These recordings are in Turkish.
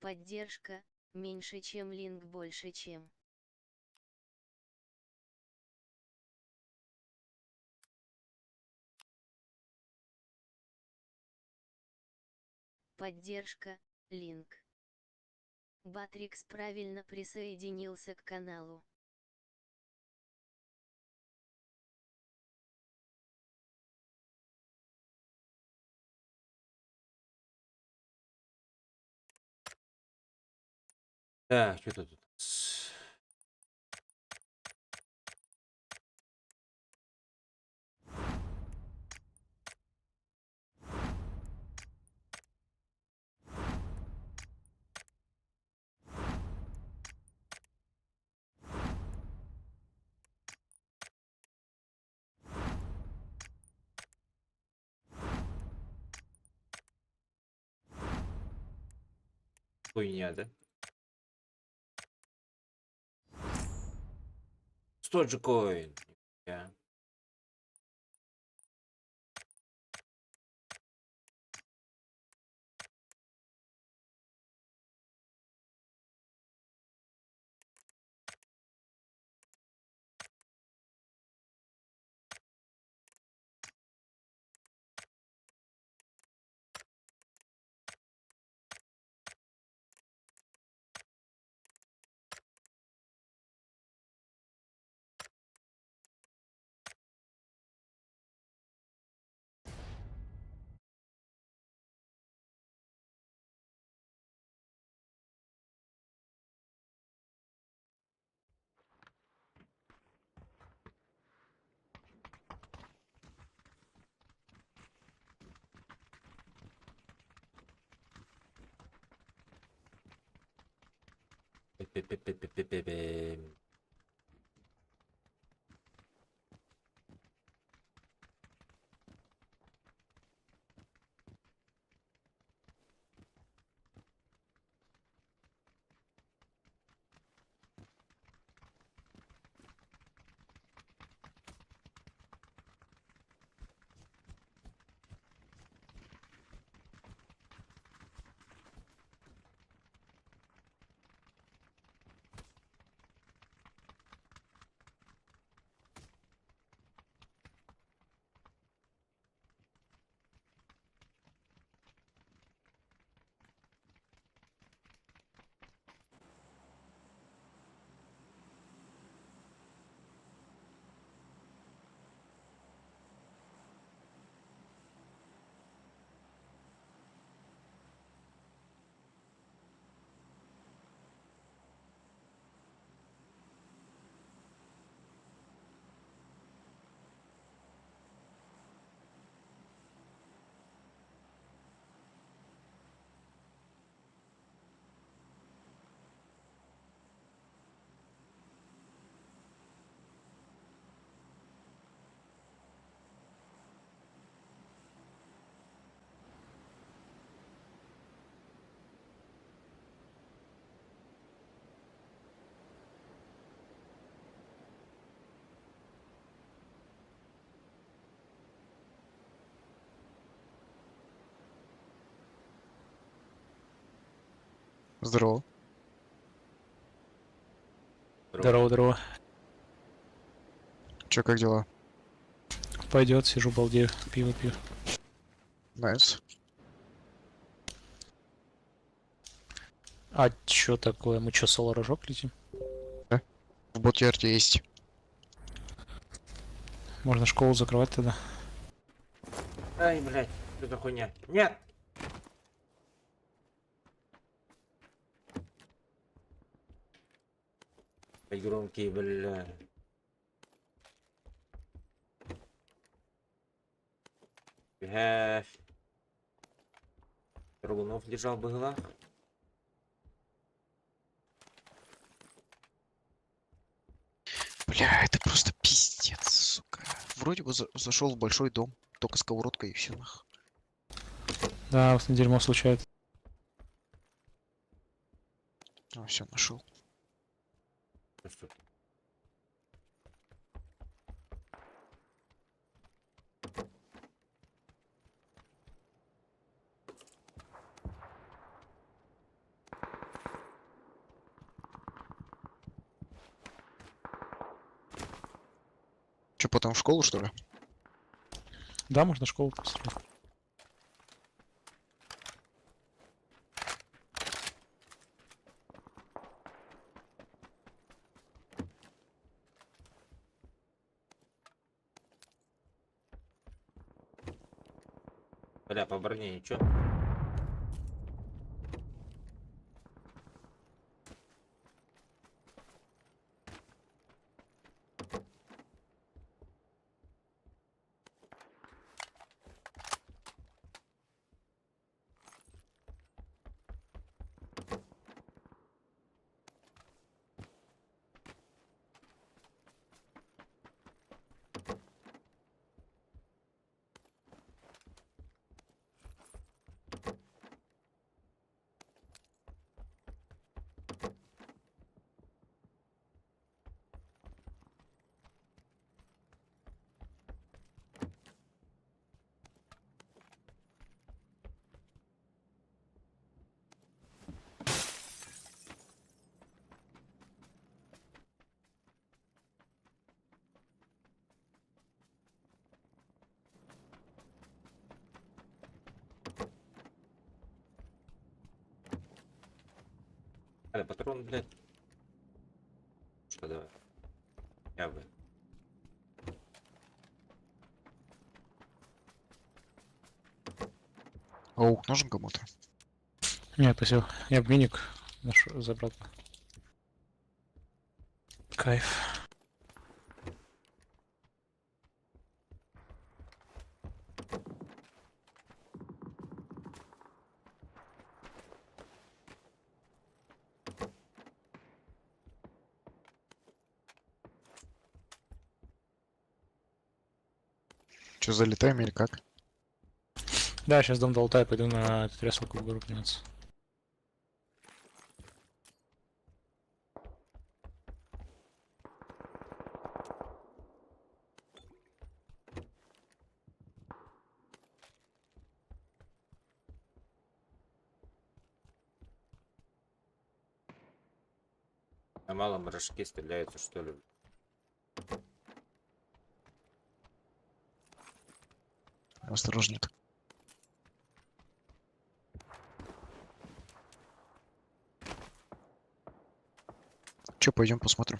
Поддержка, меньше чем линк больше чем. Поддержка, линк. Батрикс правильно присоединился к каналу. Так, что тут? Хуйня, да? 100 джекоин. Пе-пе-пе-пе-пе-пе-пе. Здорово. Здорово, здорово. Чё, как дела? Пойдет, сижу, балдею, пиво пью. Найс. А чё такое? Мы чё, соло-рожок летим? В Ботьярде есть. Можно школу закрывать тогда. Ай, блядь, что за хуйня? Нет! Ай, громкий, бля. Рогунов лежал в углах. Бля, это просто пиздец, сука. Вроде бы зашел в большой дом, только сковородка и все нах. Да, вот дерьмо случается. А, все, нашел. Ну что? там в школу, что ли? Да, можно школу построить. Бля, по броне ничего. Бля, патрон, блядь. Что, давай. Я бы. Оу, нужен кому-то? Нет, спасибо. Я обменник забрал. Кайф. Че, залетаем или как? Да, сейчас дом долутаю, пойду на этот ресалку в гору подниматься. На малом рожке стреляются, что ли? Осторожнее. Че, пойдем посмотрим.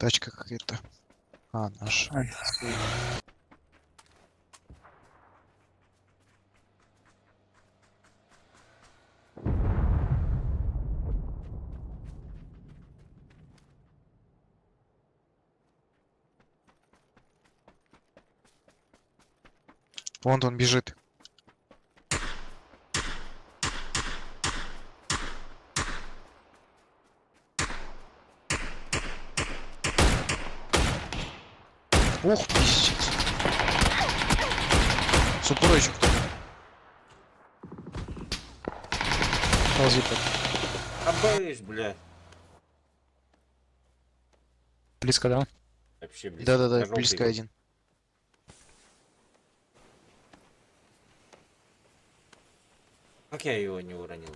Тачка какая-то. А, наша. Вон он бежит. Ух, пиздец. Супруга еще кто-то. Ползи так. Обоишь, бля. Близко, да? Вообще, блядь. Да-да-да, на желтый близко был. один. Как я его не уронил?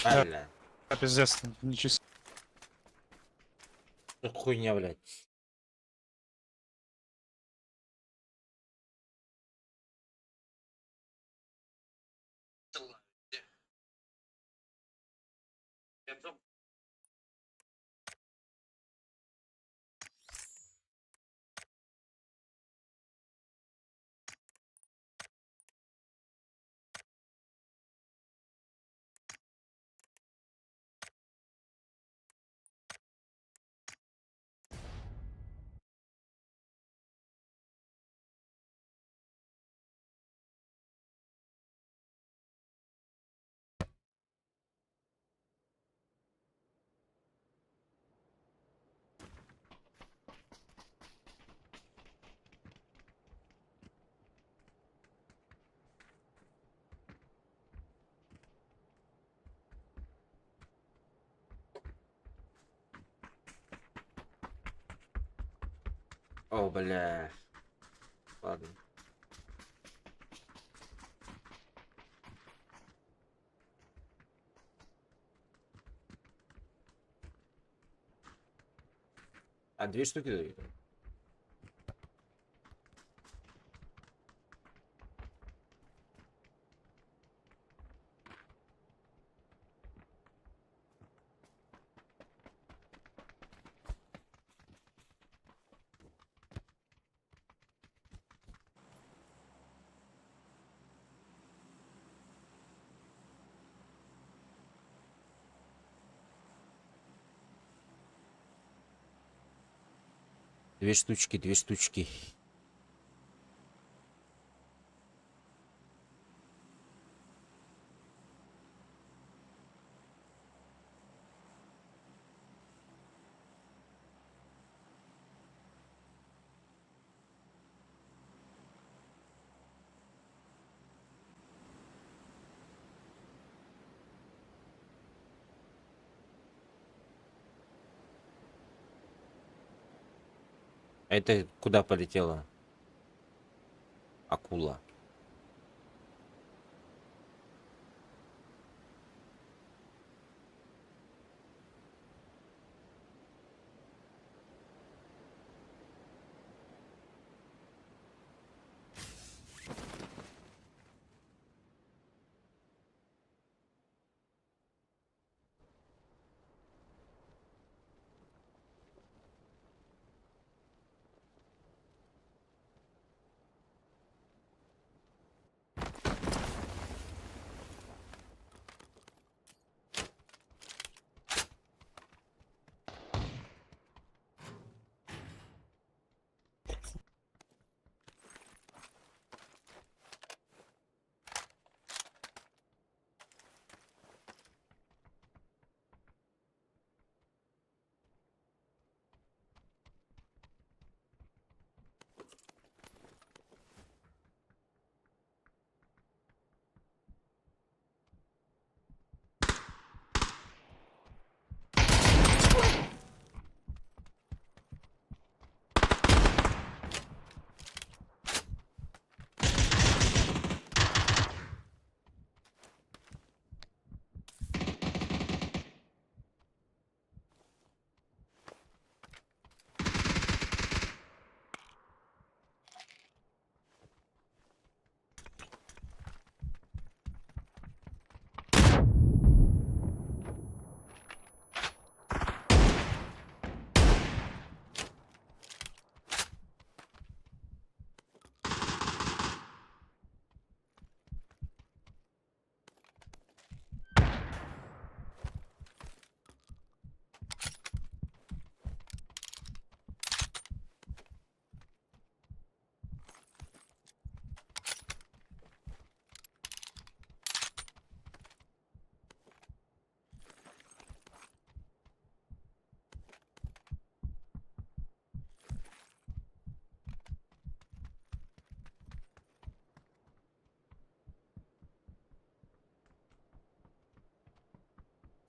Да. Бля. А, пиздец, ничего себе. Что хуйня, блядь. О, бля. Ладно. А 2 штуки дают? Две штучки, 2 штучки. А это куда полетела? Акула.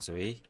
Свои?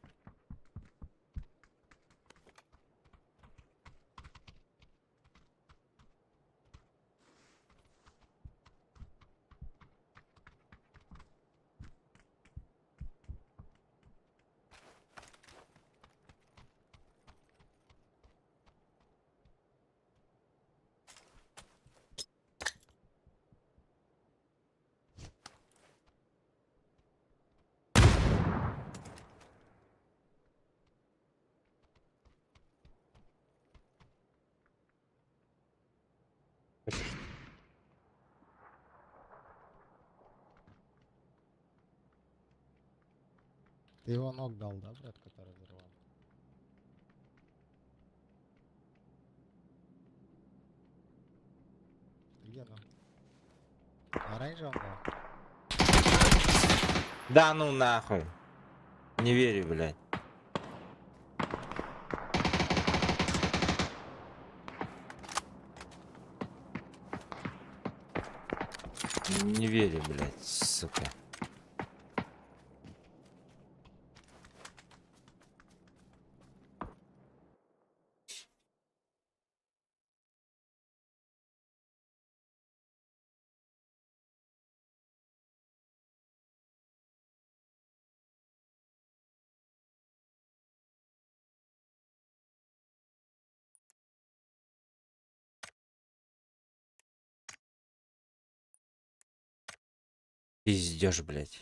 Ты его ног дал, да, брат, который взорвал? Ты где, ну? На оранжевом был? Да ну нахуй. Не верю, блядь. Не верю, блядь, сука. Пиздёж, блядь.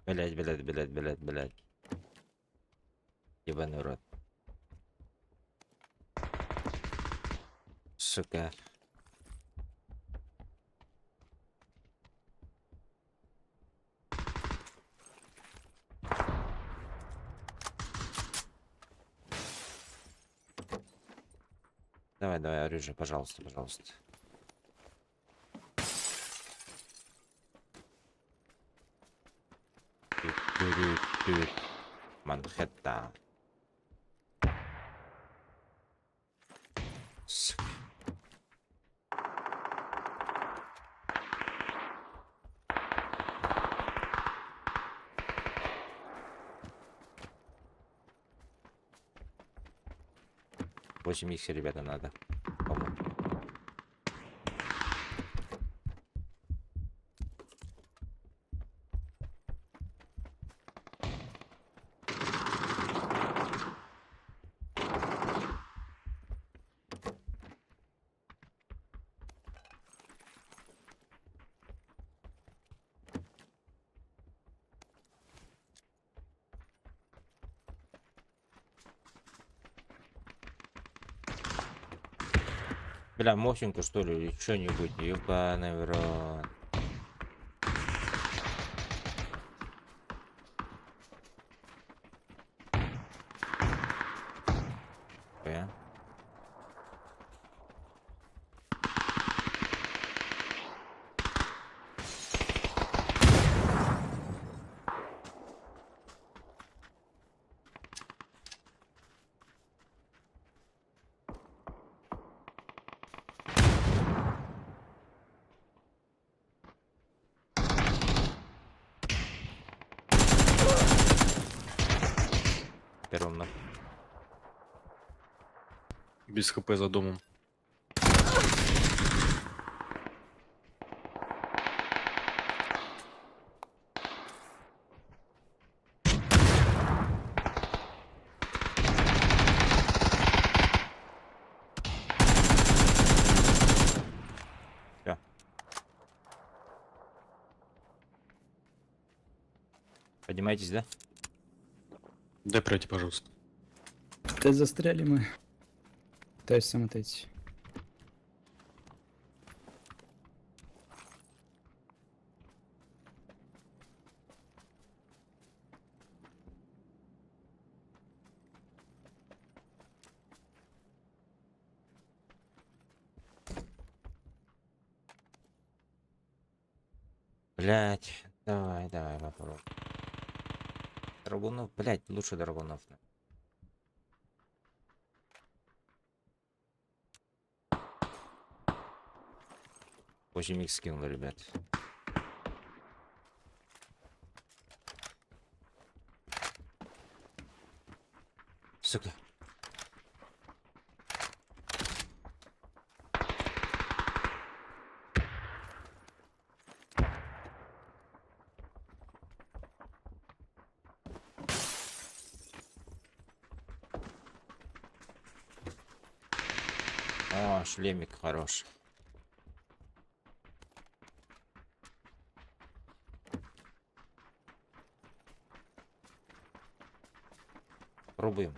Блядь. Ебаный рот. Сука. Давай, оружие, пожалуйста. Тю-тю-тю-тю. Манхэттен. Сука. Восемь икс, ребята, надо. По-моему. Бля, мощенько что ли, или что-нибудь, ебаный в рот. Э? Первым на. Без хп за домом. Поднимайтесь, да? Дай пройти, пожалуйста. Да застряли мы. Пытаюсь сам отойти. Блять, давай, попробуй. Драгунов, блять, лучше драгунов. 8 х скинул, ребят. Сука. О, шлемик хорош. Пробуем.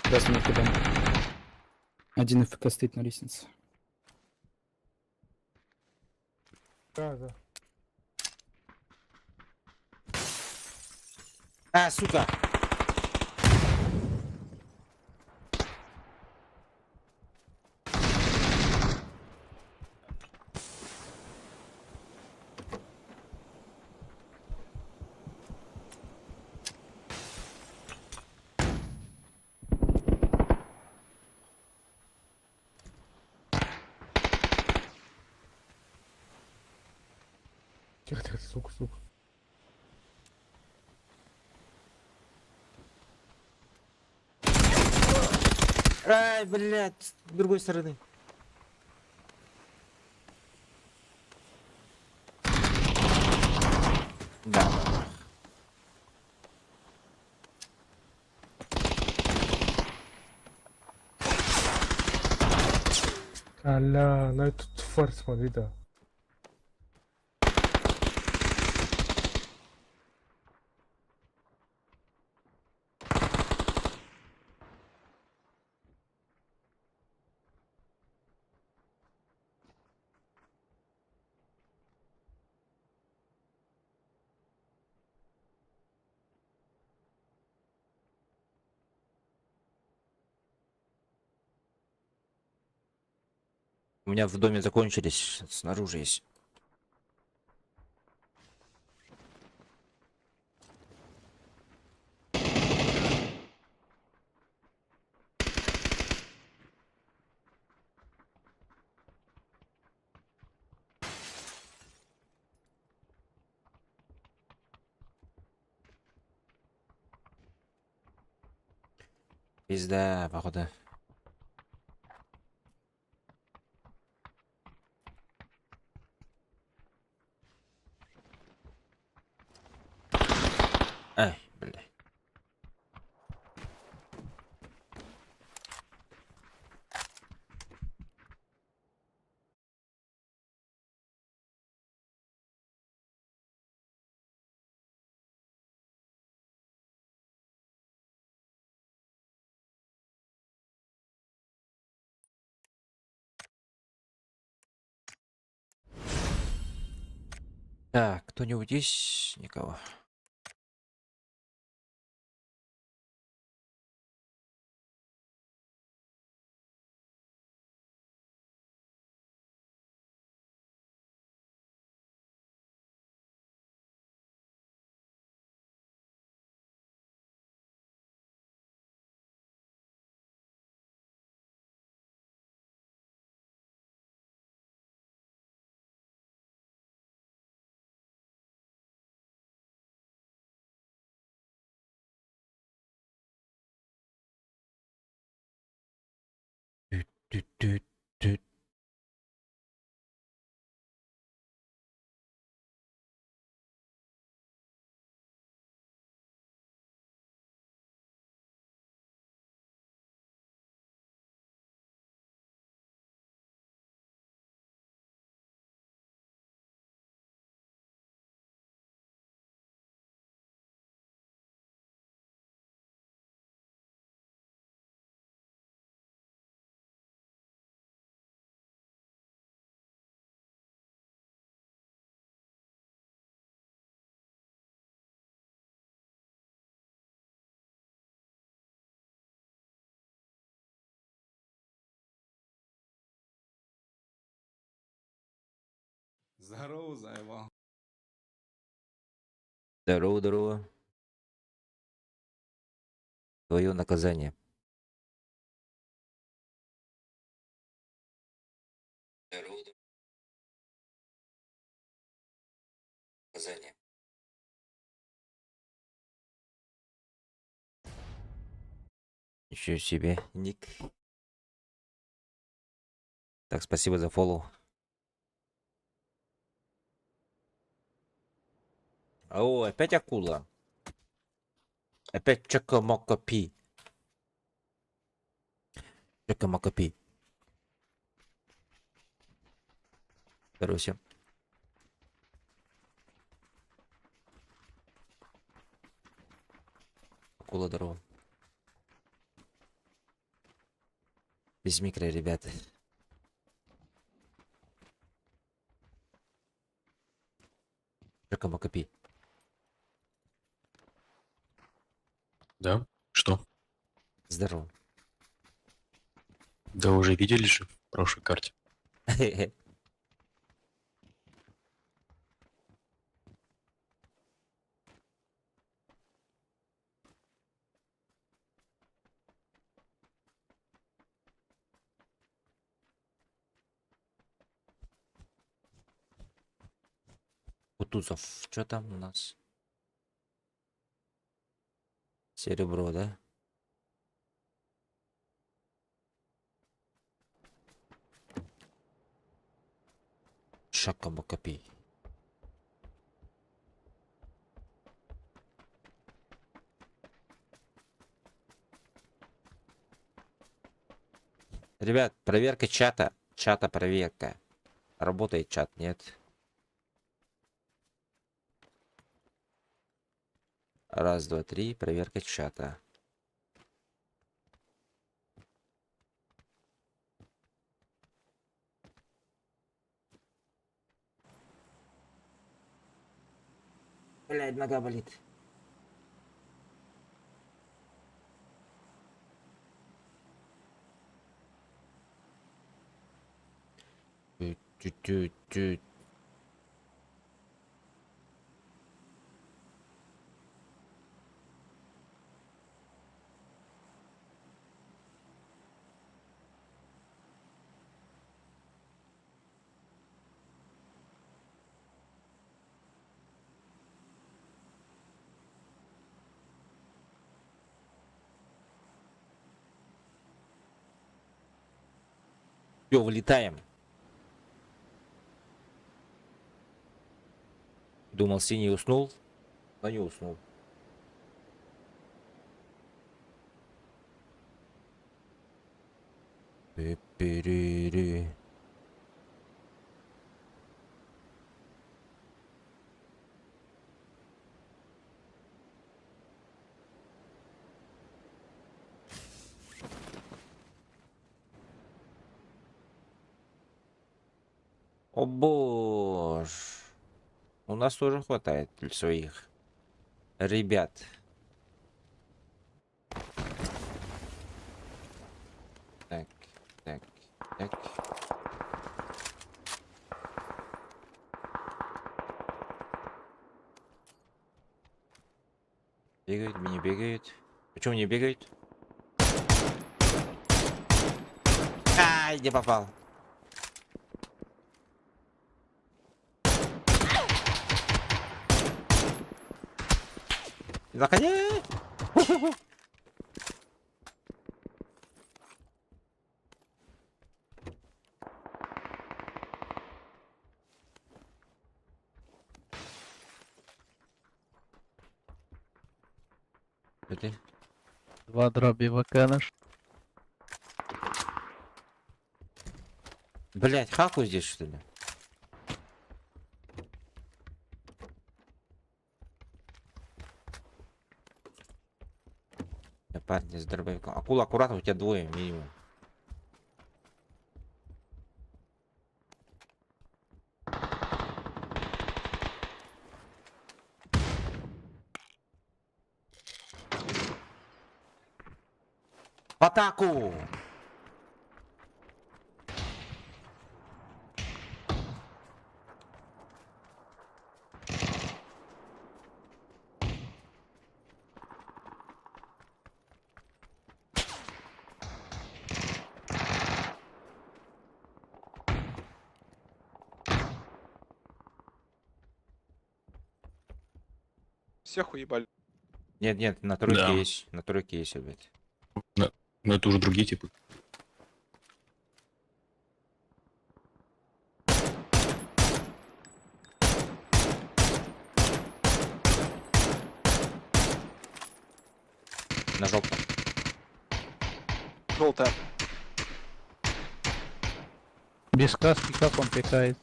Красный на кидан. Один ФК стоит на лестнице. А, сука! Тихо, тихо, сука, сука. Ай, блядь, с другой стороны. Да. Аля, на эту тварь смотри, да. У меня в доме закончились, снаружи есть. Пизда, походу. Ай, бля. Так, кто-нибудь есть? Никого. Здорово, заебал. Здорово, здорово. Твое наказание. Здорово, наказание. Ничего себе, ник. Так, спасибо за фоллоу. О, опять акула. Опять чакамакапи. Чакамакапи. Здорово всем. Акула, здорово. Без микро, ребята. Чакамакапи. Да? Что? Здорово. Да уже видели же в прошлой карте. Кутузов, что там у нас? Серебро, да? Шакамакапи. Ребят, проверка чата. Чата проверка. Работает чат, нет? Раз, два, три. Проверка чата. Блядь, нога болит. Тю-тю-тю. Все, вылетаем. Думал, синий уснул, но не уснул. Пи-пи-ри-ри. О боже. У нас тоже хватает своих ребят. Так, так, так. Бегают, не бегают. Почему не бегают? Ай, не попал. Заходи! Ты? Два дробивака наш. Блять, хаку здесь что ли? Парни с дробовиком. Акула, аккуратно, у тебя двое минимум. В атаку! Всех уебали. Нет, нет, на тройке Да. есть. На тройке есть опять. Но это уже другие типы. На желтом. Желтая. Без каски как он пикает?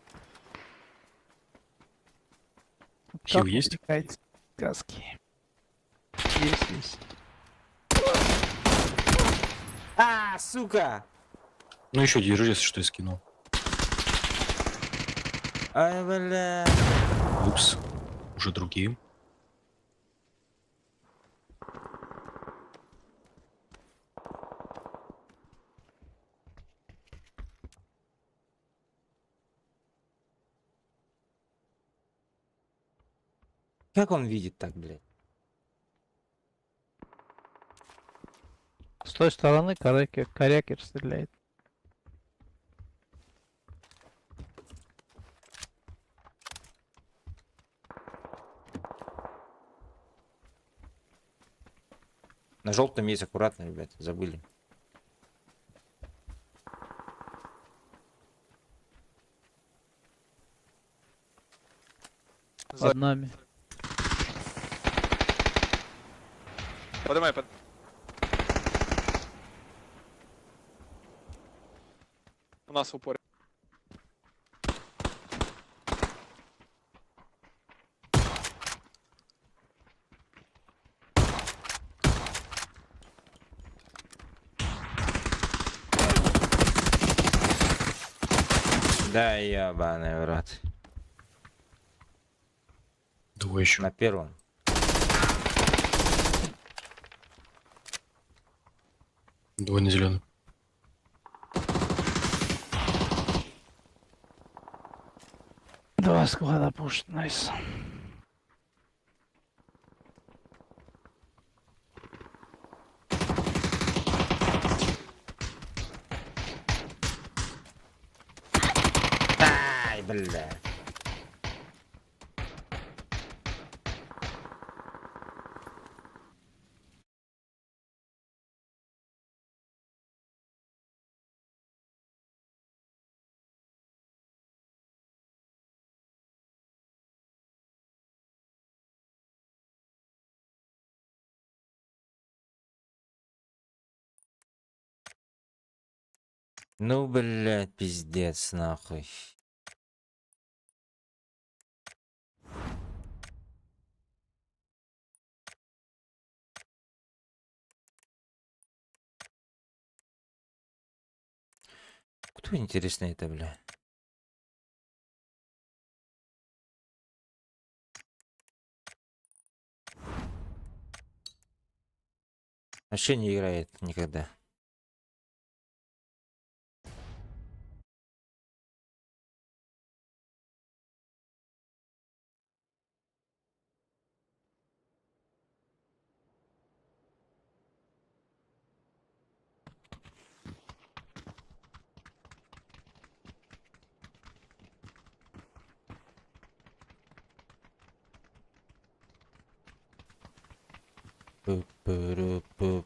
Хил Как есть? он пикает с каски? Есть. А, сука! Ну еще держи, если что, я скинул. Ай, бля. Упс. Уже другие. Как он видит так, блядь? С той стороны корякер стреляет. На желтом есть аккуратно, ребят, забыли. За... Под нами. Поднимай, У нас в упоре. Да, ебаный в рот. Двое еще. На первом. Двое на зеленом. Два склада пуш, найс. Ай, бля. Ну, блядь, пиздец, нахуй. Кто, интересно, это, бля? Вообще не играет никогда. Пу-пу-ру-пу.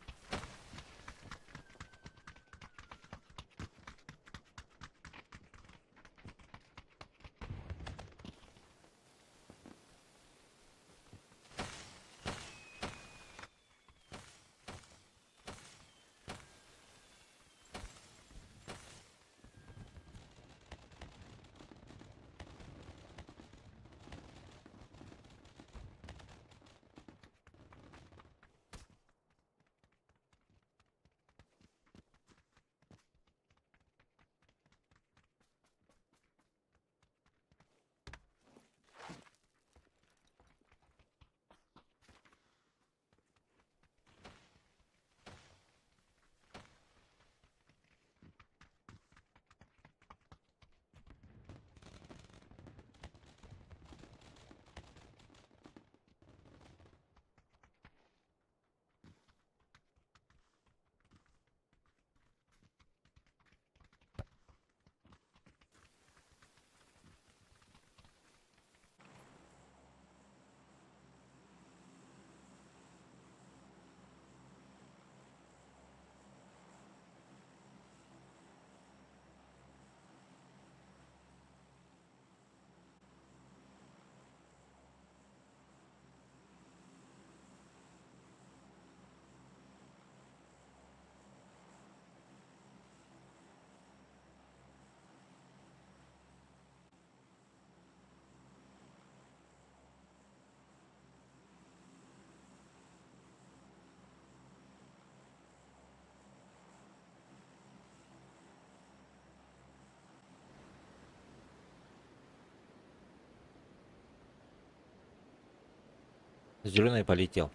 Зеленый полетел.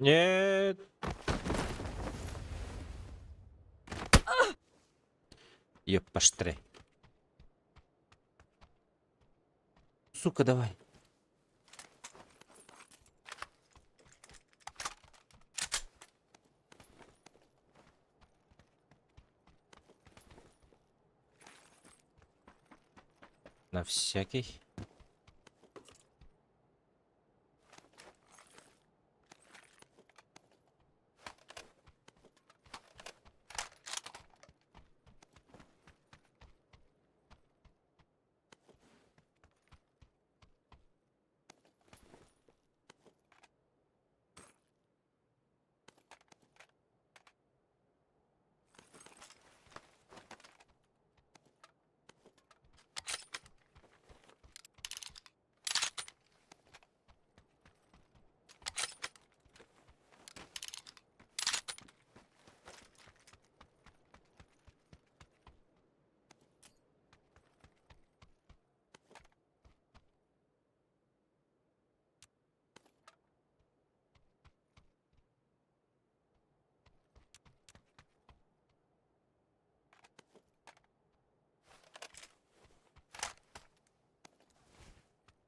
Нет. Епаштре. Сука, давай. На всякий.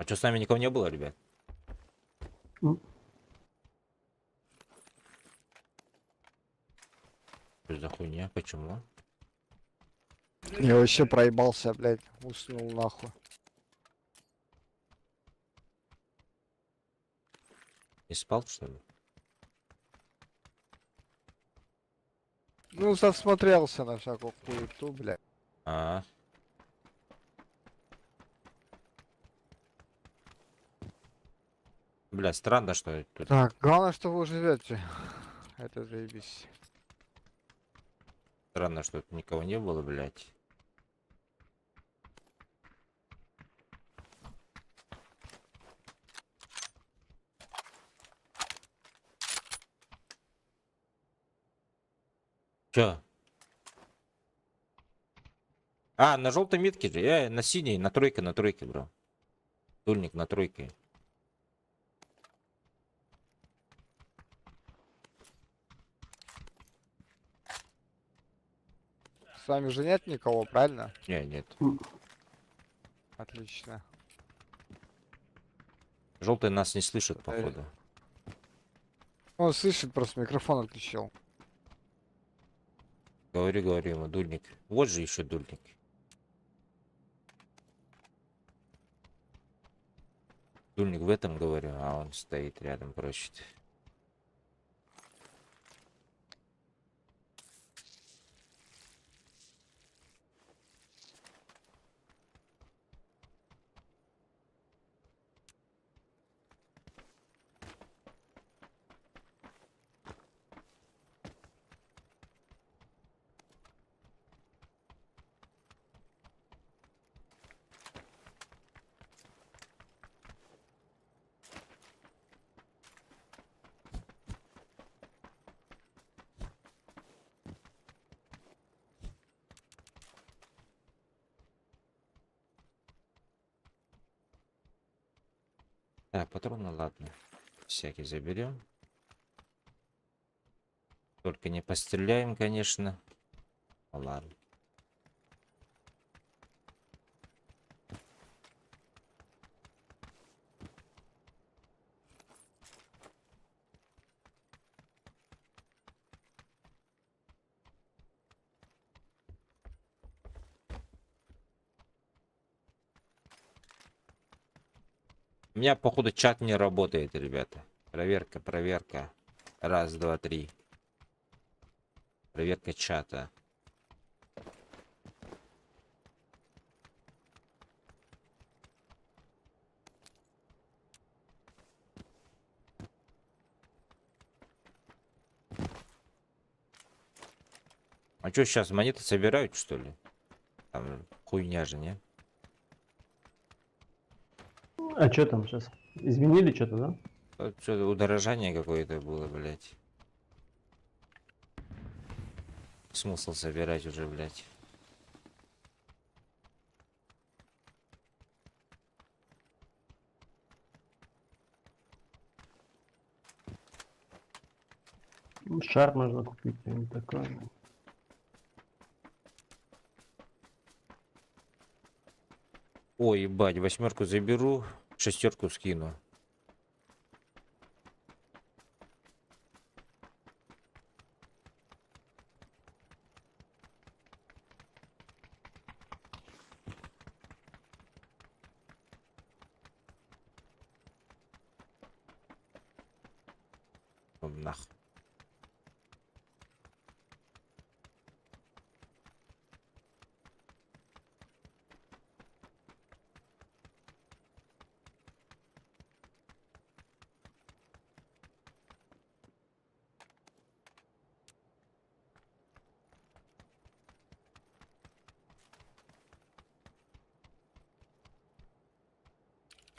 А что, с нами никого не было, ребят? Что за хуйня? Почему? Я вообще проебался, блядь. Уснул нахуй. Не спал, что ли? Ну, засмотрелся на всякую хуету, блядь. А. Бля, странно, что тут. Так, главное, что вы живете. Это заебись. Странно, что тут никого не было, блядь. Чё? А, на желтой метке же. На синей, на тройке, бро. Тульник на тройке. С вами же нет никого, правильно? Не, нет. Отлично. Желтый нас не слышит, походу. Он слышит, просто микрофон отключил. Говори ему, дульник. Вот же еще дульник. Дульник в этом говорю, а он стоит рядом, просит. Так, патроны, ладно. Всякие заберем. Только не постреляем, конечно. Ладно. У меня, походу, чат не работает, ребята. Проверка. Раз, два, три. Проверка чата. А что сейчас монеты собирают, что ли? Там хуйня же, не? А что там сейчас? Изменили что-то, да? Что-то удорожание какое-то было, блядь. Смысл собирать уже, блядь. Ну, шар можно купить, не такое. Ой, ебать, 8 заберу, 6 скину. Нахуй.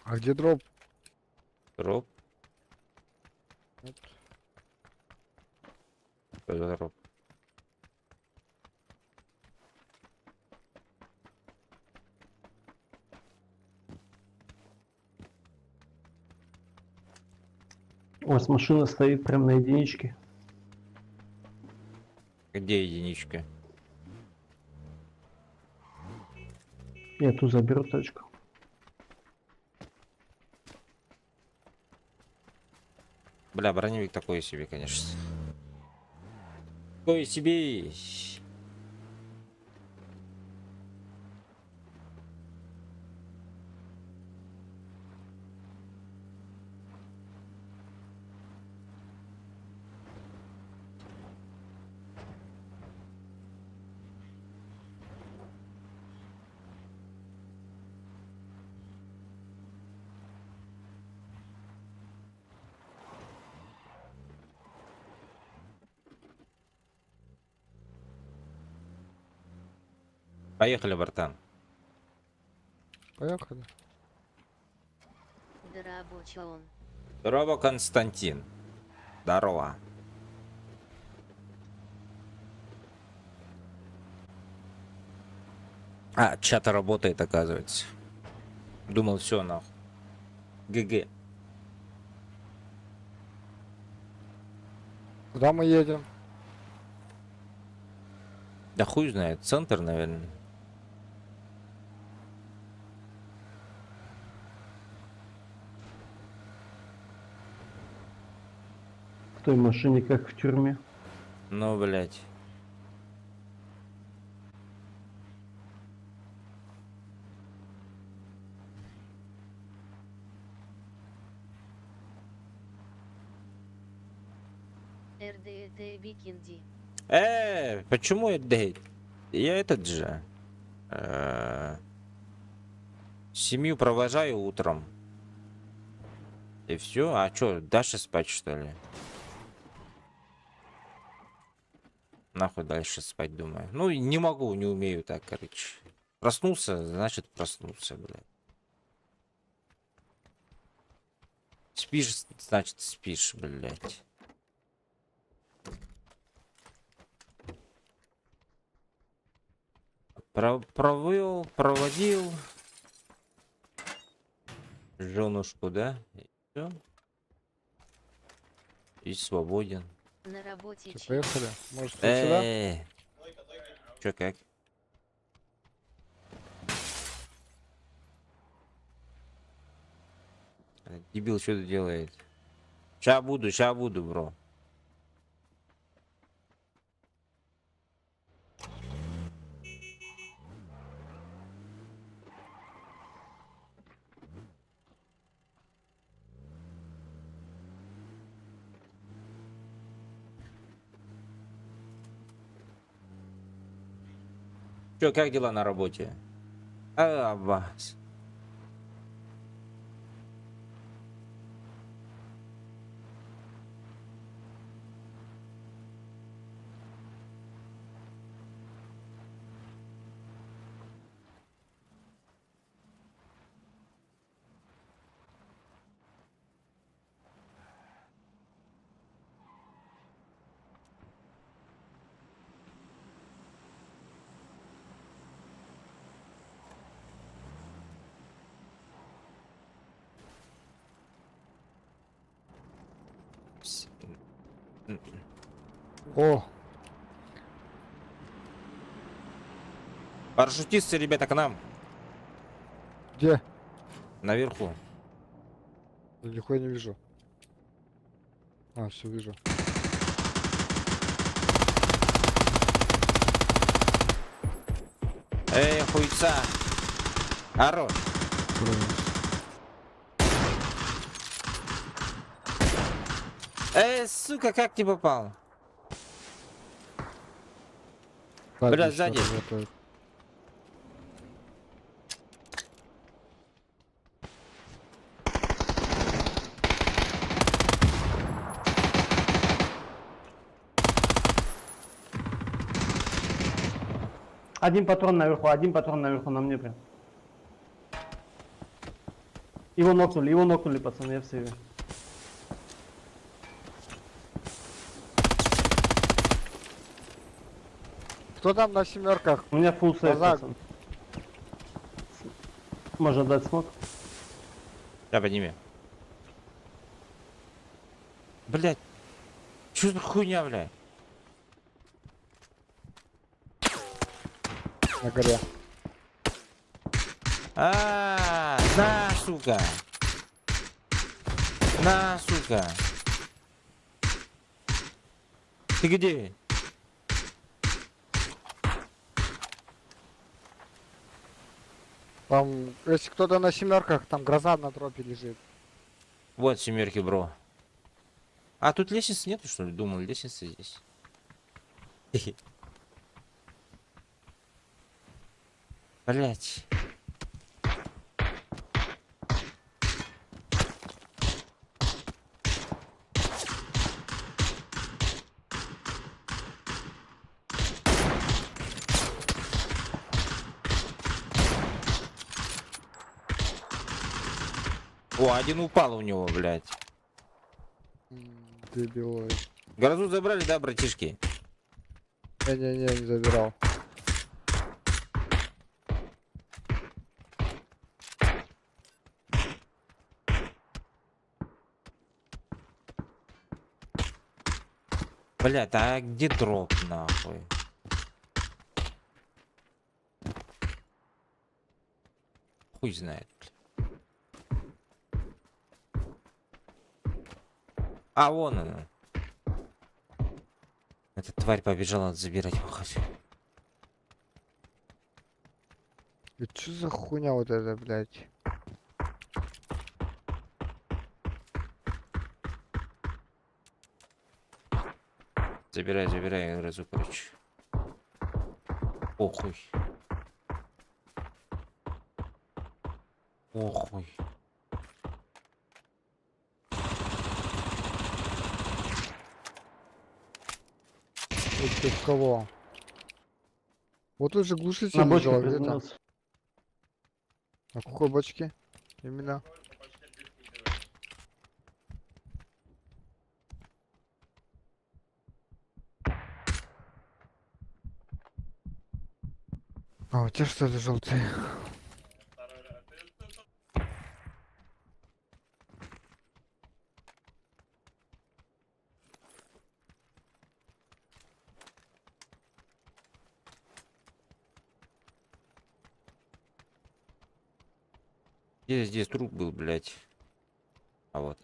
А где дроп? Дроп. Что за дроп? У вас машина стоит прям на единичке. Где единичка? Я ту заберу тачку. Бля, броневик такой себе, конечно. Такой себе. Поехали, братан. Поехали. Да рабочий он. Здорово, Константин. Здорово. А, чат работает, оказывается. Думал, все, нахуй. ГГ. Куда мы едем? Да хуй знает, центр, наверное. В той машине, как в тюрьме. Ну, блядь. РДТ Викинди. Почему я дейт? Я этот же. Семью провожаю утром. И все. А чё, дальше спать, что ли? Нахуй дальше спать, думаю. Ну, не могу, не умею так, короче. Проснулся, значит проснулся, блядь. Спишь, значит спишь, блядь. Проводил женушку, да? И всё. И свободен. На работе Чё, чё? поехали? Может, вот сюда? Чё, как? Дебил что-то делает. Ща буду, бро. Чё, как дела на работе? Вас. О, Парашютисты, ребята, к нам. где? Наверху. Нихуя не вижу. А, все вижу. Эй, хуйца. Хорош. Сука, как ты попал? Бля, еще сзади. работает. Один патрон наверху на мне прям. Его нокнули, пацаны, я в сейве. Кто там на семерках? У меня фулл сейв, Казак. пацан. Можно дать смог? Да, подними. Блять. Чё за хуйня, блядь? На горе. На, сука. На, сука. Ты где? Там, если кто-то на семерках, там гроза на тропе лежит. Вот семерки, бро. А тут лестницы нету, что ли? Думал, лестница здесь. Блять. О, один упал у него, блядь. Дебилой. Грозу забрали, да, братишки? Не забирал. Блядь, а где дроп, нахуй? Хуй знает. А, вон она. Эта тварь побежала забирать его хоть. И чё за хуйня вот эта, блядь? Забирай грозу, короче. Похуй. Похуй. Вот ты в кого? Вот тут же глушитель На бочке лежал, где там? приземлился. На какой бочке? Именно. А, у тебя что ли желтый? Здесь труп был, блядь. А вот.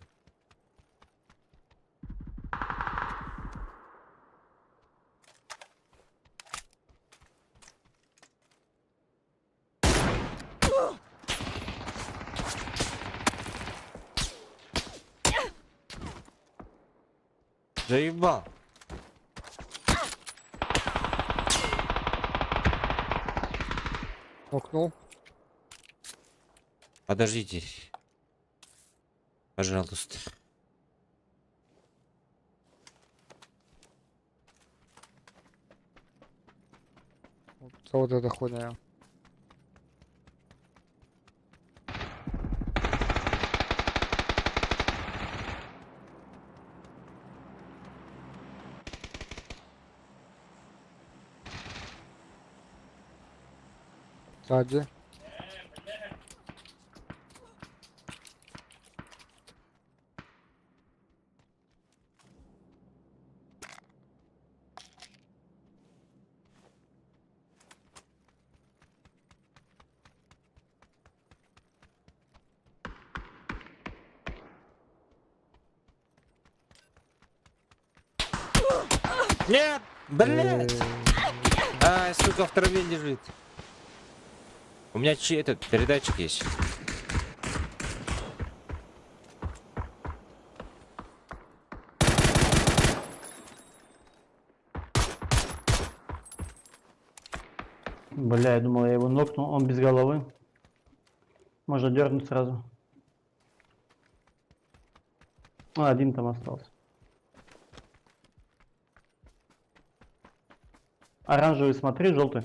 Заебал. Окнул. Подождите. Пожалуйста. Вот это хуйня. Сзади. Нет! Блядь! Ай, сука, в траве лежит. У меня этот передатчик есть. Бля, я думал, я его нокнул, он без головы. Можно дернуть сразу. Один там остался. Оранжевый смотри, желтый.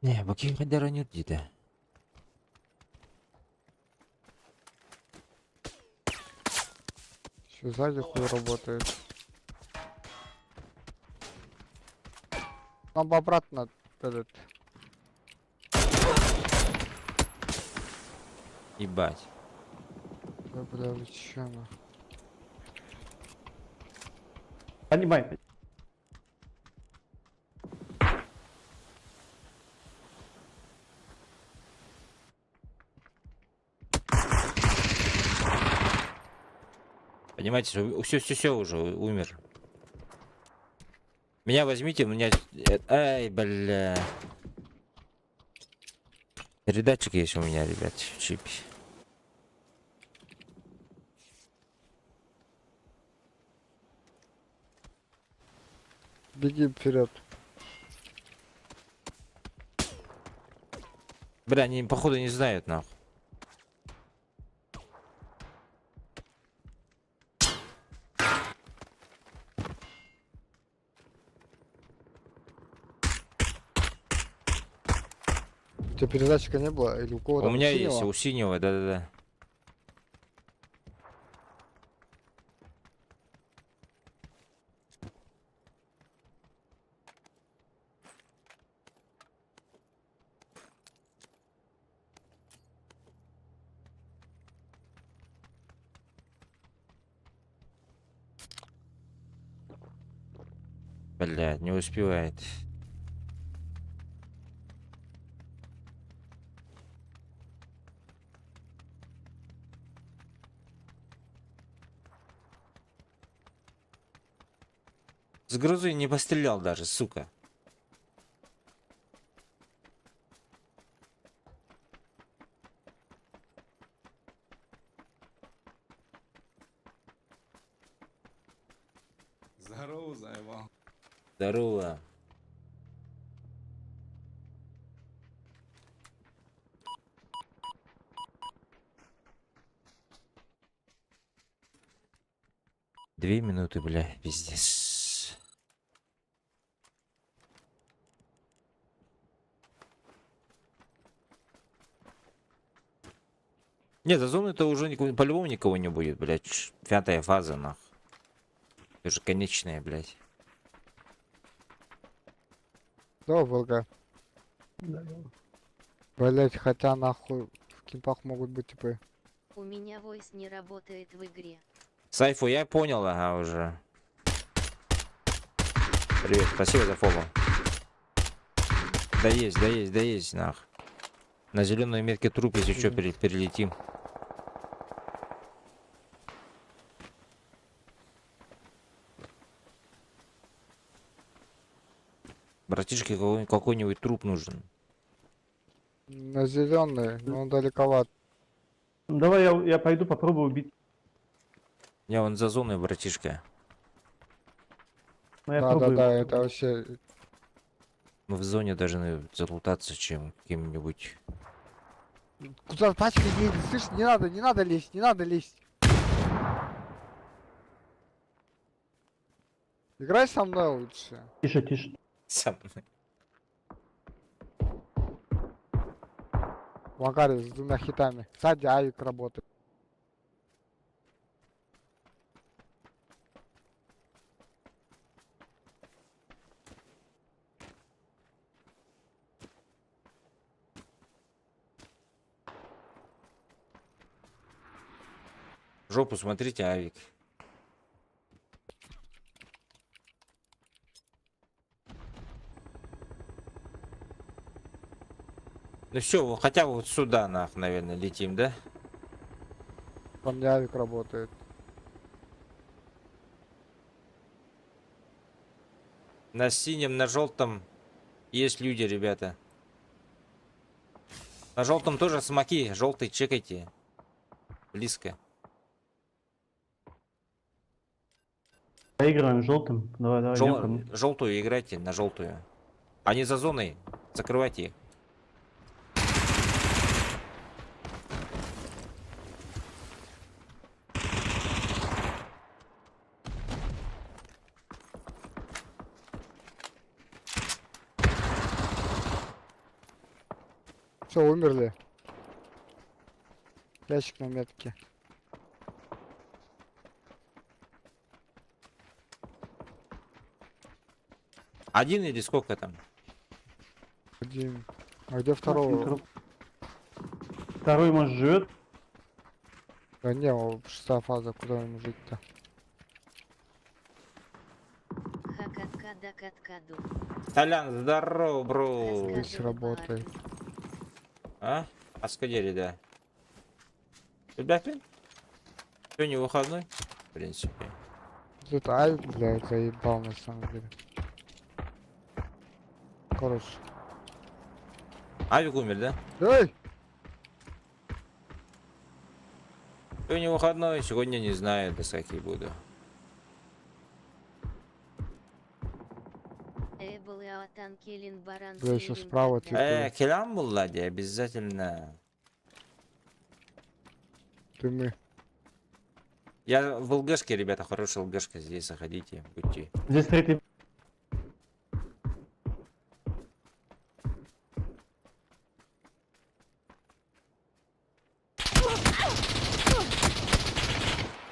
Не, bakayım kadar oynuyor dedi. Еще сзади хуй работает. Нам бы обратно этот. Ебать. Да, бля, вы чё, на? Поднимай. Понимаете, все уже умер. Меня возьмите, у меня... Ай, бля. Передатчик есть у меня, ребят, в чипе. Беги вперед. Бля, они походу не знают, нахуй. У тебя передатчика не было? Или у кого-то? У меня синего? есть, у синего, да-да-да. Блядь, не успевает. С грузой не пострелял даже, сука. Здорово, заебал. Здорово. Две минуты, бля, пиздец. Нет, за зону-то уже по-любому никого не будет, блядь. 5-я фаза, нахуй. Это же конечная, блядь. Да, ВЛГ. Блять, хотя нахуй в кемпах могут быть типы. У меня войс не работает в игре. Сайфу, я понял, ага, уже. Привет, спасибо за фоллоу. Да есть, нах. На зеленой метке труп, если что, перелетим. Братишке какой-нибудь труп нужен. На зеленый, но он далековат. Давай я пойду попробую убить. Я вон за зоной, братишка. Но я Да, да, пробую. да, это вообще. Мы в зоне должны залутаться чем каким-нибудь. Куда пачка едет? Слышь, не надо лезть, не надо лезть. Играй со мной лучше. Тише, тише. Сам. В ангаре с двумя хитами. Сзади Авик работает. В жопу смотрите, Авик. Ну все, хотя бы вот сюда, наверное, летим, да? Там Явик работает. На синем, на желтом есть люди, ребята. На желтом тоже смоки. Желтый чекайте. Близко. Поигрываем желтым. Давай, давай, идем ко мне. Желтую играйте, на желтую. Они за зоной. Закрывайте их. Все, умерли. Ящик на метке. Один или сколько там? Один. А где Максим, второго? труп. Второй, может, живет? Да не, шестая фаза, куда ему жить-то? Хакатка да каткаду. Толян, здорово, бро. Здесь работает. А? Аскадери, да. Ребята? Сегодня выходной? В принципе. Тут Авик, блядь, заебал на самом деле. Короче. Авик умер, да? Эй! Сегодня выходной, сегодня не знаю, до скольки буду. Атан Келин Баран. Бля, еще справа типа. Келям Муллади, обязательно. Ты мы. Я в ЛГшке, ребята, хорошая ЛГшка, здесь заходите, будьте. Здесь третий.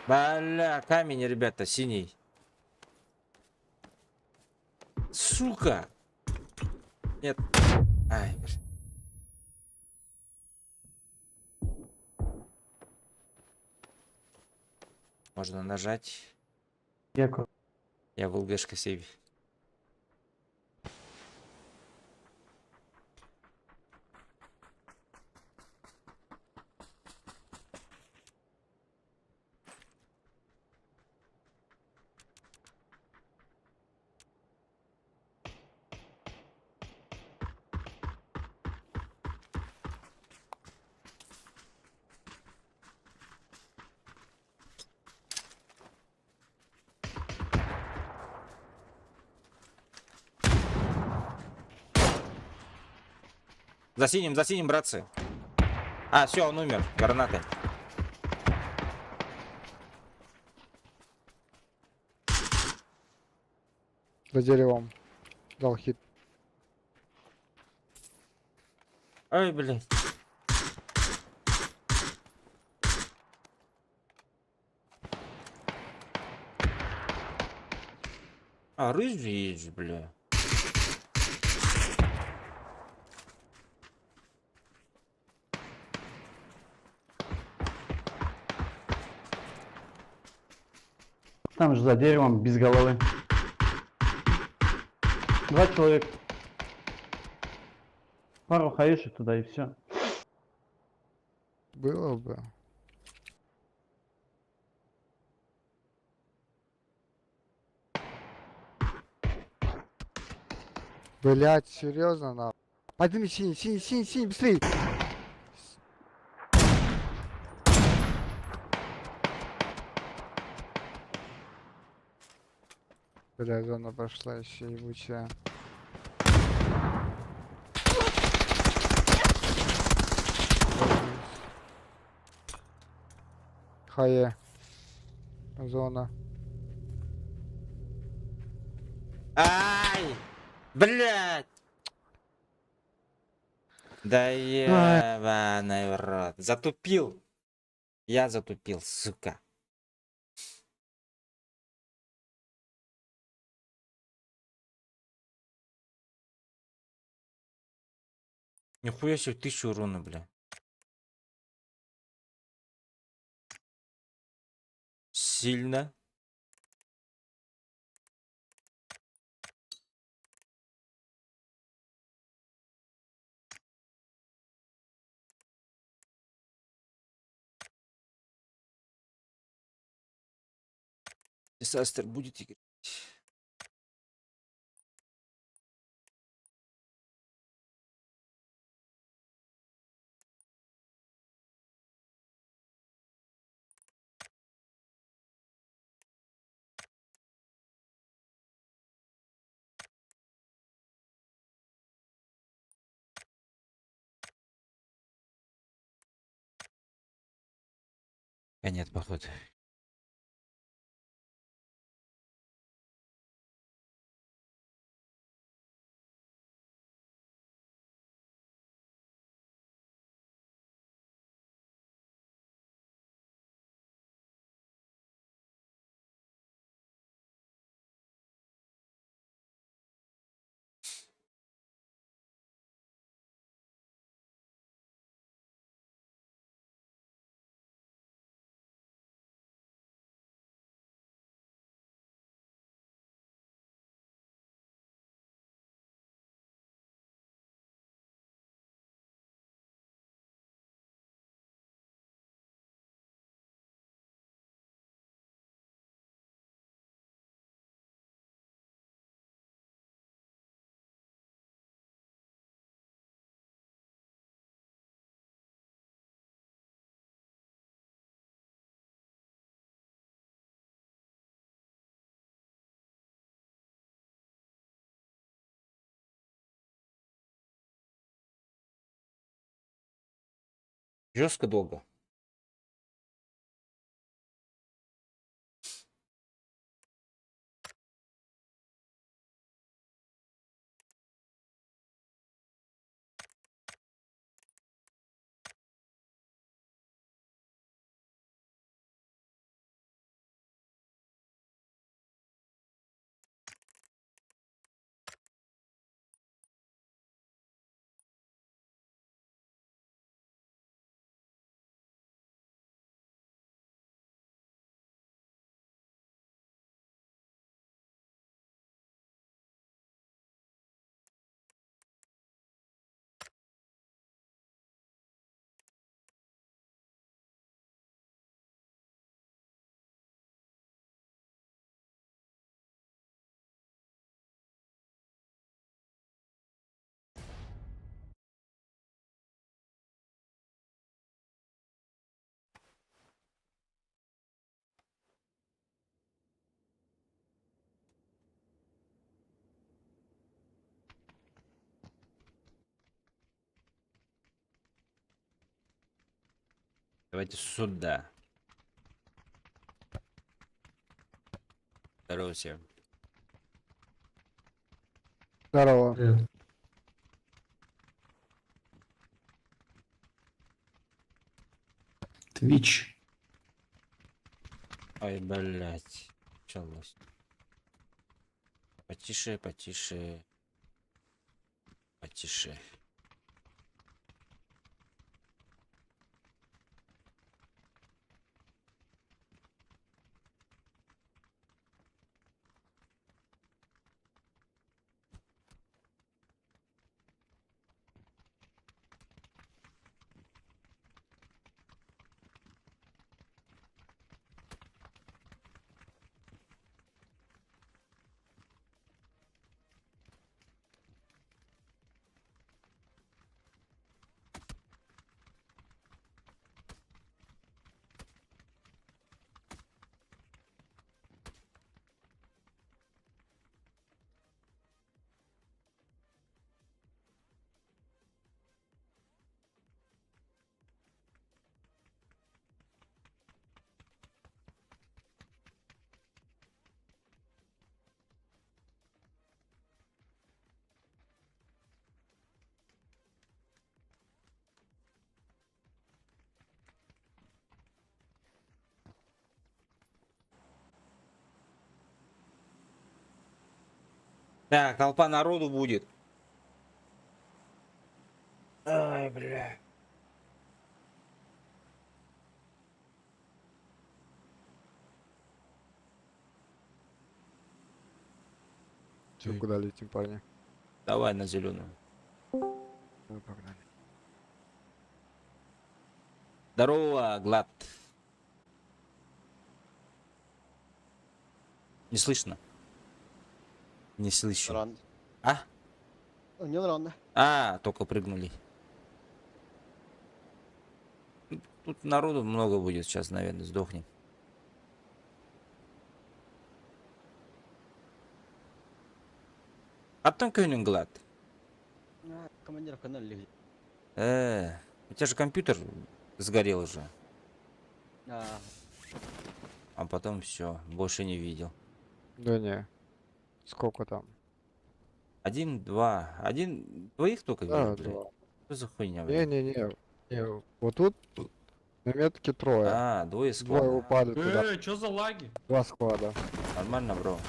Бля, камень, ребята, синий. Сука! Нет. Ай, блин. Можно нажать. Дякую. Я в ЛГшке сейв. За синим, братцы. А, все, он умер. Гранаты. За деревом. Дал хит. Ай, блин. А, рыжий есть, бля. Там же за деревом, без головы. 2 человека. Пару хаешек туда и все. Было бы. Блять, серьезно, на. Подними синий, быстрей! Бля, зона пошла еще ебучая. Хае. Зона. Ай! Блядь! Да ебаный в рот. Затупил. Я затупил, сука. Нихуя себе 1000 урона, бля. Сильно. Састер будет играть. А нет, походу. Жестко долго. Давайте сюда. Здорово всем. Здорово. Твич. Ой, блядь. Началось. Потише, потише. Потише. Так, толпа народу будет. Ай, бля. Че, куда летим, парни? Давай на зеленую. Ну, погнали. Здорово, Глад. Не слышно. Не слышу. Ран. А? Не рано. А, только прыгнули. Тут народу много будет сейчас, наверное, сдохнем. Оттом Кёнинглад. Командир в канале легли. У тебя же компьютер сгорел уже. А, А потом все, больше не видел. Да не. Сколько там? Один, два. Двоих только Да, видел, блядь. два. Что за хуйня, блядь? Не-не-не. Не, вот тут на метке трое. А, двое Двое склада. упали туда. Чё за лаги? Два склада. Нормально, бро.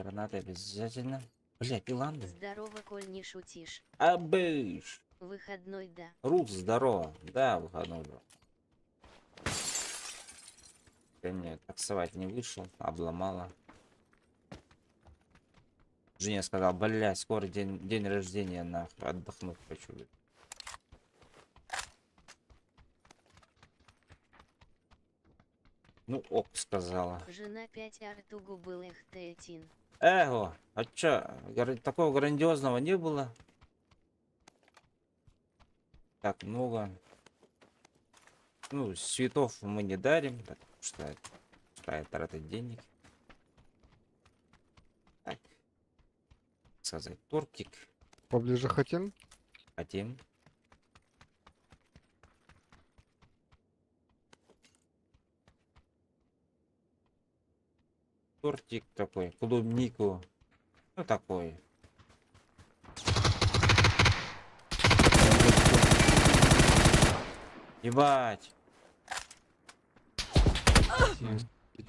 Граната обязательно. Бля, пиланды. Здорово, коль не шутишь. Абыш. Выходной, да. Рус, здорово. Да, выходной, бро. Я мне таксовать не вышел, обломала. Женя сказал, бля, скоро день рождения, нахуй, отдохнуть хочу. Блядь. Ну, ок, сказала. Жена 5 артугу был их театин. Эго, а чё, такого грандиозного не было? Так много. Ну, цветов мы не дарим, так что это тратить денег. Так. Сказать, тортик Поближе хотим? хотим. Тортик такой, клубнику. Ну, такой. Ебать.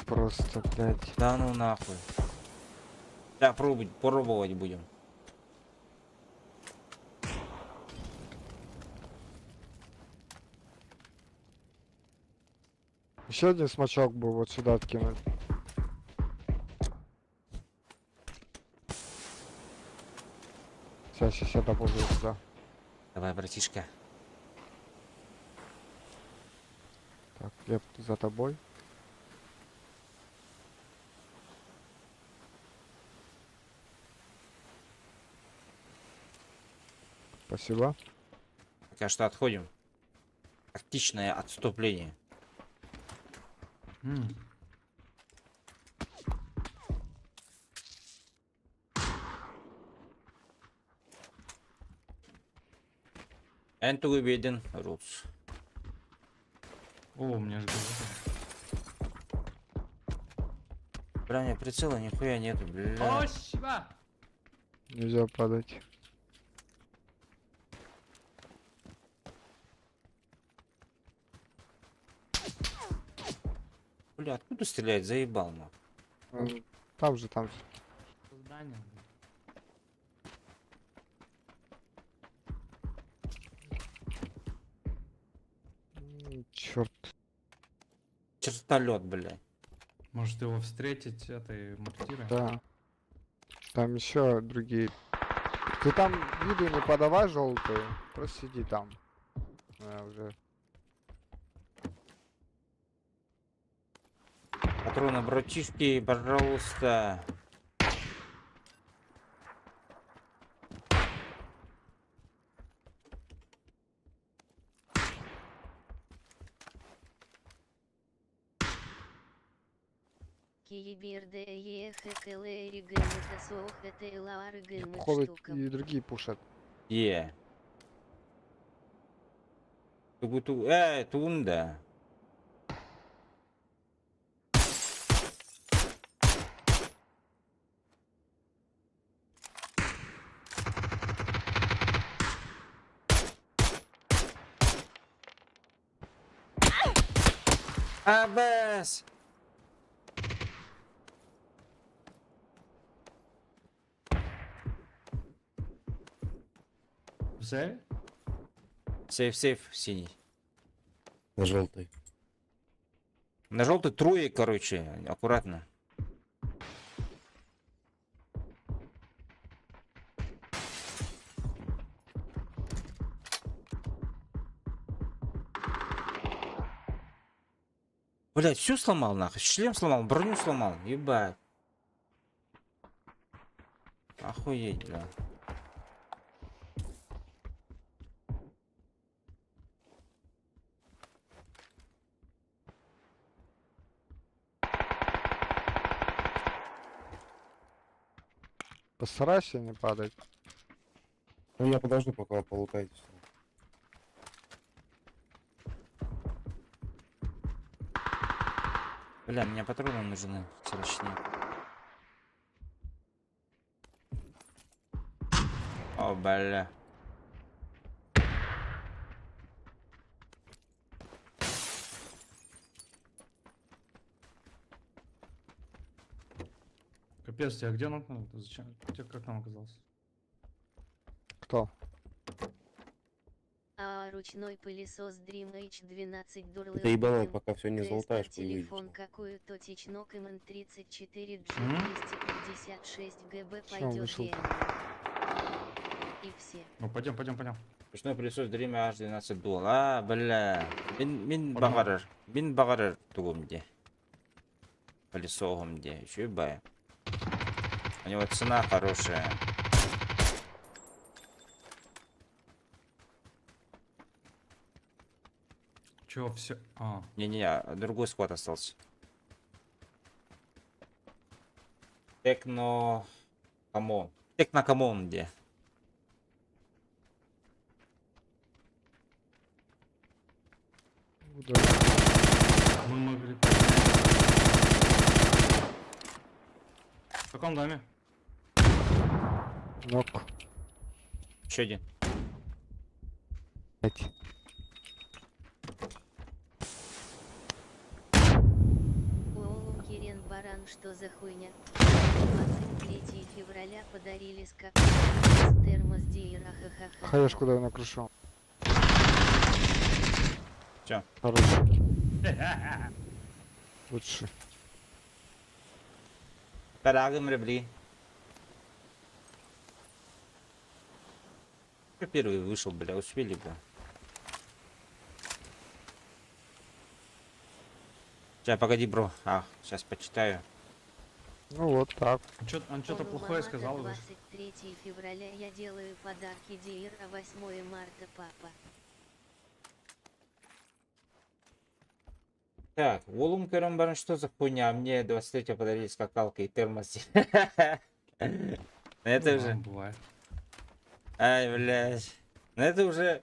Просто, блядь. Да ну нахуй. Да, пробовать будем. Еще один смачок бы вот сюда откинуть. Сейчас я доползу сюда. Давай, братишка. Так, Глеб, за тобой. Спасибо. Пока что отходим. Тактичное отступление. Энтугу беден, Рус. О, у меня же Бля, у меня прицела нихуя нету, бля. спасибо! Нельзя падать. Бля, откуда стрелять? Заебал, нахуй. Там же, там же. Здание. Черт. Чертолет, бля. Может его встретить этой мортирой? Да. Там еще другие. Ты там виду не подавай желтую. Просто сиди там. Уже. Патроны, братишки, пожалуйста. Киебирде ехекелери гэмэтасох этэлар Ходят гэмэштукам. и другие пушат. Тугуту, тунда. Абас! сейве? Сейф, синий. На желтой. На желтый трое, короче, аккуратно. Блять, все сломал нахуй. Шлем сломал, броню сломал. Ебать. Охуеть, бля. Постарайся не падать. Ну я подожду, пока вы полутаетесь. Бля, мне патроны нужны срочнее. О, бля. Капец, тебя где нокнул? Ты зачем? Ты как там оказался? Кто? А ручной пылесос Dream H12 Дурлы. Ты ебанат, пока все не ТСК золотаешь, телефон поедешь. какую-то Тичнок МН34 М? G256 ГБ Всё, пойдет вышел. И все. Ну пойдем. Ручной пылесос Dream H12 Dual. А, бля. Мин Погнали. багарыр тугумде. Пылесогумде. Еще ебая. У него цена хорошая. Чего все? А, Не-не, другой склад остался. Техно... Камон. Технокамон где? мы могли... В каком доме? Нок. Еще один. Эти. Оу, Кирен Баран, что за хуйня? 23 февраля подарили скак термос Диера, ха-ха-ха. Хаешку дай на крышу. Чё? Хороший. Лучше. Карагам ребли. Кто первый вышел, бля, успели бы. Сейчас, погоди, бро. А, сейчас почитаю. Ну вот так. Он что-то Ону плохое Мамата, сказал уже. 23 февраля я делаю подарки Диера, 8 марта папа. Так, Волум Керамбарн, что за хуйня? Мне 23 подарили скакалка и термос. Это уже... Бывает. Ай, блядь. Ну это уже...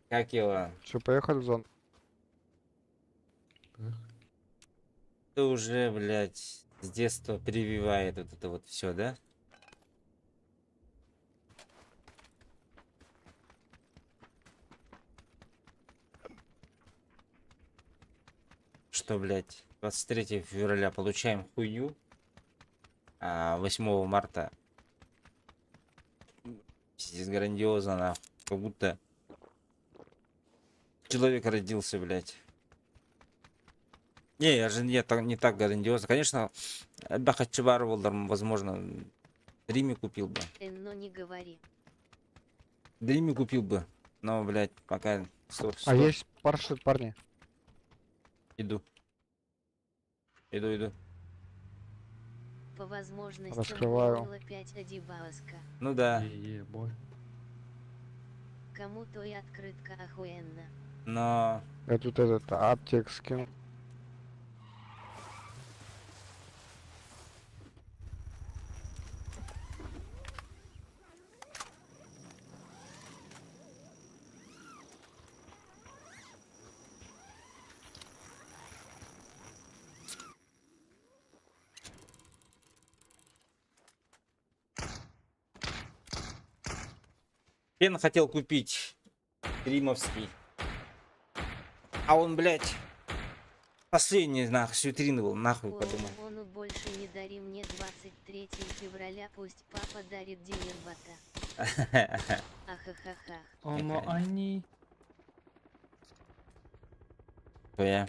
Как его? Че, поехали в зону? Это уже, блядь, с детства прививает вот это вот все, да? Что, блядь, 23 февраля получаем хуйню, а 8 марта здесь грандиозно, нахуй, как будто человек родился, блядь. Не, я же не так грандиозно. Конечно, Бахачевар, возможно, Дриме купил бы. Но не говори. Дриме купил бы. Но, блядь, пока... А есть паршит, парни. Иду. Иду. По возможности Раскрываю. 5 Адибаоска. Ну да. Бой. Кому-то и открытка охуенно. Но... Я тут этот аптек скинул. Кен хотел купить Римовский. А он, блядь, последний, нахуй, с витрины был, нахуй, подумал. Он больше не подари мне 23 февраля, пусть папа дарит Дилербата. Ахахахах. Оно они. Твоя.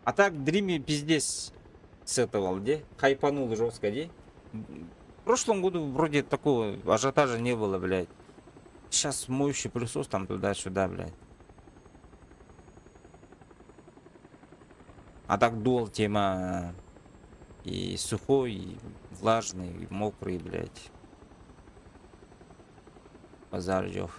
А так, Дриме пиздец сетовал, где? Хайпанул жестко, где? В прошлом году вроде такого ажиотажа не было, блядь. Сейчас моющий пылесос там туда-сюда, блядь. А так дуал тема и сухой, и влажный, и мокрый, блядь. Базар идёт.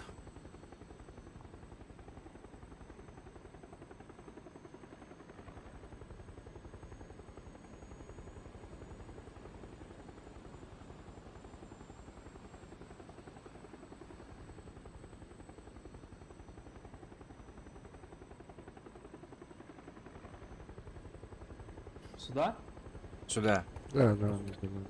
Сюда? Сюда. Да, да, не знаю.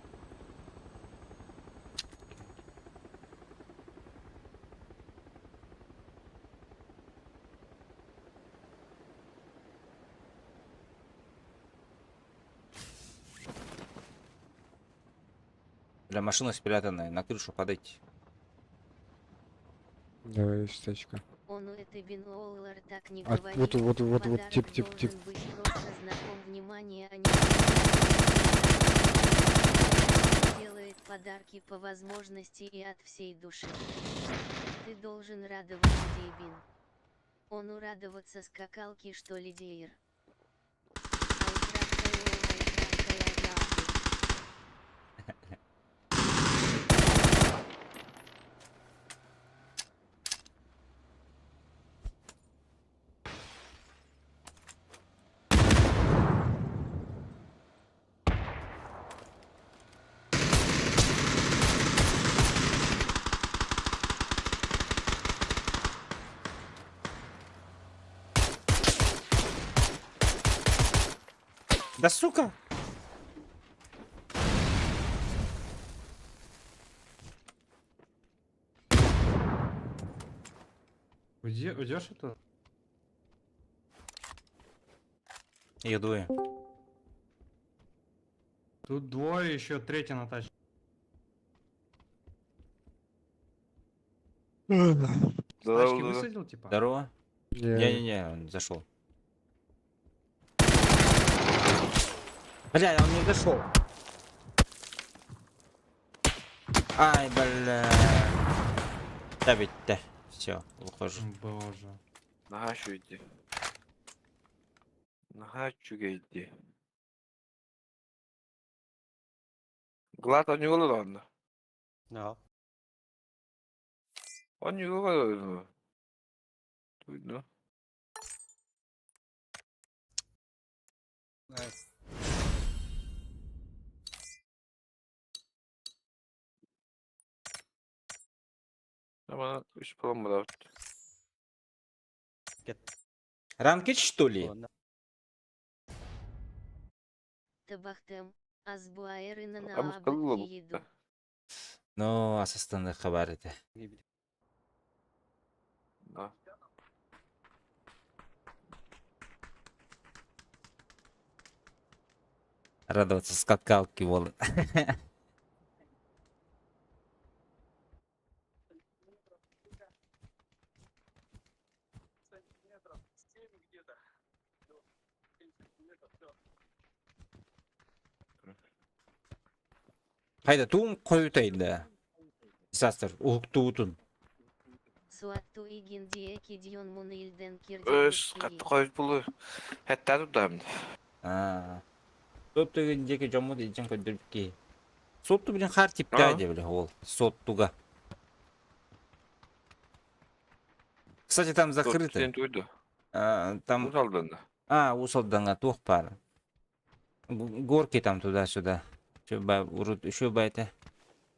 Для машины спрятанной, на крышу подойти. Давай, есть тачка. Он это Бинуоллар так не А, говорит. вот, Подарок тип. должен быть просто знаком, внимание, а не делает подарки по возможности и от всей души. Ты должен радоваться, Дейбин. Он урадоваться скакалки, что ли, Дейр? Да сука! Уйдешь это? Еду. Тут двое, еще третий на тачке. Тачки высадил, типа? Здорово. Не, Не-не-не, он зашел. Бля, он не дошел. Ай, бля. Да ведь да. Все, выхожу. Боже. Naha şu idi. Naha çügeydi. Glad on yolu onda. No. On yolu var. Duydu. Nice. Ama 3 puan mı dağıttı? Ранкет, что ли? Ладно. Табахтем, Азбуаэры на Ama skalı da bu. еду. Ну, асастанды хабар это. Da. Радоваться скакалки, волы. Hayda tuğum koyutaydı. Sastır, uğuktuğutun. Суатту игин диеки дьон мун илден Öz katı koyup bulu. Hatta tutamdı. А. Сот түгіндегі жомуд ичен көндіріпке. Сотту білен хар типті Ага. айде біле ол. Соттуга. Кстати, там закрыто. Sen duydu. Там... Uzaldığında. Усалданга тух пар. Горки там туда-сюда. Şu bayta.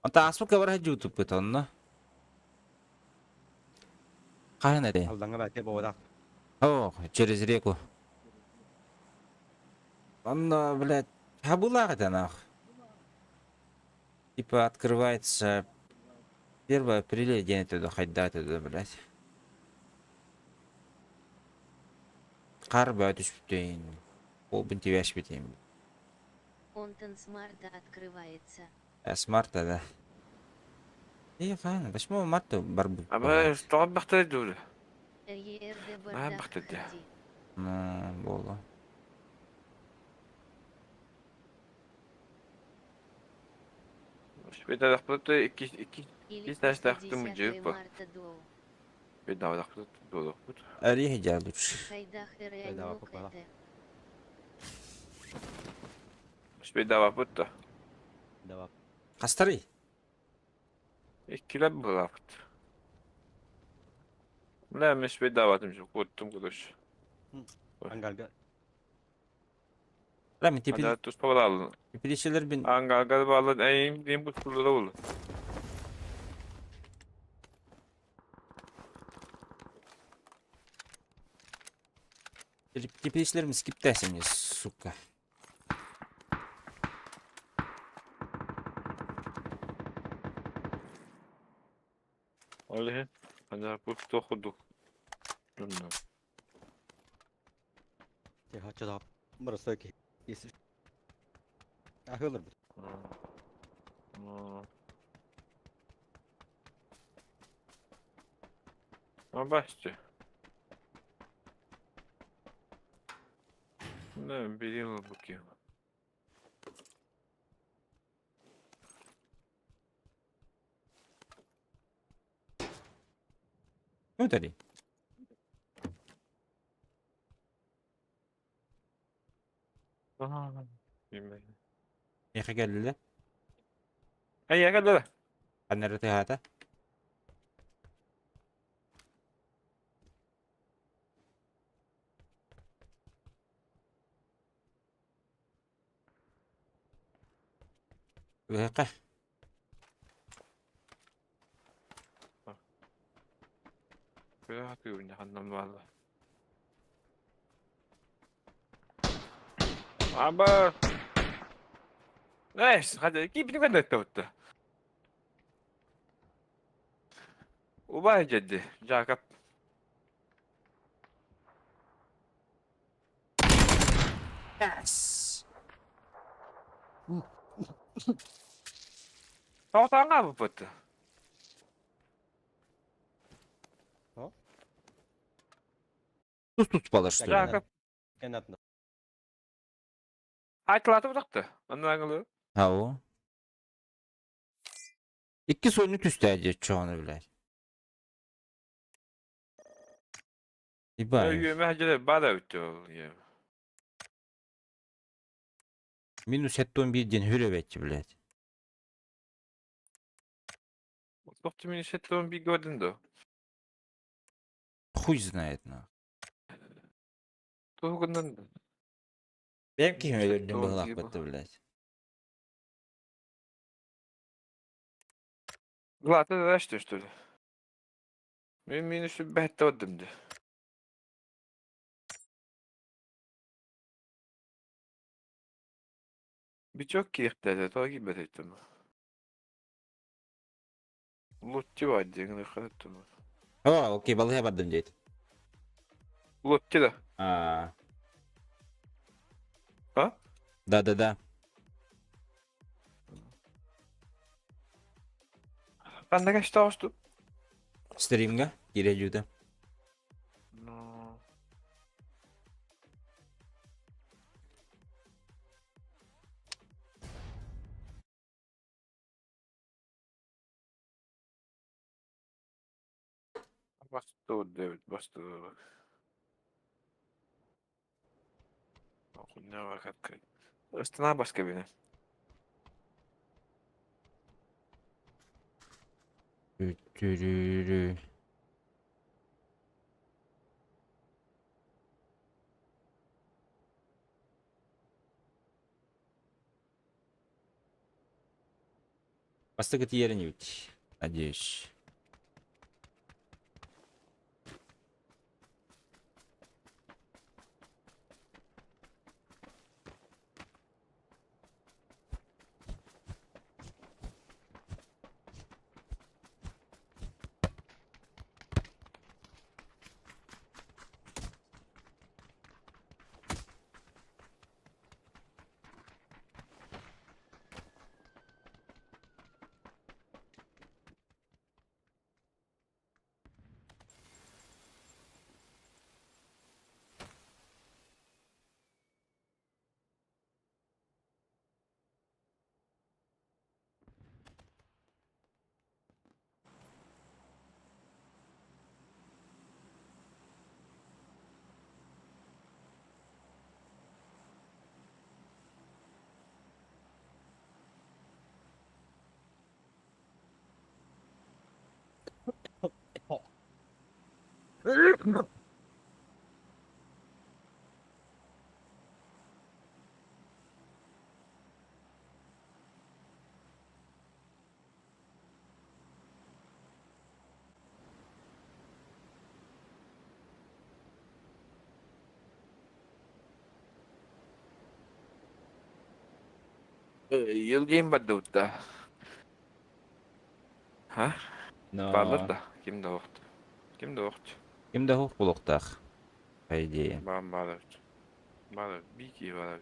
Anta asmuka var haju tu piton no. Кайна де. Алдыңа бәте бода. О, через реку. Он, блядь, хабулага нах. Типа открывается 1 апреля, день туда хайда туда, блядь. Қар бәт үспейін. Ол бін тевяш бетейін. Онтон с марта открывается. С марта, да. Қан, 8 марта бар бұл. Ама стоғын бақты дөлі. РЕРД А, бардак бақтыды. ходи. Болды. Шпейда дақпыты 2 Или знаешь, так, после ты 10 мудил, па. марта доу. Шпейда дақпыты дөлі. Әриге жа лучше. Хайдах реальнук это. Шпейда дақпыты. Қастырый. 2 бұл дақпыты. Мына мен шпейда дақпытым жоқ, көттім көдіш. Рәмін Ада тұс павадалын. тепелешелер бен Аңғалғал балын әйім дейм бұл құлылы бұл. тепелешелерін скиптәсің, сука. Оле, ана бұл тоқыдық. Бачите. Не, біліли буки. Өтәрі. Bilmem. Еқі кәлілі. Hey, ya geldi. Қанәрі тәғата. Еқі. Böyle atıyor ne anlamlı. Ama neyse hadi gidip ben de tuttu. Ubay ciddi. Jacob. Yes. Tavtanga mı pıttı? Tuz балар, что ли? Jacob. Айтылатып тақты. Анаңылы. Ау. 2 соны түсті әдет çoğunu білер. İbay. Öyle mehcede bana bitti o. Minus 71'den hürevetçi білет. Сколько мне шеттон bir gördün de. Хуй знает, на. Tuhgundan da. Benim kim öldürdüm Doğru bu gibi. lakbıttı білет. Glata da açtı что ли. Мен минус бәтті одымды. Birçok kiyikleri takip ettim. Lutçu var diyene kalıttım. О, окей, балыға бардым дейді. Lutçu da. А. Ha? Да. Ben de kaçta açtım. Стримға керелюді. No. Bastı o David, bastı o bak. Ne var hakikaten. Üstüne başka birine. Türürü. Бастық yerine бит. Надеюсь. Yıl game badda utta. Ha? Bağlar Но da. Kim de oktu? Kim de oktu? kimde huk buluktaq, по идее. Bağlar. Bağlar. Bir ki bağlar.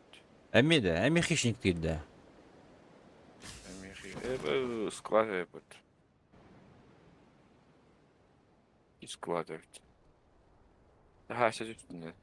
Эми хищник тирде. Склад yapıt. Squad evet. Daha ses üstünde.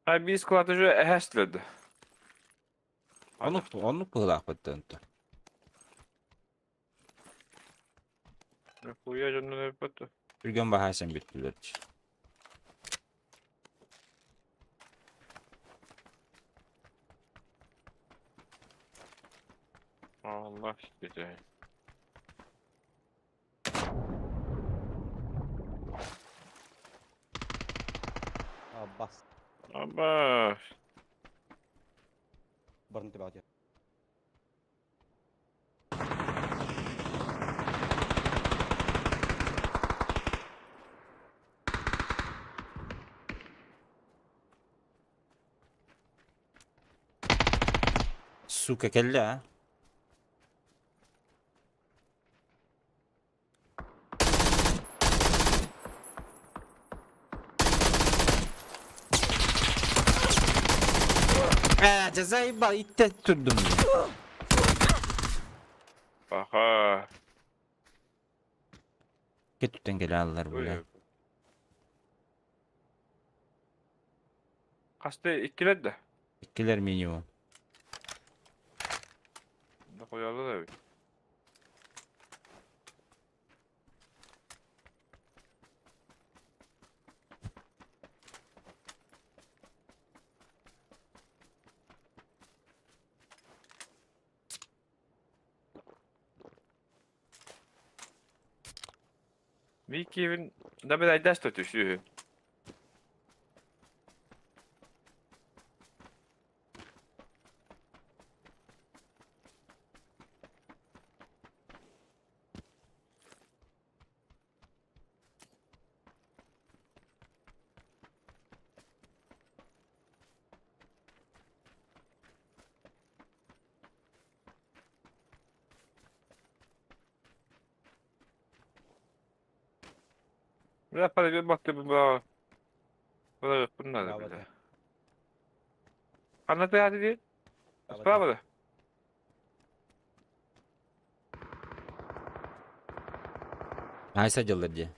Ay bir squad şu ehestledi. Onu pıhlaq bitti. Хуя же надо yapıt. Жүрген bahasın bittiler. Allah güzel. Abbas. Ama برنت بعدين. Сука, kelle ha. Cezayı itte tuttum. aha. Ketütten gele alırlar Böyle. böyle. Kaçta ikiledi de. İkiler minimum. Ne koyarlar da bir. Vilken even... Där blir det destot just ju. Jag bara måste bara... Bara öppna det bile. Anlat be hadi değil. Spara det. Ay sacılır diye.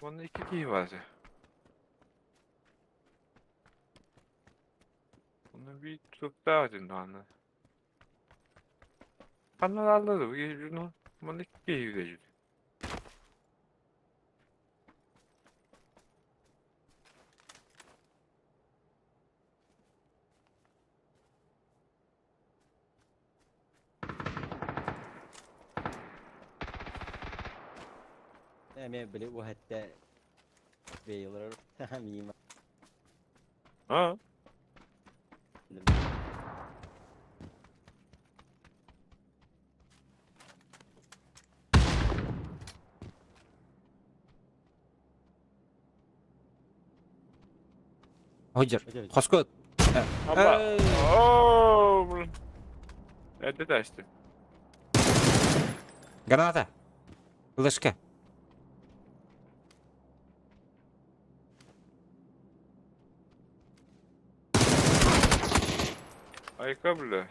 Bunun iki key var. Bunu bir tutup daha ödün anla. Kanallarda da bu yüzünü. Bunun iki key yüzücü. أنا بلاقوا حتى بيلر ميم. Ha? Hodger. Öyle. Hoskot. Ama. Oo, блин. Это тесты. Граната. Флешка. Айка, бля.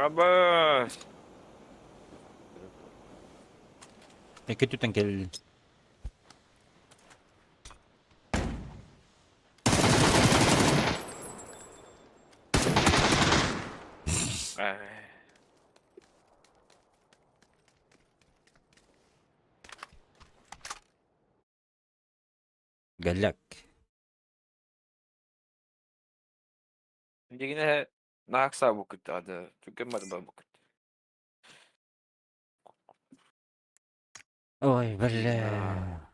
Абас. Эки түтен келді. Ай. Галяк. Дегене нақса букет ады. Түкен бар букет. Ой, бля.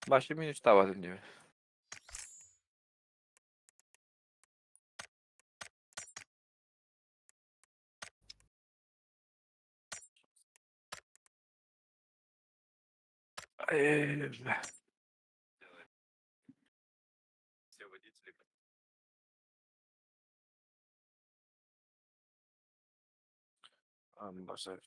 Başı minüs tavadın diyor. Ay, Ambassador.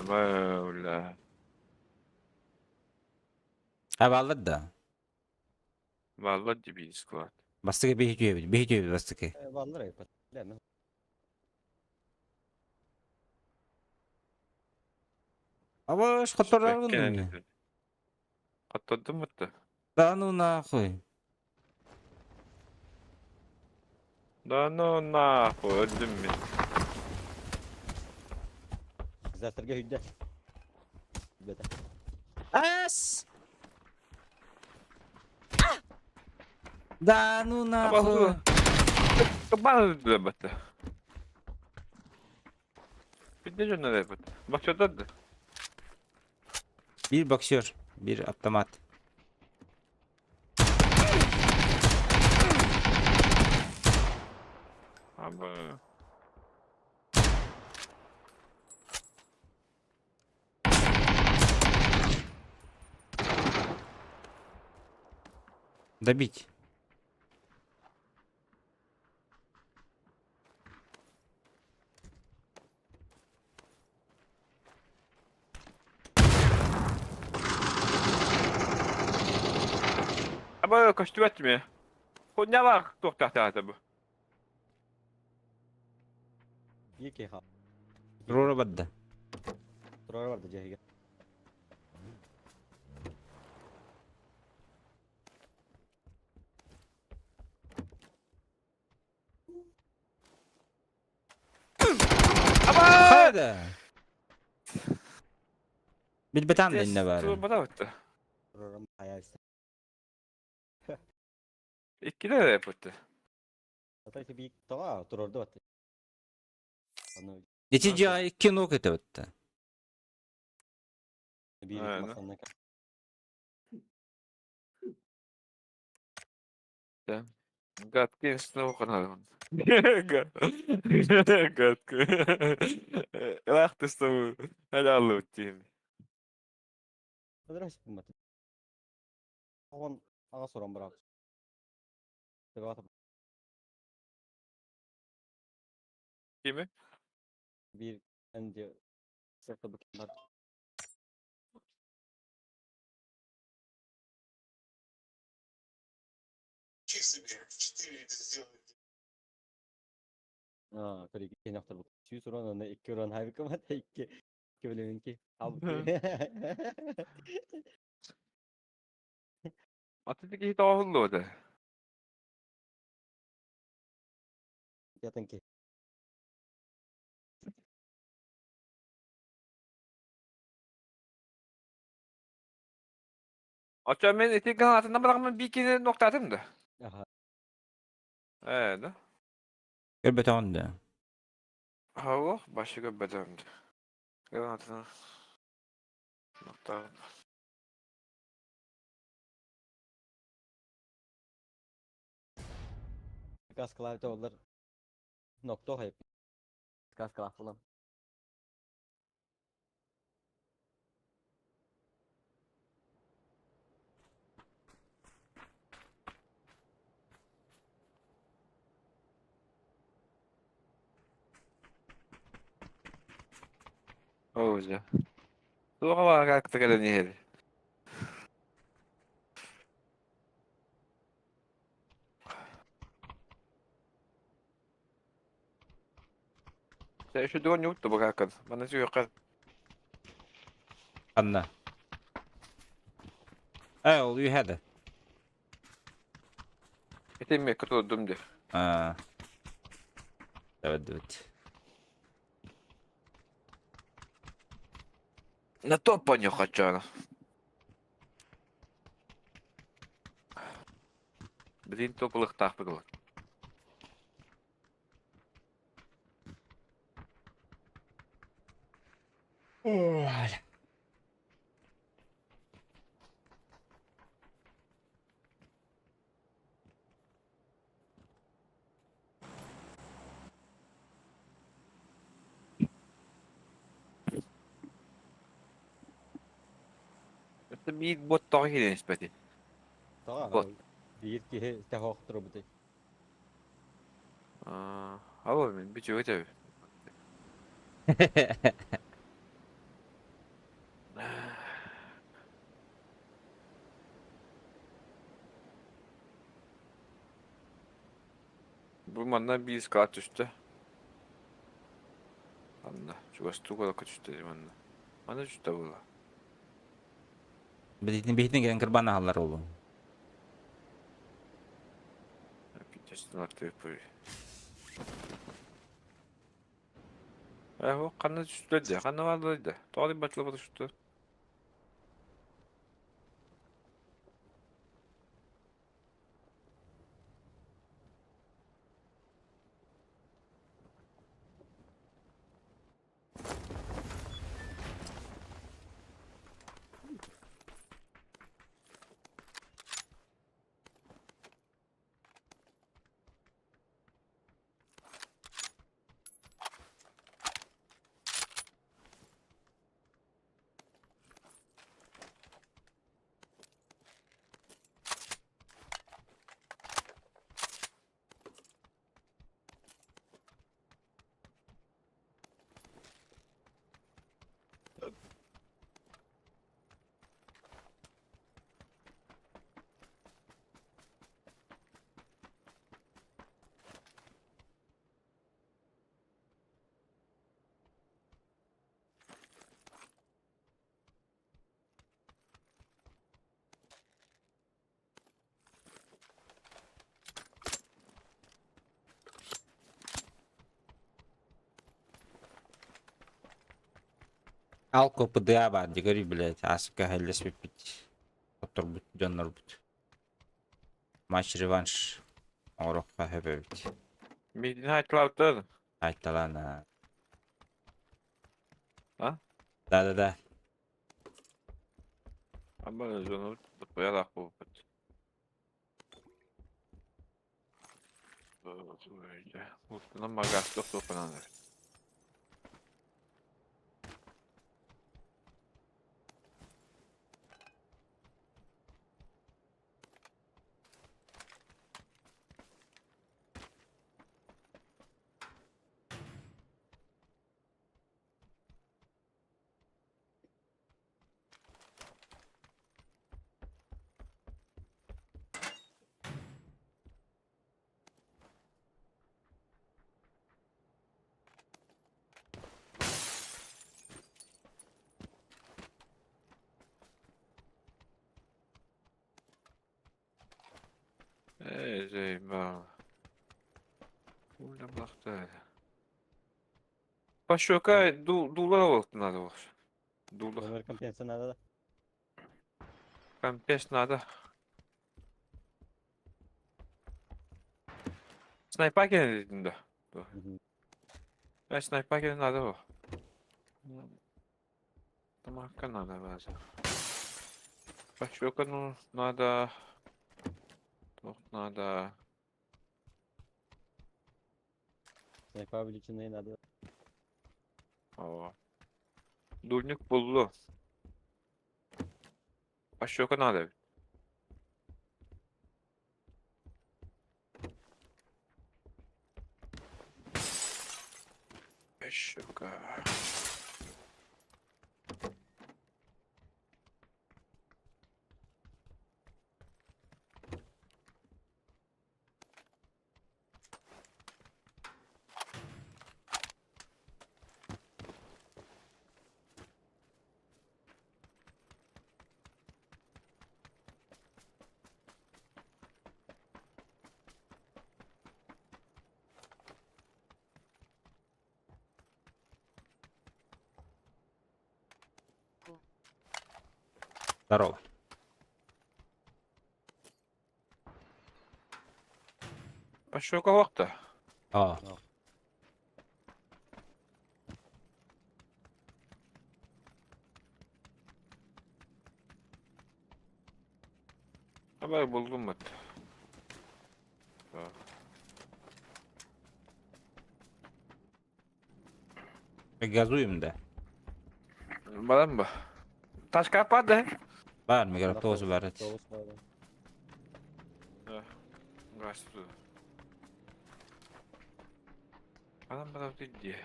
Böyle. Ha vallahi da. Vallahi gibi squad. Bastık bir hiç bastık. Vallahi yapar. Değil mi? Ama şu katarlar Bekkene bunu. dedi. Atladın mı da? Daha nu nahı. Da no na öldüm mü? Zasterge hüdde. Hüddede. As. Daha nu Ama nahı. bana dediler battı. Bir de canına da battı. Bak şurada da. Bir bakışıyor. Bir atlamat. Ama. Добить. Ama kaçtı etmiyor. Bu ne var? Doktor tahta bu. İyi ki ha. Rora badda. Troll vardı Cehige. Hadi. Bir betan da inne var. Turbada battı. Troll bayağı işte. İki de yapıttı. Hatta işte bir tava Troll'da battı. Onu İkinci ay 2 nok etti. bir Aynen. masandan Gatkin sınavı kanalı. Gatkin. Vakti sınavı. Hadi Allah'u diyeyim. kadar açık bulmadı. On ağa soran bırak. Tabii atam. Kimi? Bir önce sırtı bu kimler? Aa, kali iki nokta bu. Şu soran onda iki oran hayır kama da iki bölümün ki. Abi. Atatürk hiç ahıllı o da. Yatın ki. Açıyorum ben etik kanatından bırakmam bir iki nokta atayım da. Aha. Evet. Bir betan da. Hava başka bedemdi. Kanatına. Nokta. Gaz klavye olur. Nokta hep. Gaz klavye falan. Oğuzca. Sonra var kalktı gelen yeri. Sen şu drone yoktu bu hakan. Bana diyor kan. Anna. Oh, you had it. Etim mi kötü oldum diye. Aa. Evet. Ne topan yok açağına. Bizim topuluk takpik olur. Bir bot daha gelen ispati. Tamam. Bot. Bir ki işte hoktır bu tek. Hava ben bir çöğü tabi. Bu mandan bir iskat düştü. Anda. Şu tu kadar düştü mandan. Mana düştü bu. Бетин келген кырбан алар олу. Pitesini attı yapıyor. O kanı düştü de. Kanı vardı da. Doğru başladı düştü. Ал копы дыаба, дегори, блядь, асыка хайлес бит. Отур бут, жоннор бут. Матч реванш. Орокка хебе бит. Midnight Cloud'da. Айталана. Ha? Да. Ama onu bayağı bu. Böyle. Muhtemelen magasla toplanır. Eyvah. Burada baktı. Başka dula oldu nada var. Dula. Amerikan piyansı nada da. Ben pes nada. Sniper geldi de. Ben sniper geldi nada var. Tamam kan nada var. Başka nada. Yok nada. Sniper için nada. Aa. Dulnik buldu. Başka nada. Başka. Здорово. Başka vakti. Aa. Haber buldum ben. Газуем, да. Bana mı? Taş kapadı. Var mı gerek tozu var. Toğuz var. Kaçtı. Adam bana dedi.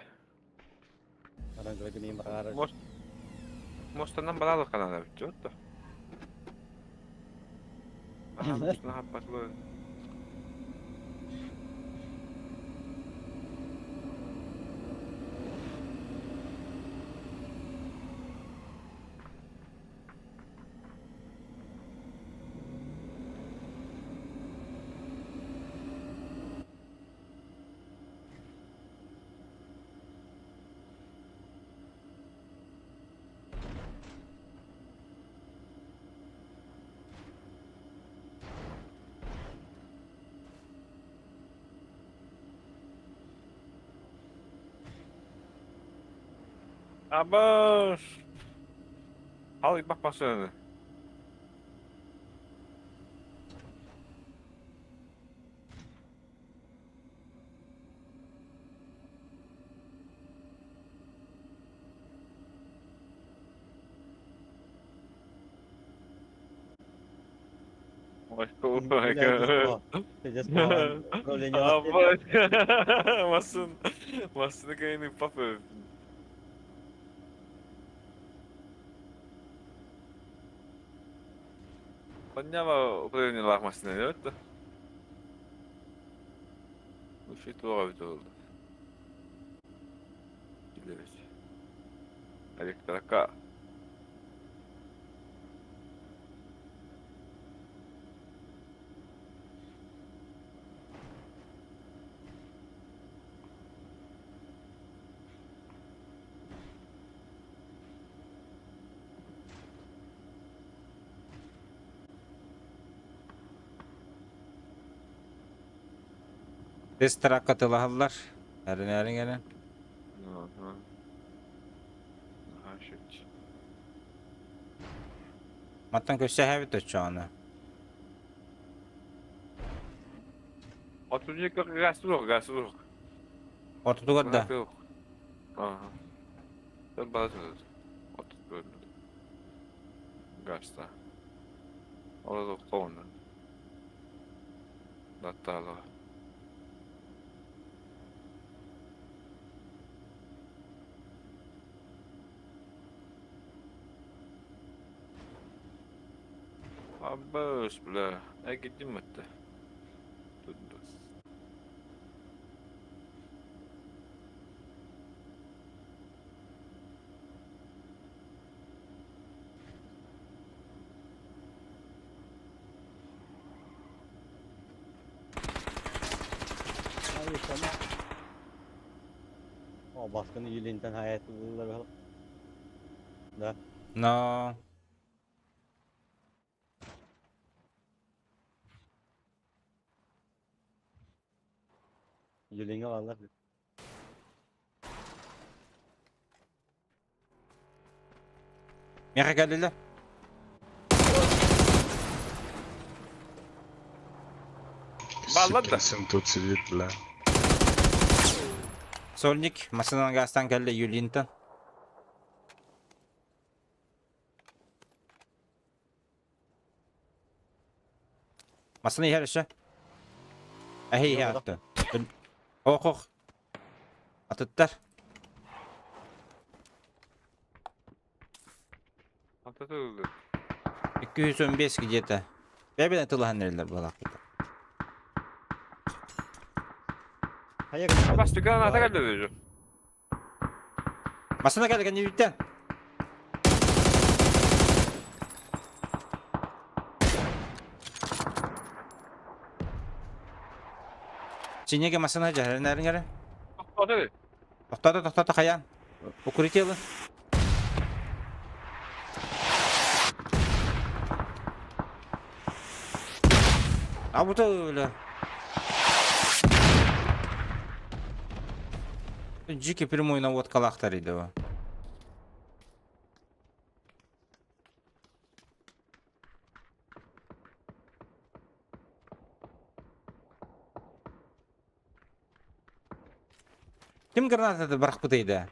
Orang gue gini merah. Mustandan balalı kanalda bitiyor da. Aha Mustan hapatlı. Abos. Al bak basını. Masını kayını papı. Подняла управление лахмасына evet de. Bu şey doğru oldu. Gideriz. Elektrika. Test track atılahadılar. Erin gelin. Aha. Aha shit. Matan köşe heavy şu anda. Oturucu gaz yok. Ortada da. Yok. Aha. Ben bazı oturucu. Gazda. Orada konu. Dattalı. Abos bla. Gittim hatta. Tuttu. Hayır sana. O baskını yülinten hayatı bulurlar. Da. No. Yülinge varlar. Meka geldiler. Vallahi da. Тут сидит, бля. Solnik masadan gazdan geldi Yulian'tan. Masını yer aşağı. Ehi Yok, attı. Oh. Atıtlar. Atatürk. 215 gidiyete. Ben atılahan nereler bu lakıda. Hayır. Bas dükkanın ata geldi diyor. Masına geldi kendi Yulian. Çiğnege masına hacar. Nerin. Atatürk. Tohtada kayan. Укрытие alın. А bu da öyle. Дикий прямой наводка лахтарıydı o. Kim granatı bırak butaydı?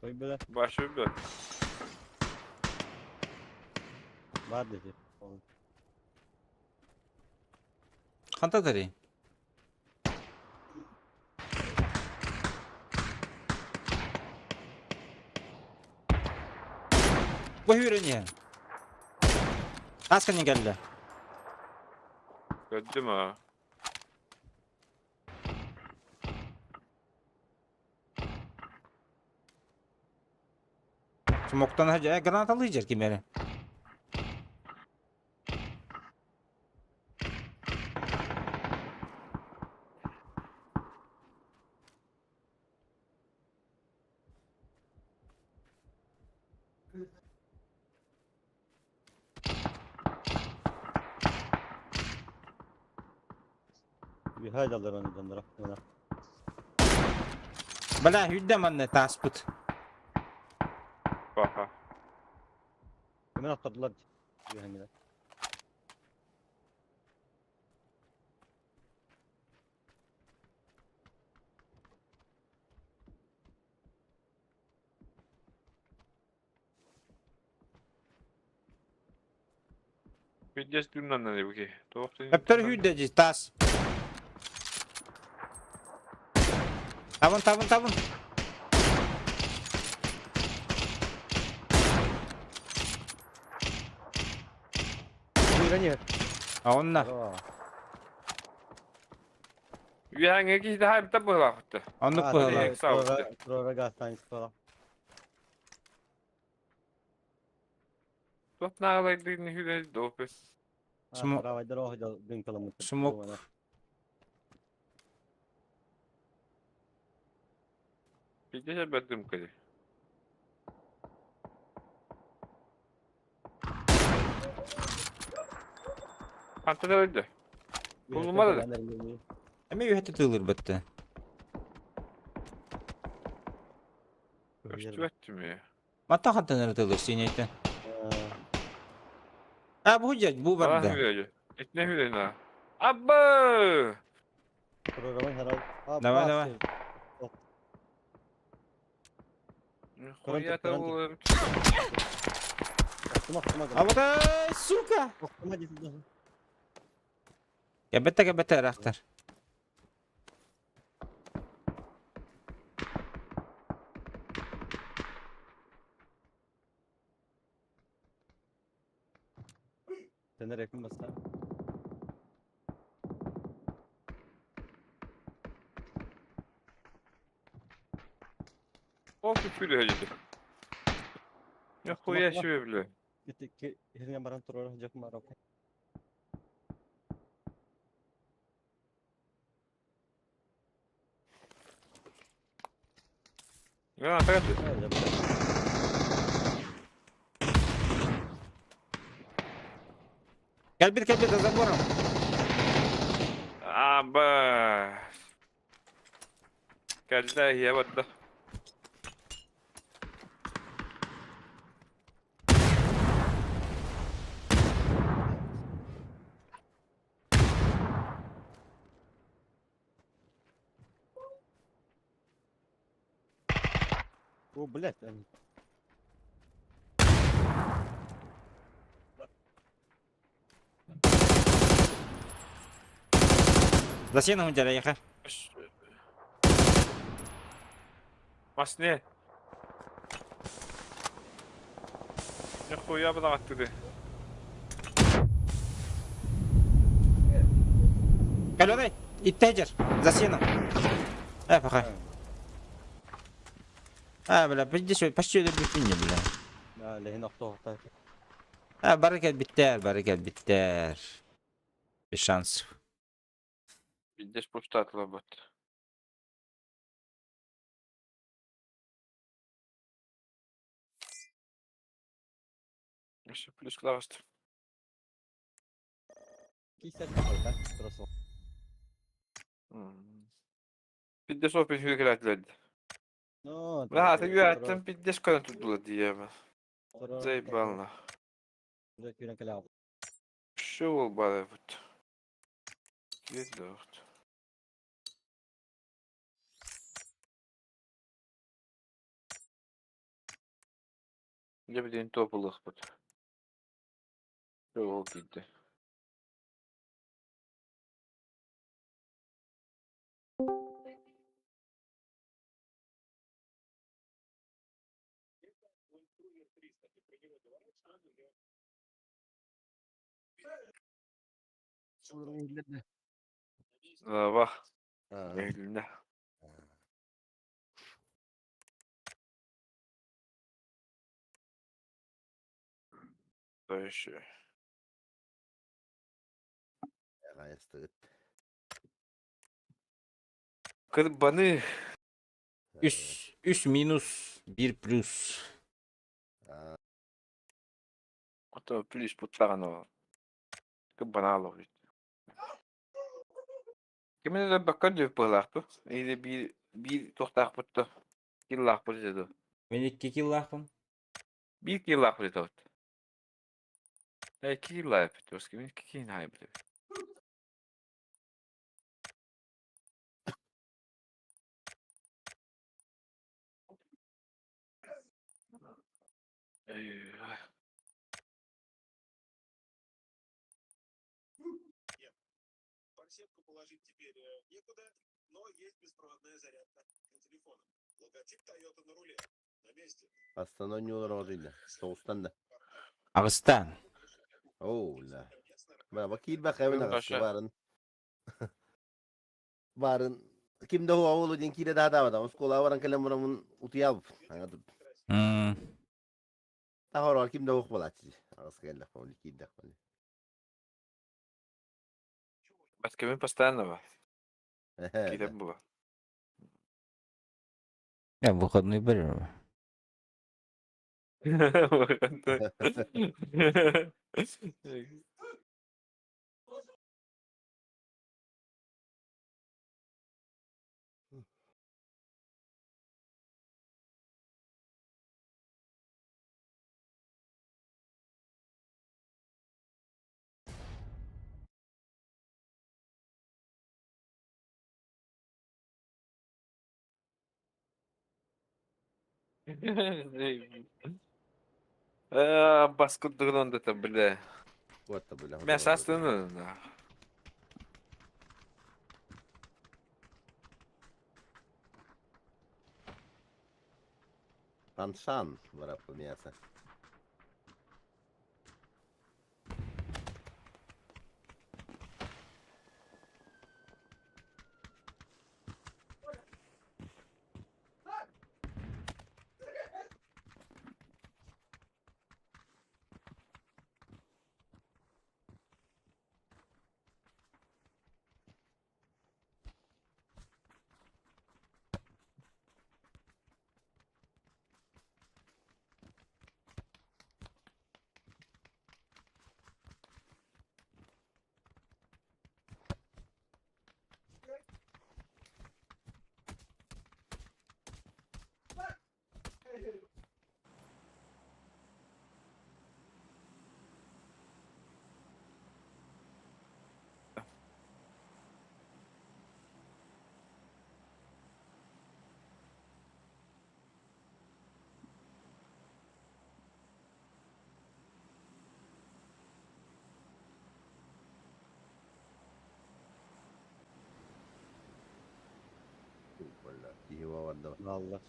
Koy böyle. Başı bir. Var dedi. Oğlum. Kanta tari. Bu hürün ya. Nasıl geldi? Gördüm ha. Smoktan hacı granat alıyacak kim beni? Bir haydi alır onu canlara. Bana. Bala hüddem anne tasput. Bak ha. Hemen atladılar. Bir hangiler. Piddes dümden ne bu ki? Hepter hüddeci tas. Tavun. Buyurun yer. Ha onlar. Bravo. Bir hangi ki daha bir tabi vakti. Onluk Ha, bu tabii, lan. Sağ ol. Trora gastanesi falan. Tot nağlaydı ne hüle dopes. Smo- Travayda o hoca dün kalamı. Smok. Piddes beddim kedi. Kanta da öldü. Bulunmadı da. Ama yuhati tığılır bitti. Öştü ettim ya. Matta kanta nere tığılır sineyten. Ha bu hücce bu Bana vardı. hüleci. Ne hüleci ha? Abba! Programın herhalde. Давай. Хуя того. Aklıma А вот сука. Aklıma getirdi. Gebette raktar. Seni reklam basar. O küfür hüleci. Ne хуя себе, бля. Gittik ki hizmet baran Trora hoca kumara. Ya fakat Gel bir de забором. Abba. Geldi ya wadda. O блядь. Yani. За сеном ударя, яха. Mas ne? Ne хуя bana attı. Калёный, иттежер. За сеном. Пахай. Бля, почти öyle bütün ya bля. Ya lehin nokta. Barricade bitter. Bir şans. Пиздец просто отлабот. Еще плюс клавист. Kişisel kafa. Sırası. Пиздец опять hükümetledi. No. Rahat güvendim piddes kadar tuttular diye ben. Zayballa. Güven kala. Şu ol bana bu. Gidiyor. Ne bileyim topuluk bu. Çok gitti. Bak. Elimde. Dövüşü. Kırbanı. Üst minus 1 plus. Ото плюс путлаган о. Кырбана алып. Кимне да бакка дөп булакты. Эйде bir тоқтақ бутты. Киллах булды. Мен 2 kill лахпын. Bir killах булды. Эй, киллах бутты. Оским кин хай булды. Эй. Сетку положить теперь некуда, но есть беспроводная зарядка для телефона. Логотип Toyota на руле. На месте. Астанан yollar orayla. Soğustan da. Ağıstan. Oo la. Bakayım bak hemen Benim ağası başa- varın. Varın. Kimde o oğlu dinkiyle daha da adam. Skola varan kalem buramın utuyab. Anladın. Hmm. Tahor var kimde o kolatçı. Ağası geldi. Onu kimde. Бат кемен постоянно ба. Кидеп була. Ya выходной берем. Баскыдырын да бля. Вот da böyle. Мен састыны. Tanşan var bu miyasa. Valla iyi vardı. Vallahi.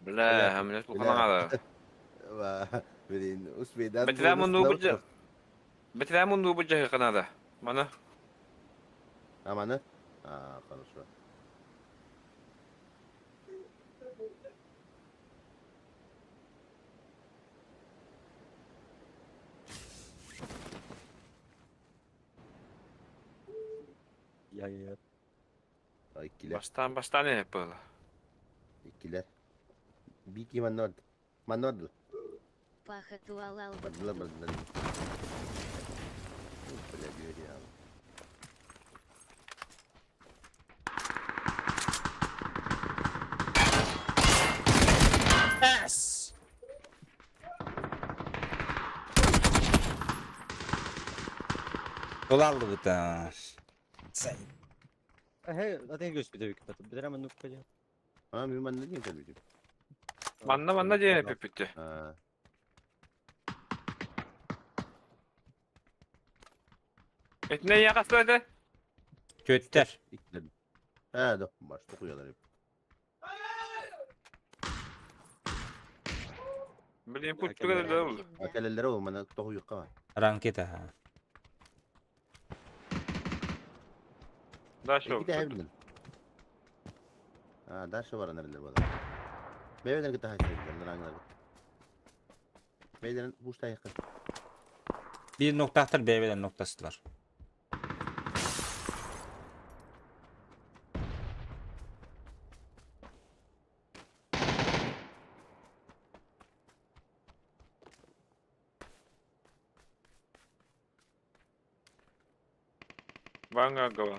Бля, хамлет буханага. Verin Usbey'den Бетрамун нубуджа. Бетрамун нубуджа канада. Мана. Amanı. Aa konuşma. Ya. İkiler. Бастан не было. İkiler. Bir iki manor. Manor. Пахоту алал Badla badla. Böyle diyor ya. Yes. Dolarlı bu da. He, zaten gösteriyor bir katı. Bir hemen nokta ya. Ha bir manor niye tabii ki? Манна не пипите. Ha. Etne yakasıydı. Kötler. İkledim. He de başta koyuyorlar hep. Bileyim kurttu kadar da olur. Ранкедда. Akelelere olmadan tohu yok ama. Ranketa ha. Daha şey İki de oldu. hevdin. Ha derse var nereler bu adam. Meyveden git daha sevgiler hangileri. Meyveden buçta yakın. Bir nokta attır BB'den noktasılar. Vanga gava.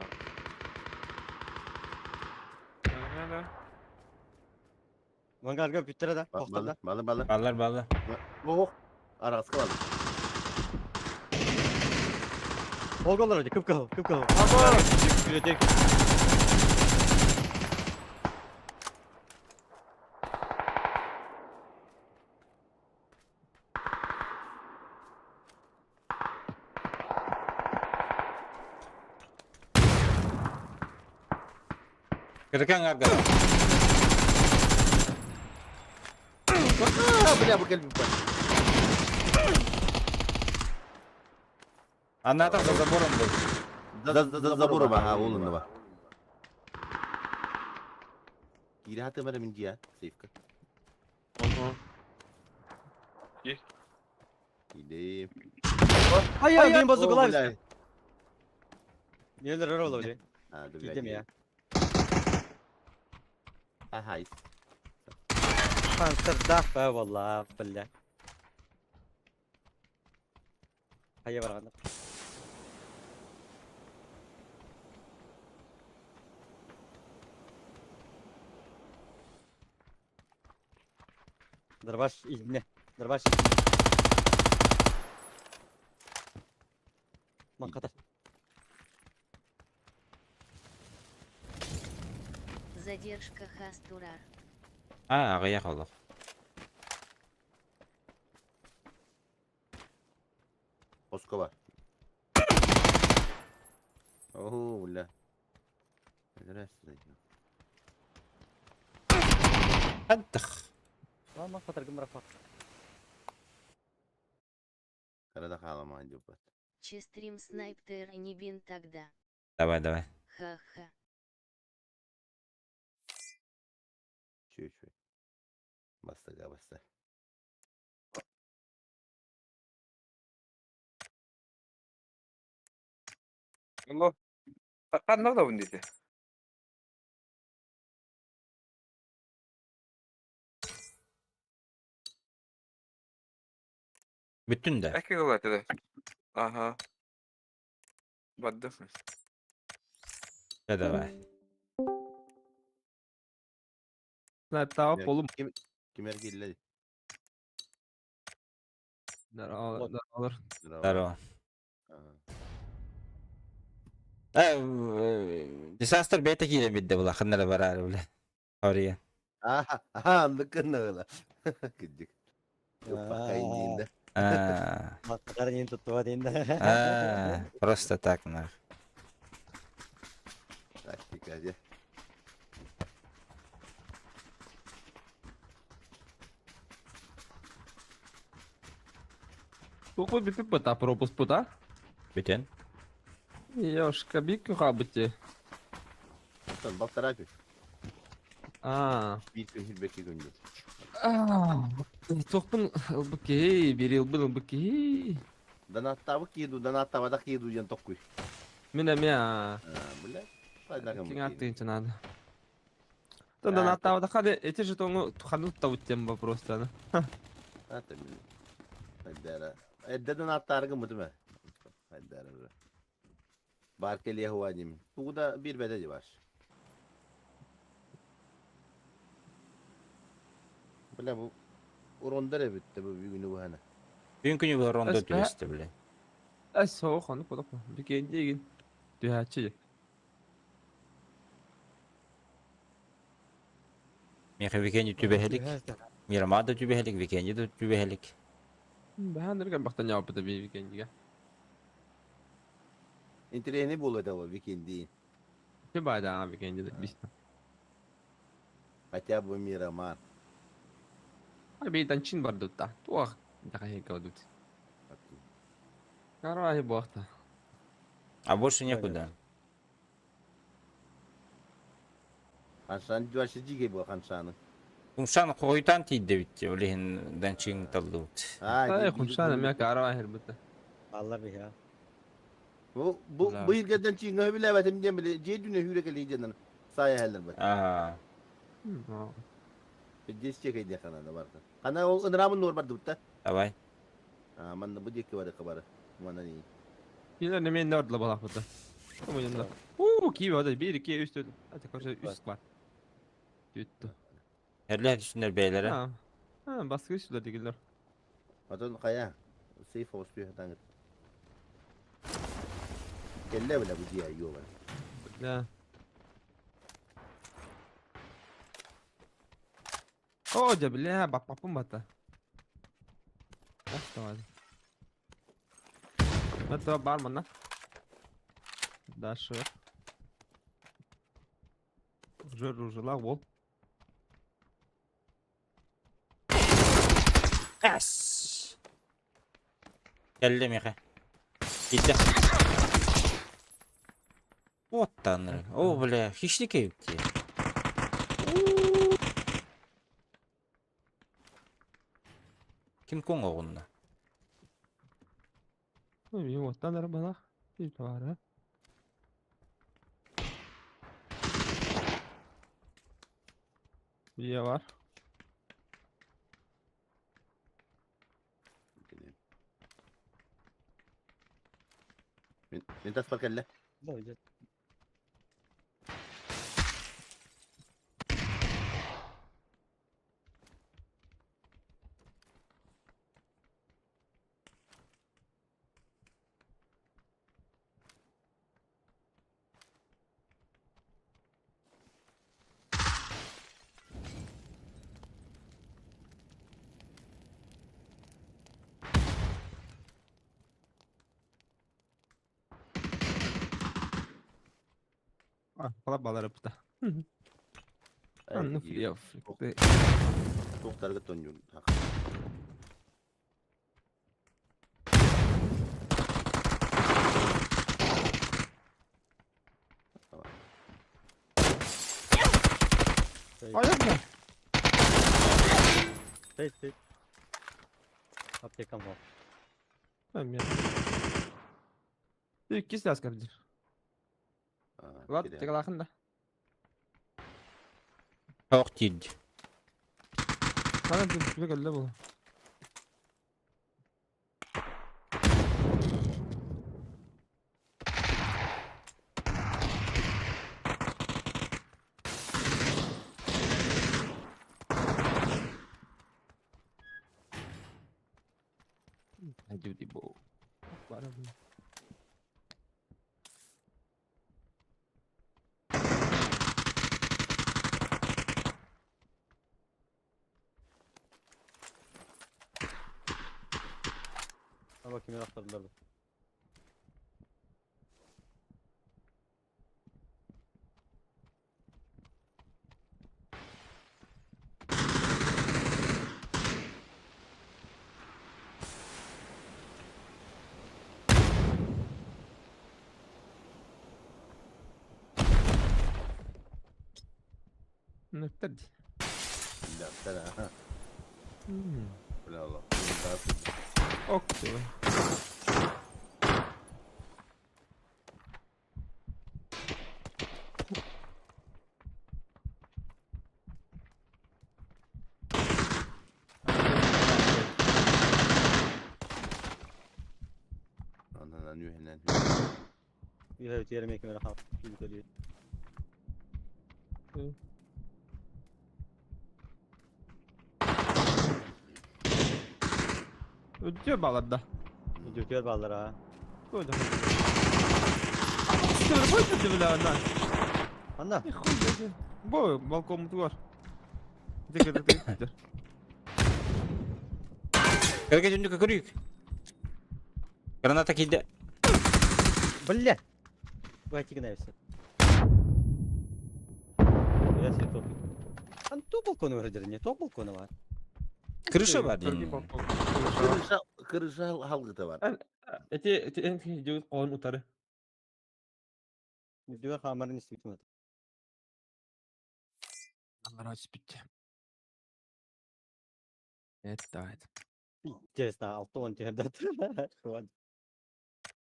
Vangarga bittere da. Balı balı balı. Ballar ballar. Oh. Arası kaldı. Olgalar hadi kıpkılı kıpkılı. Tek. Kırıkan gargara. Bля, bu kelbi var. Anlatam da zaborum bu. Zaburu ba ha oğlum da bak. İri hatı bana minci ya. Seyfka. Gir. Gideyim. Hayır benim bozuk Oh, ulan. bля. Neler öyle oluyor. Ha dur Gittim ya. Ha hay. Panzer da be vallahi billah. Hayır var anne. Darbaş ilne. Darbaş. Makata. Задержка Хастурар. Ha ağaya kaldık. Moskova. Oh bля. Здравствуйте. Hadi. Ama fatar gımrafa. Karada kalama hadi bu. Честрим снайптер не бин тогда. Давай давай. Ха-ха. Чуть-чуть. Basta ga basta. Allah. Kan ne oldu bundaydı? Bütün de. Erkek olarak da. Aha. Baddı. Hadi давай. Tamam oğlum. Kim erkeğiyle? Alır. Здорово. Disaster beta giydim bir de bula. Kınlara barar bile. Oraya. Aha, aha anlıkın öyle. Gıcık. Yok bakayım diyeyim de. Ha. Makatlar yeni tuttu hadi indi. Ha. Просто так нах. Taktik hadi. Сколько биты пыта пропуск пыта? Bütün. Ёшка бик хабыти. Sen bak tarafı. А. Bir gün hilbeki gündü. Тохпын ЛБК, берил был ЛБК. Danatta bak yedu, danatta badak yedu yan tokkuy. Меня мя. Ha, bile. Fayda kan Кингат bakayım. ты надо. Тогда на того дохода эти же тону туханут тау тем просто. Ha tabii. Hadi ara. Edde danatta argı mı değil mi? Hadi ara. Barkeliye huvacım. Bu da bir bedeli var. Bile bu Urondere bitti bu bir günü bu hani. Bugünkü bu ronda Esme. tülesti bile. Асо хану подок. Бикен деген. Dühачы. Meki weekendi tübehelik. Miramada tübehelik, weekendi de tübehelik. Бахан дэргэн бахтан яв бата би бикен дигэ. İntireni bol öde o Vikindi. Bir bayda abi kendi de biz. Хотя бы Мирамар. Abi bir tançin var dutta. Tuh. Da kayak kau dut. Karvahi bu hafta. А больше некуда. Ханшан жуашы жиге бұл ханшаны. Кумшан қойтан тиді бітті, олеген данчың талды бітті. Ay kumşanım ya karvahi butta. Allah bir ya. Bu ilgeden çiğne bile vetim diye bile cedüne hürek eleyeceğinden saya heller bak. Aa, Jes çekey diye kanada vardı. Kana o ınramın nur vardı butta. давай. Man da bu diye var kabarı. Mana ni. Yine ne men orada balak butta. Tamam yanında. Kivi hadi 1 2 üst ödü. Hadi karşı üst var. Tuttu. Herler düşünler beylere. Ha. Ha baskı üstüde değiller. Atın kaya. Safe house bir hatan. Kelle bile bu diye yiyor bana. Ya. Oh cebil ya bak bak bata. Basta hadi. Hatta var mı lan? Daha şu. Rujla wol. As. Geldim yaka. Gitti. Вот tanrım. O bile hiçlik evdi. Kim Kong oğlunda? İyi ottan da bana. Bir var ha. Bir var. Min tasfar kelle. Ne olacak? Ah, kala baları butta. Anlık ya. Çok target tonjun. Ayak mı? Hey. Aptekam var. Tamam ya. Bir ikisi de askerdir. Lat tek yakında. Çok tiydi. Bana bir geldi bu. Hadi di bu. Bana bu. Ha bakayım anahtarlar bu. Nöktedi. Ya sana ha. Bula Allah. Okey. Andan yuhenen. You have to make me a half. Usually. Ödüyor bağladı. Götür ballar ha. Böyle. Sıkılır boyutu bile ondan. Anda. Bu balkon mutu var. Tıkır. Как идем к крюк? Граната киде. Бля. Ватик на все. Я себе топик. Ан то балконы вроде не то балконы var. Крыша бар Көрген дейін. балкон. Крыша бар. Kırışa halgıtı var. Эти жуыз қоғын ұтары. Видео камера не светит. Аңғара түспітті. Это. Интересно, алтон тебе да.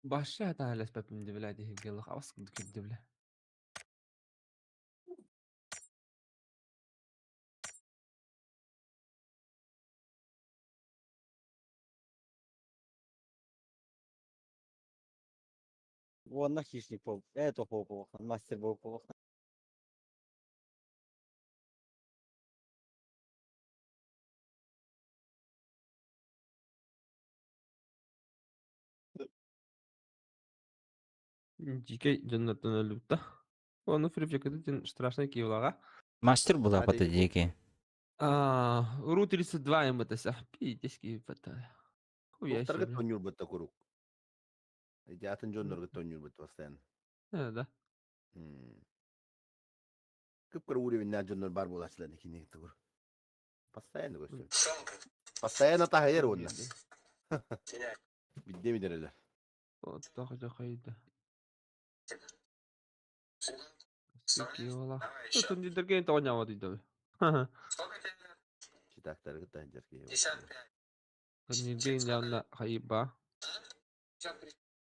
Башы ата әлес пәпімді білә дейін гелі қавас күнді кенді білә. Вон на хищник пол. Это пол. Мастер был пол. Жеке жаннаттан өліпті. Оны фрипчекеді ден страшный кейвлаға. Мастер была Hadi. по деке. Ру 32 МТС. Пийтес кейіп бәтті. Хуя Doktorga себе. tonyur bıtta kuruk. Jatın jondorga tonyur bıtta vastan. Да. Kıpkırı uğrayın jondor bar bulaştılar ikini tukur. Постоянно gösteriyor. Постоянно tahayır onlar. Bildi mi derler? Оттағы жақайды. Кейвлаға. Түндерге енді ойнауа дейді. Çıtakları gıttan jerke. Түндерге явна қайып ба.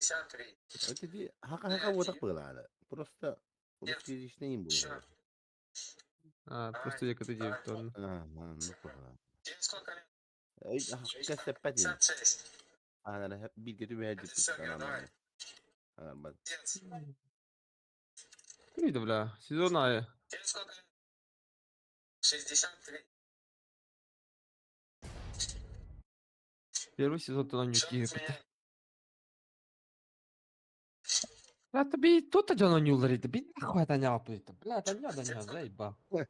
Это ди хака вот так было ада. Просто русский язык не им было. Просто жекеті жеп тұрын. Ну пора. Ай, касеппатин. Ana hep bir kötü bir hediye tuttu. Bak. Күйді біля. Сезон айы. Первый сезон тонан юки бітті. Лата би тут жана нюлар еді. Би нахуй таня апыйды. Бля, таня заеба. Вот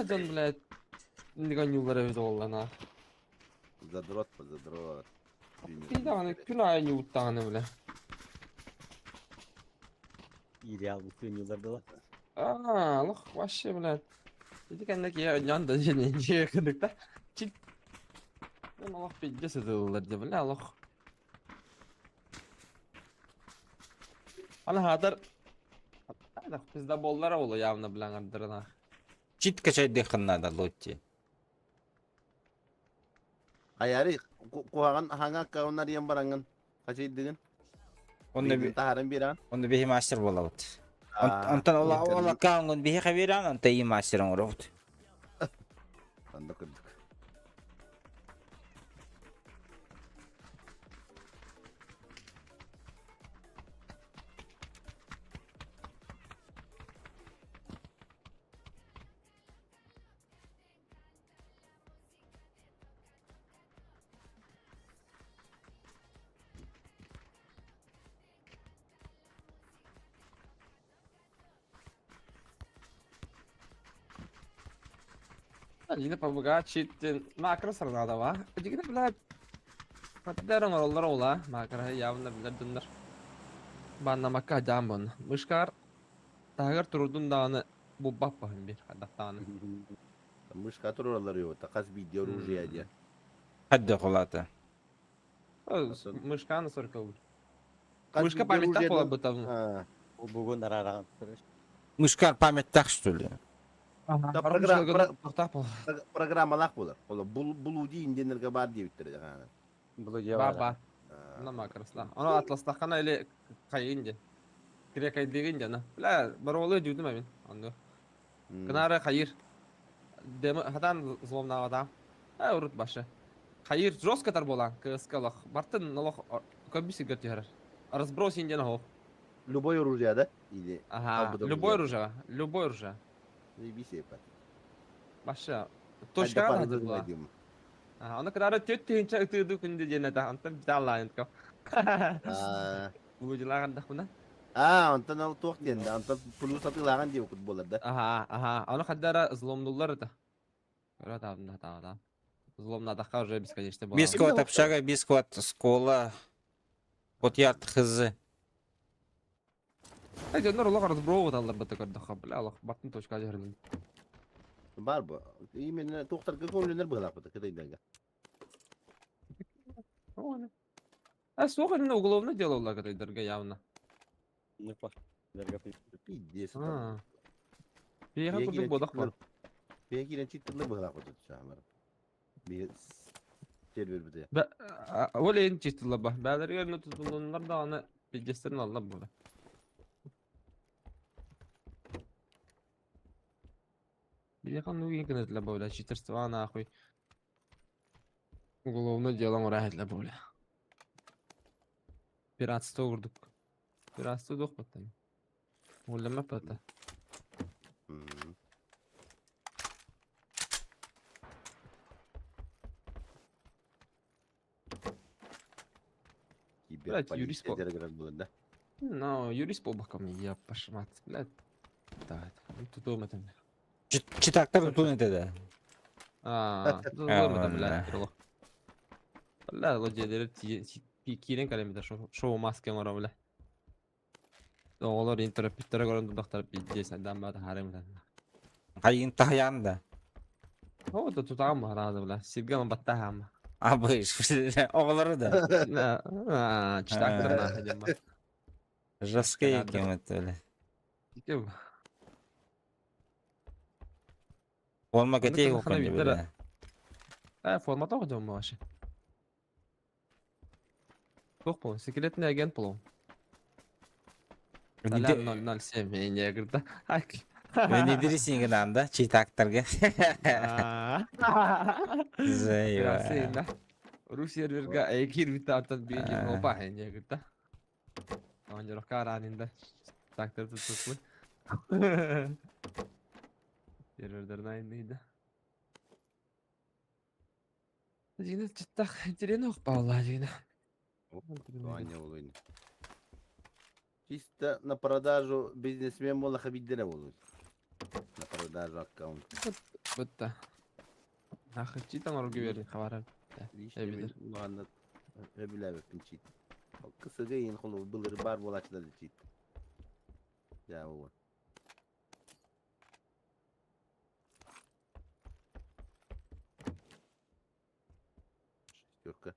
жан, блядь. Ника нюлар еді оллана. Задрот по задрот. Би дағаны күн айы нюлтағаны, бля. Идеал bütün yıllarda var. Лох, вообще, блядь. Иди кәндек янда жене жеге кіндік та. Чит. Мен лох пиджес еділдер де, бля, лох. Ана хадыр. Айдақ, бізді болдара олы явна, бля, ардырына. Чит качай дехын надо лотти. Ayarı kuhagan hanga kavunlar yan barangan. Kaçı dedin? Onda Taharan bir an. бихи мастер бола вот. Онтан ола каунгон бихи хабиран, онта и мастерон урот. Anda kırdık. Yine pabuga çitin makro sarnada va. Jigine bla. Patlarım orallar ola. Makro явна bilir dünler. Banna makka jambon. Mышкар. Tagar turudun dağını bu bakpahın bir hadatağını. Mış katır oraları yok. Takas video rujiye diye. Haddi қолаты. Mышканы соркал. Мышка памяттақ бола бұтавын. Bugün ararağın. Мышкар памяттақ, что ли? Programmalak bulur. Ola bulu deyin denirge var diye bittirecek yani. Bulucu Ба, var. ба. Ана макросла. Ана атластаққана или қайынде. Кірекай дегенде, ана. Бля, бір олы жүйдім әмін. Аны. Кінары қайыр. Демі, хатан зломна адам. Урут башы. Қайыр жесткатар болан, кыскалақ. Бартын налақ көбісі гөртігер. Разброс инден хоқ. Любой оружие, да? Или... Ага, любой оружие. Любой оружие. Bir şey yapar. Башы. Точка хадыр бола. Аны кінары төт түйінші үтірді күнді женеті. Антын біте алайын кау. Бұлыжылаған дақпына. Ondan al toq dendi. Ondan pulu satılağın diye futbollar da. Ага. Аны қаддара зломдулар это. Көрат абында тағада. Зломнадаққа уже бесконечный бола. Бискот общага, бискот скола. Вот я хызы. Haydi onlar ola qarız bro atallar bata qardaqa. Bile Allah baktın toşka жерден. Бар bu. Именно тоқтарға көңілінер бұғылақ бұды, кедейдегі. Оне. А соғырын угловно делалар кадайдырга явно. Не пах. Дерга пи. Пиздец. А. Бейхан курдук бодақ бар. Ben kiren çiftlikle бұғылақ бұды, şahmar. Bir server бұды. Ол ең чистила ба. Бәлерге өне тұтылынлар да аны билгестерін аллар burada. Бейхан уйын кінетілі бөйлі. Читерства нахуй. Угловно делам орахетлі бөйлі. Пиратство курдук. Пиратство дох баттан. Өлеме бата. Блядь, юрист по... No, юрист по бокам я пошмат. Блядь. Да, тут дома там. Читактар тун этеде. Тут дома там, блядь. Блядь, лоджедер кирен калемде шоу маска мара, блядь. Олар интерпреттерге көрөндү доктор биддес адамдар харемден. Кайын тахянда. О, да тутам барады, блядь. Сирган баттахам. Абыш. Оглары да. Читактар нахадем. Жесткий екен это, бля. Кем? Olma кетей окон бля. Формата окудум вообще. Тохпо, секретный агент полом. Талан 007 менее говорит. Ne dirisin giden da çitaktarga. Зайва. Rusya verga ekir bitartan bir gün opa hence gitti. Önce roka ranında taktır tutuklu. Yerlerden aynıydı. Yine çıtak interene ok vallahi yine. Ваня Волынь. Чисто на продажу бизнесмен мола хабиддере болуз. На продажу аккаунт. Bitti. Ахы там орги верин хабарам. Лишний мана ребилеве пинчит. Кысыга ен холу былыр бар болачылар чит. Я о. Шестерка.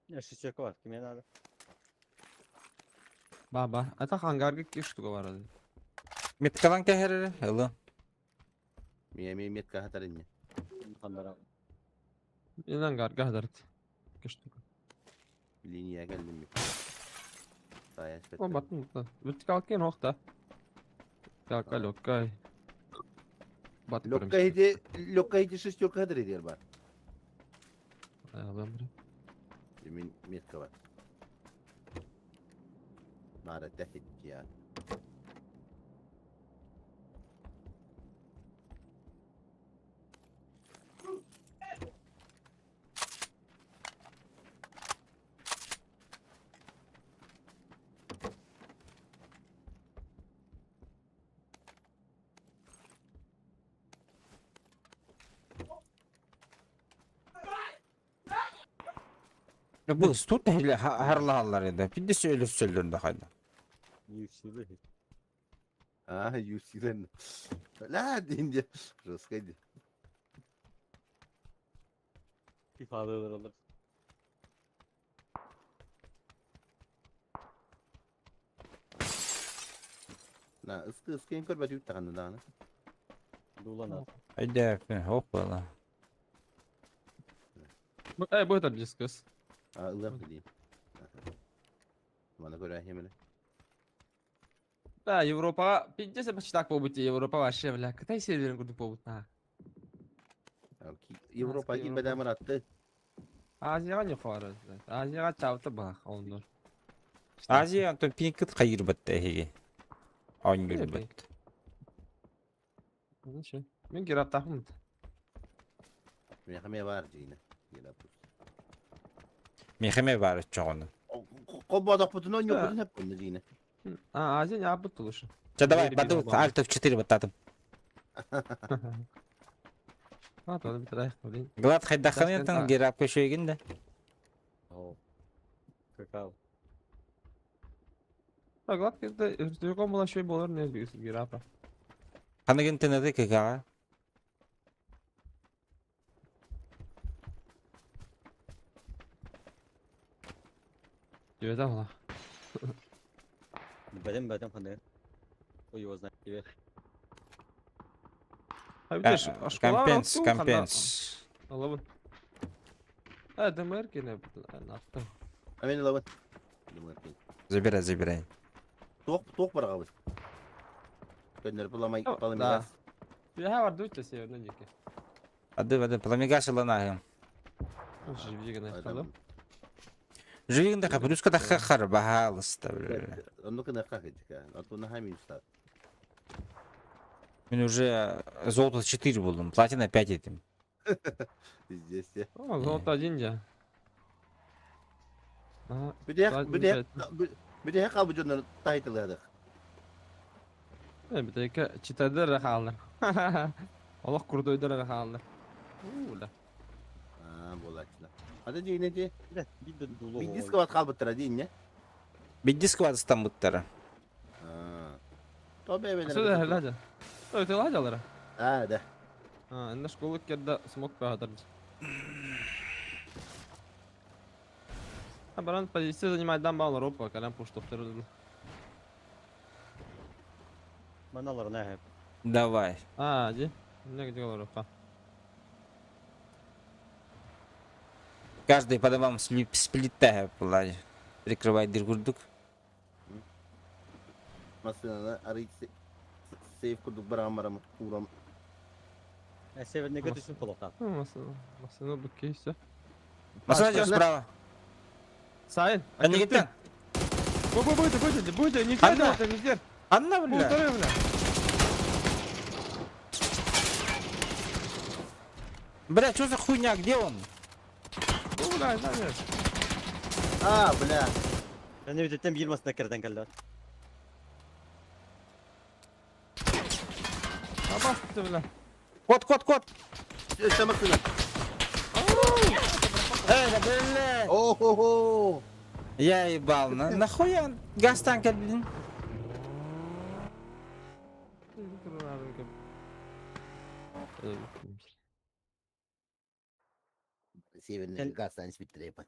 Я шестерка var. Kime nerede? Baba, ata hangarga kiştu var adı. Mitkalan keherere. Hello. Miye metka hatarinne. Kandara. İnan garga hadart. Kiştu. Liniye geldim mi? Saya spet. O batın. Bitti kalkın nokta. Kalka lokay. Bat Lokaydı шестерка hatar ediyor var. Ayağım. Min metka var. Nara tehit ya. Bu stut hele harlahallar ede. Bir de söyle söylüyordu hayda. Yükseli. Ah, yükselen. La deyince. Rıskaydı. İfadeler alır. Na ıskı en kör batı takandı daha. Dulan at. Hayda hoppala. Bu kadar diskus. Aa ılap gideyim. Bana göre hemele. Да, Европа, пиздец, почитак побути, Европа вообще, бля, катай серверин курдук побут, на. Avrupa girmeden hemen attı. Азияга не хвара, Азияга чавты бах, онdur. Азия то пинкет кайыр батта хеге. Аңгыр бат. Ничего. Мен герап тахмын. Mehme var yine. Gelapus. Mehme var çoğunu. Kobadak putunu yok hep bunu yine. Азия не абыт лучше. Че давай, баду альт F4 баттатым. Ладно, битраих, блин. Глад хайдаханетан герап көшөгүн да. О. Какао. Аглат кезде өртөйгөн була şey болар не гирапа. Канаген тенеде кекага. Дебеда була. Бәдем қандай. Ой, его знает тебе. Habis Компенс, компенс. Алабын. ДМР кене атты. Амен лаван. Забирай, забирай. Тоқ бар қабыз. Көннер паламай Да. паламай. Я var duyt da seviyorum ne ki. Ады, пламегаши ланагым. Живи генә калып. Живигінде плюска да хахар бахалыста, бля. Онны кына қақыдыка. Атуна хамин ұстар. Мен уже золото 4 болдым, платина 5 етім. Здесь те. О, золото один же. Ага. Бүде қабы жондар тайтылады. Bir dakika çitadır kaldı. Allah kurduydur kaldı. Uula. Болачыла. Ады дейіне де. Bir de dolu. Bir disk var қалбыттыра дейін не? Биддис квадыстан бұттары. Тоби Söyle әбелер. helal. Öyle helal alır. Да. Ha, indi şkolluk kerde smok bahadır. Ha, баран позиция занимает дамбал ропа, калям пуштов терроризм. Маналар не hep. Давай. Ди. Не где ропа. Каждый по домам сплиттага, плади. Прикрывай дыргурдук. Масына арayı сейф kurduk bırakmaram uğram. Sever ne götürsün poloktan. Masını bu кейсе. Масана идет справа. Сайын. А не гитан. Будет, не Анна. это везде. Анна, бля. Полторы, бля. Бля, что за хуйня, где он? Бля, знаешь. Bля. Ben de bir dedim 20'sine kerden geldi. Bastı bля. Кот. Самаксына. Бля. О-хо-хо. Я ебал, нахуя газ танка, блин? Severine gazdan ispittere yapat.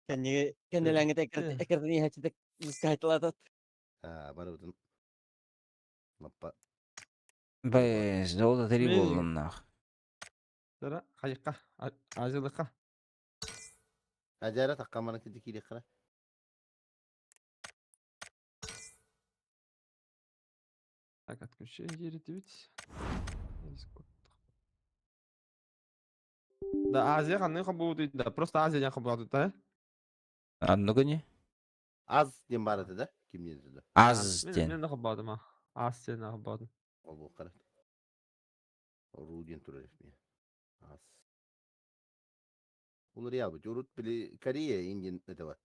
Kendilerine tekerden iyi hacı da kayıtladı. Барудын. Маппа. Бля, золото 3 болдым, нах. Дара, кайыкка, ажылыкка. Ajara takkamana kidi kara. Так, отключение ретвит. Да, Азия қандай қабылды да, просто Азиядан қабылды да. Анну не? Az diyeyim bari de. Kim dedi? Az den. Мен қабылдым, Азиядан қабылдым. O bu kadar. Rudin turur mi? Az. Bunları ya bu. Jorut bile Koreya Indian ne de var.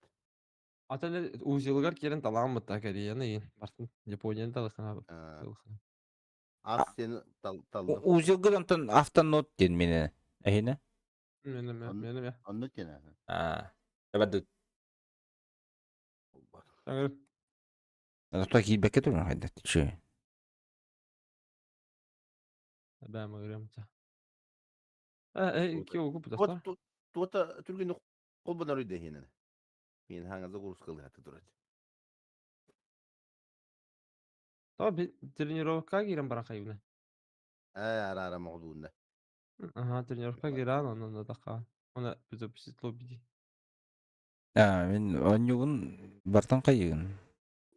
Атаны узилгар керен талаган бутта Кореяны ин. Бартын Японияны талакана. Az seni taldım. Узелгыдан автонот ден мені. Әйне? Менің я. Anlat gene. Бадут. Зато кибеке турман хайда. Че? Бәм көрем та. Ки окуп та. Tuota Türkiye'nin kolbana rüde hinen. Min hangaza kurus kıldı hatta durat. Та би тренировка кирен барака ибне. Ara mağdunda. Ага, тренировка кирен аны така. Аны біз описитло биди. Мен онюгун бартан кайыгын.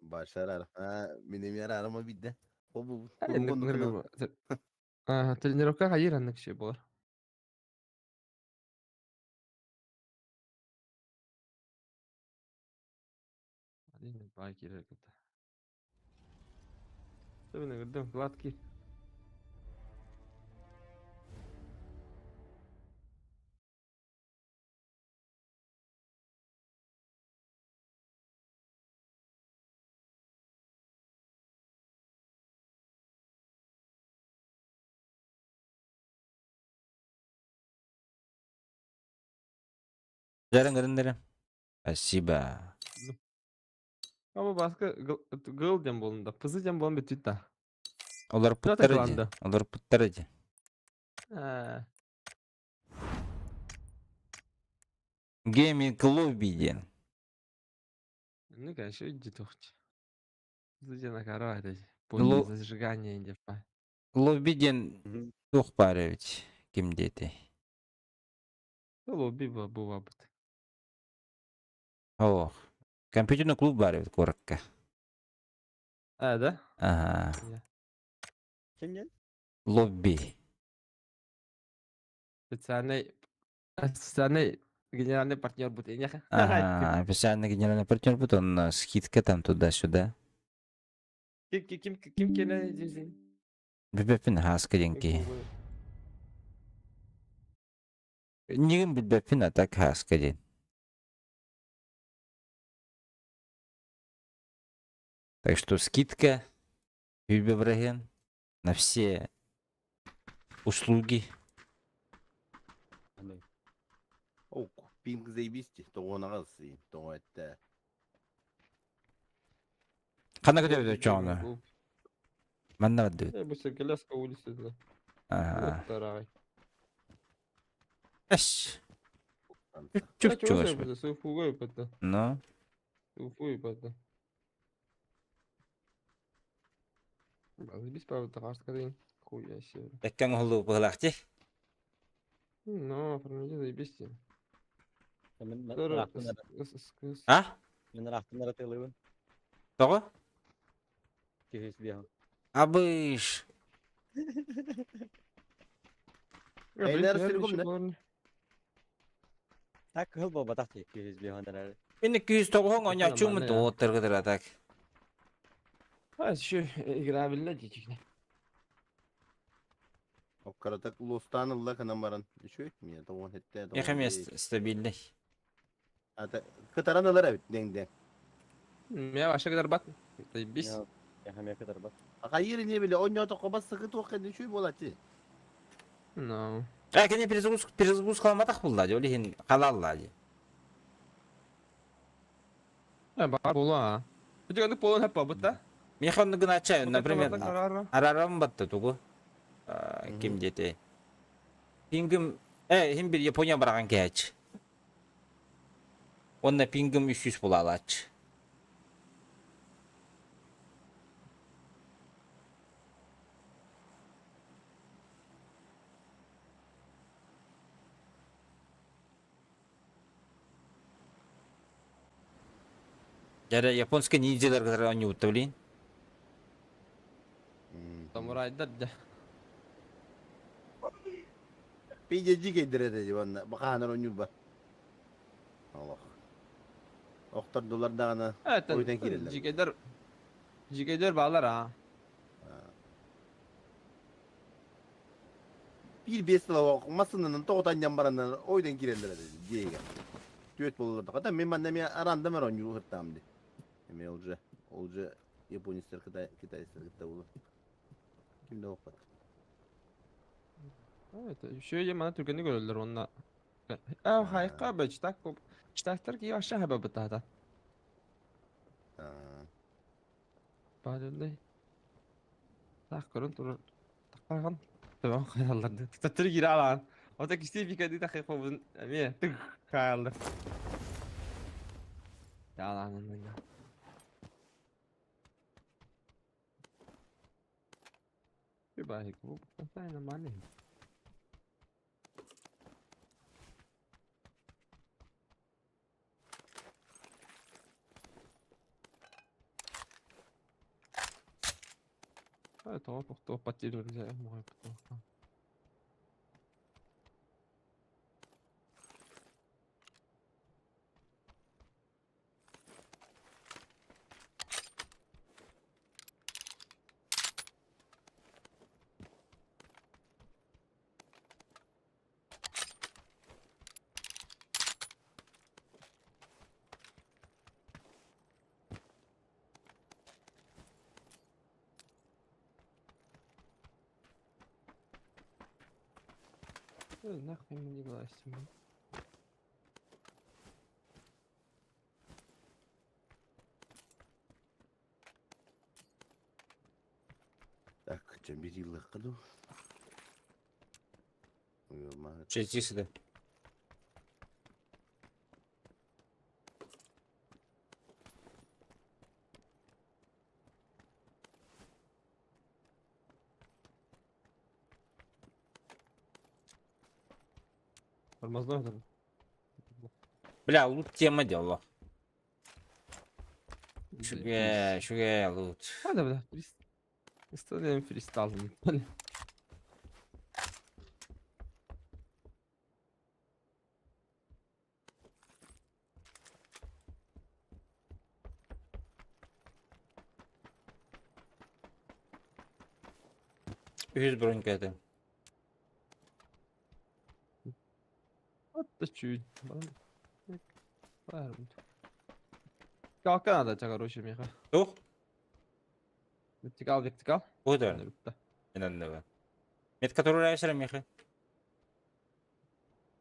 Başlar ara. Benim yer arama bidde. O bu. Тренировка кирен киши болар. Один бай керек это. Особенно когда гладкий. Жаран гадандары. Спасибо. Ama başka gıl dem bolunda. Pızı dem bolun bir da. Олар Кто путтар иди. кыланды? Олар путтар иди. Гейминг лобби ден. Ну, конечно, иди тухч. Пызы на карате. Ло- Поле зажигания иди па. Лобби ден тух паревич. Ким дети. Лобби bu вабыт. О. Компьютерный клуб баревич коракка. Да? Ага. Kim gel? Лобби. Специальный генеральный партнер будет. Ага. Официальный генеральный партнер потом скидка там туда-сюда. Kim kene diyeceksin? Билбеппин хаска деньги. Нигин билбеппин, а так хаска ден. Так что скидка Юльбебраген на все услуги. О, пинг заебисти. Тоғонағыз. Тоғы әтті. Қана көтөбү чоңну. Манна бадды. Bu şekilde улицы. Ага. Второй. Эш. Чук чугаш. Суфугой потом. Ну. Суфуй потом. Без права тахарска дейін. Хуя себе. Эккен холу быгылакти. Ну, формалде заебись. Men Sonra rahatın А? men rahatın aratılıyor. Того? Kefes bir ha. Абыш. Beyler, Sülgüm ne? Tak hıl baba tak kefes bir ha neler. Мен 290 оня Нормально, чуму я. то отыргыдыр так. Ha şu играбельно дичикне. О, каратак лостанылла канамаран. Шөй, мен тоғын әтті. Эхемес стабильный. Кытаранылар әбіт, ден. Я ваша kadar bak. Zaебись. Ya hem kadar bak. Қайыр не біле, он тоққа басықы тоққа шөй болады. Ну. Кене перезагруз каламатак булда, олихин калалла. Бар бола. Bu kadar polon hep babıtta. Механны гына чай, например, арарам батты тугу. Ким дети. Пингим, хим бир Япония барган кеч. Онна пингим 300 була алач. Жара японский ниндзялар кадar они утавлин. Самурайдар да. Пейдежи кейдіреді, бақаныр ойын бар. Allah. Oqtar dolar dağına Evet. oydan girerler. Jigeder bağlar ha. Bir besila okumasının toğutan yambaranlar oydan girerler dedi. Diyege. Düet bolurdu. Hatta men mandami aranda mer oyun hırtamdı. Eme olca Japonistler Kitayistler gitti olur. Kimde okudu? Evet. Şöyle bana Türkiye'de görüldür onunla. Hayka be çıtak. Çıtaktır ki aşağı hebe bıtahda. Badırdı. Tak kurun turur. Takkan. Tamam kayallardı. Tutatır giri alan. O da kişiyi bir kedi takip olun. Emiye. Tık kayaldı. Yalanından ya. Bir baik bu. Sen ne mani? Evet, tamam, pour pas de Нахуй мне не властью. Geçen bir yıllık kadar. Uyumak. Шестисі де. Тормозной өтір. Бля, лут тема дело. Шуге, лут. Hadi bля. Instagram freestyle. Hadi. Yüz bronka это. Hatta чуть. Kalkan ada короче, Миха. Тух? Вертикал, вертикал. Удар. Hadi bitti. Инан да. Мет который райсер меха.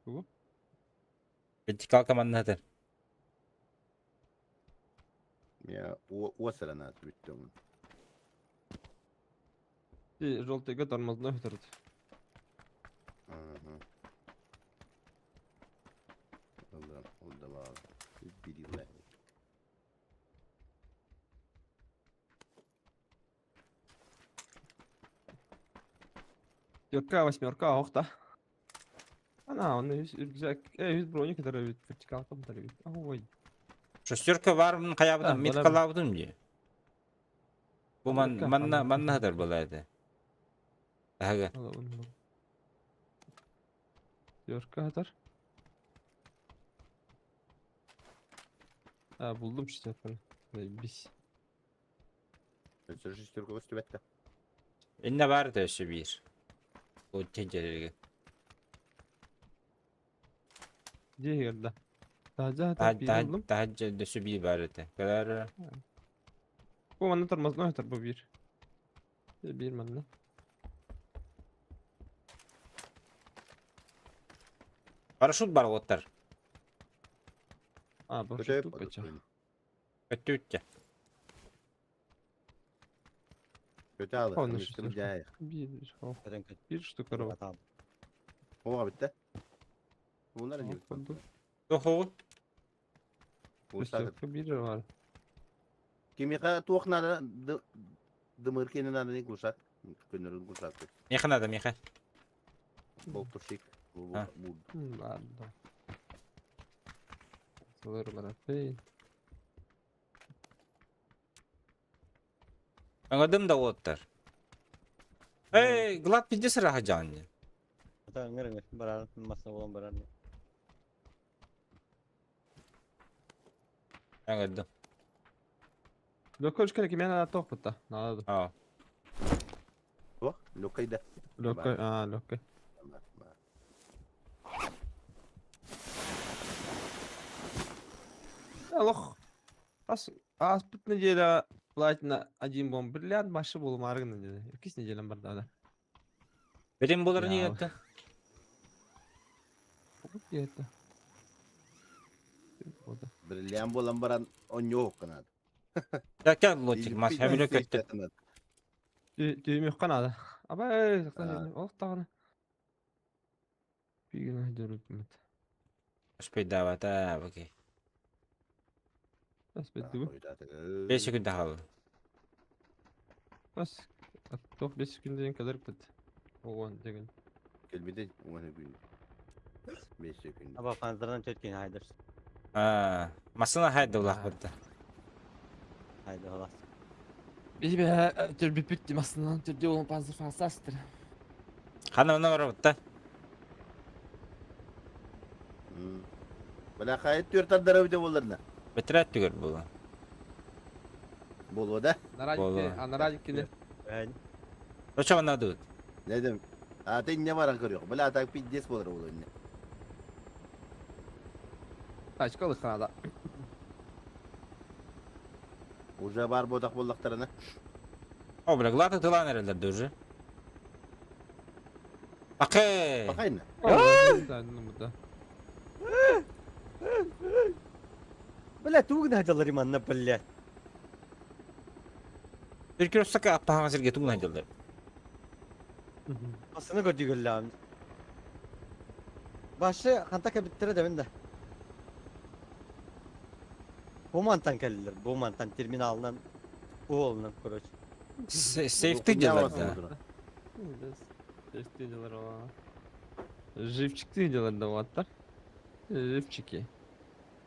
Bu. Вертикал команда это. Ya o sıra bitti onun. И желтый тормозной өтір. Aha. Oldu var. Bir yıllık. Четверка, восьмерка, ох да. Он рюкзак. Yüz броник который вертикал там дали. Ой. Шестерка var mı kayabıdım, Ha, mit bana- kalabıdım diye. Bu Amerika, manna Amerika. hadar bulaydı. Daha Четверка atar. Ha buldum четверку. Bis. Sürücü Türk'ü üstübette. inne vardı şu bir. O tencereleri. Где yerda? Daha bir buldum. Daha şu bir vardı. Kadar. Bu bana tормозной atar bu bir. Bir bende. Paraşüt var otlar. Ha bu Kötü şu kaça. Kötüyütte. Kötü alır. Onu Üstümü işte. cahil. Bir штука рова. O bitti. Bunlar ne? Oldu. Tohu. Bu sakın. Şesтерка bir var. Kim yıka tuğuk nada dımır kenin nada ne kuşak? Könürün kuşak. Mekan adam mekan. Bol turşik. Bu Ha. Ладно. Solar var. Hey. Anladım da otlar. Hey, glad bizde sıra hacanlı. Ata ngır barar masa olan barar. Anladım. Lokal kere kimya top butta. Anladım. Aa. Bu lokayda. Lokal. Aa lokal. Аллах. Ас бут неделя платина один бомб бриллиант başı болу аргын неделя. 2 неделям бар да. Benim bunları Ya. niye yaptı? Вот это. Вот. Brilliant bolan baran on yok kanat. Ya gel lotik mas hemile kötü. Düğüm yok kanada. Ama oh tağını. Bir gün hüdürüm. Şüphe davet ha bakayım. Bas bitti bu. 5 gün daha al. Bas. Top 5 günden kadar bitti. Oğlan деген. Kelbide onu gün. 5 gün. Aba fanzlardan çötken haydır. Ha, masana haydi ulah burada. Haydi halas. Bir be tür bir bittim aslında. Tür diyor panzer fasastır. Hanım ne var burada? Bana kayıt diyor tadara bir de bollarına. Bitirat diyor bu. Bol da. Naradiki, naradiki ne? Haydi. O çaban ne diyor? Ne demek? Atın ne var ankar yok. Bala atak piddes bolar olur ne. Kaç kalı kanada. Uca var bodak bollaklarına. O bırak latı tılan herhalde dözü. Akay. Bakayım ne? Burada. Bala tuğun hacaları manna balla. Bir kilo saka apahang sirge tungan jalda. Aslında gördü güllüm. Başı kantaka bittire de ben de. Bu mantan kelliler. Bu mantan terminalından bu olunan kuruş. Safety diyorlar da. Testidiler o. Живчик diyorlar da o atlar. Живчики.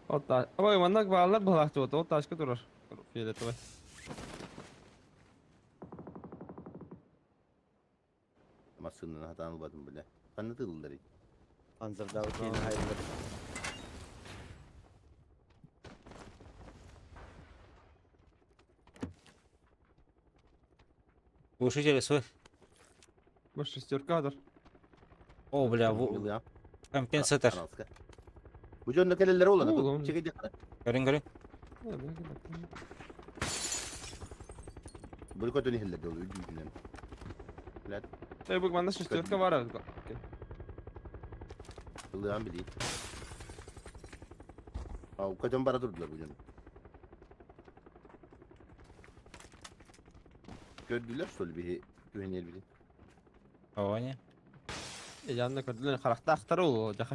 O da ama mandak bağlar balaktı o da. O taşka durur. Fiyeleti var. Masının hatan almadım bile. Anlatıldılar. Panzer Davut yeni hayırlı. Глушители свой. Bu şesтерка dur. О, бля, Ya. компенсатор. Bu canlı kelleleri olan. Oğlum. Çekecek. Görün. Bu kadar nihilde oluyor. Yüzünden. Lan Şey bu bende şesтерка var abi. kılığan bileyim. Aa, kaçan bara durdular bu canlı. Gördüler şöyle bir güvenil bileyim. О, не. Yanında kötülerin karakter aktarı olacak.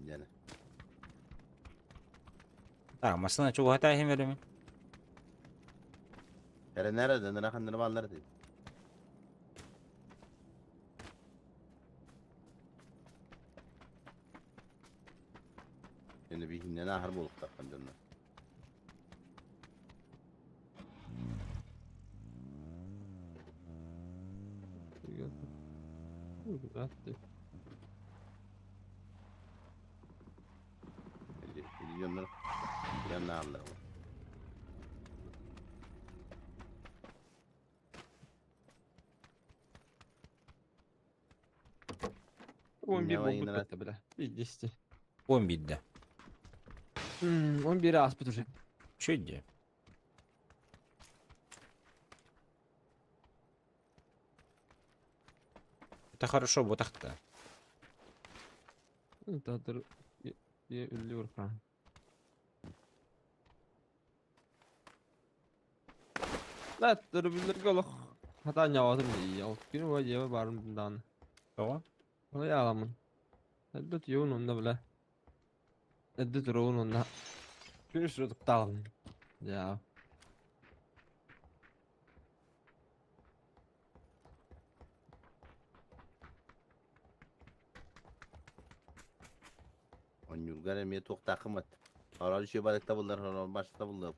Yani. Так, машина чего хватает времени? Her nerede? Nerede kandını bağlar dedi. Yani bir hinne nahar bulup da kandını. Milyonlar yanına alırlar. Bir Ne var bomba yine lan? kötü bile. Bir işte. 11'de. 11'e az bitirecek. Что где? Это хорошо, вот так-то. Tadır diye ölüyor falan. La dürbünler golok. Hatta nyavadım iyi ya. Bir var ya varım bundan. Кого? Onu yalamın. Elbet yoğun onda bile. Edde durun onda. Bir sürü tutalım. Ya. On yılgar emeye tok takımat. Aralı şey balıkta buldular, aralı başta buldular.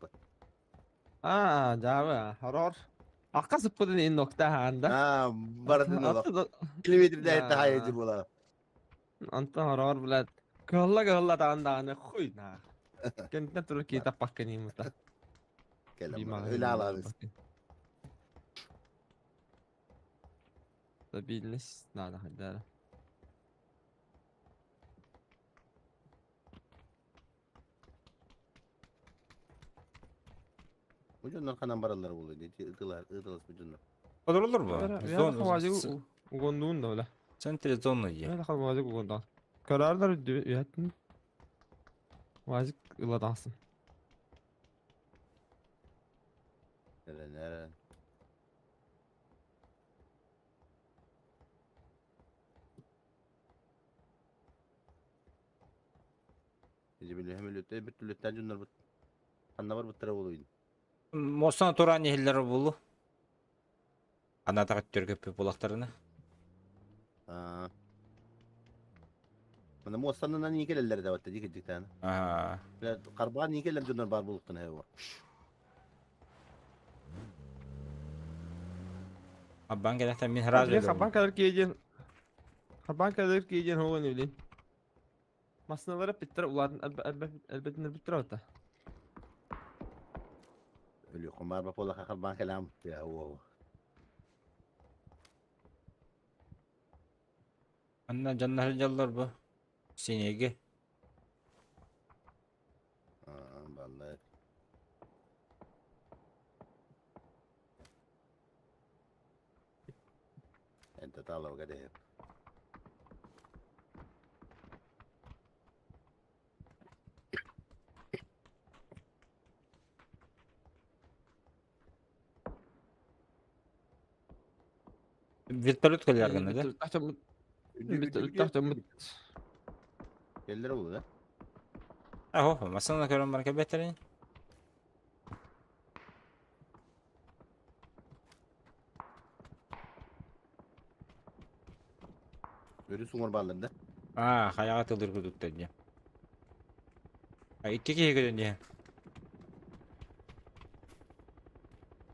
Aa, Java. Horor. Akka sıppıdın en nokta handa. Ha, baradın ola. Attı Kilometrede Ya. hatta hayacı bula. Anta horor bilet. Galla tandane kuy na. Kendine turur kita pakkani muta. Kelam bana, öyle alalım. Tabii nes nada hadi. Bu canlar kanan baraları buluyor. Itılas bu canlar. Olur bu. Ya da havazi ugonduğun da öyle. Центре зоны Ya ye. da havazi ugondan. Kararlar yönetin. Vazik ıladansın. Nere. Gece bile hem öyle bir türlü tacınlar bu. Kanna var bu tarafa oluyor. Мостан туран ехиллер болу. Ана тагат төргөп булактарына. Ha. Bana Mostan'dan niye gelirler de vatta dik tane. Ага. Karban niye gelirler canlar bar buluktan heva. Аббан келехтен мен Hadi разы kapan kadar giyeceksin. Kapan kadar giyeceksin hava ne bileyim. Masnalara bitter ulan elbette bitter ota. Ölüyor. Kumar bap ola karban kelam ya o. Анна жаннар жаллар бу. Синеге. Ha vallahi. Ente talo gade. Вертолет келерген да? Geller olur da. Aho, masana körüm marka beterin. Görüyorsun ormanlarında. Hayağa tıldır kuduk dedi. İki kişi gödün diye.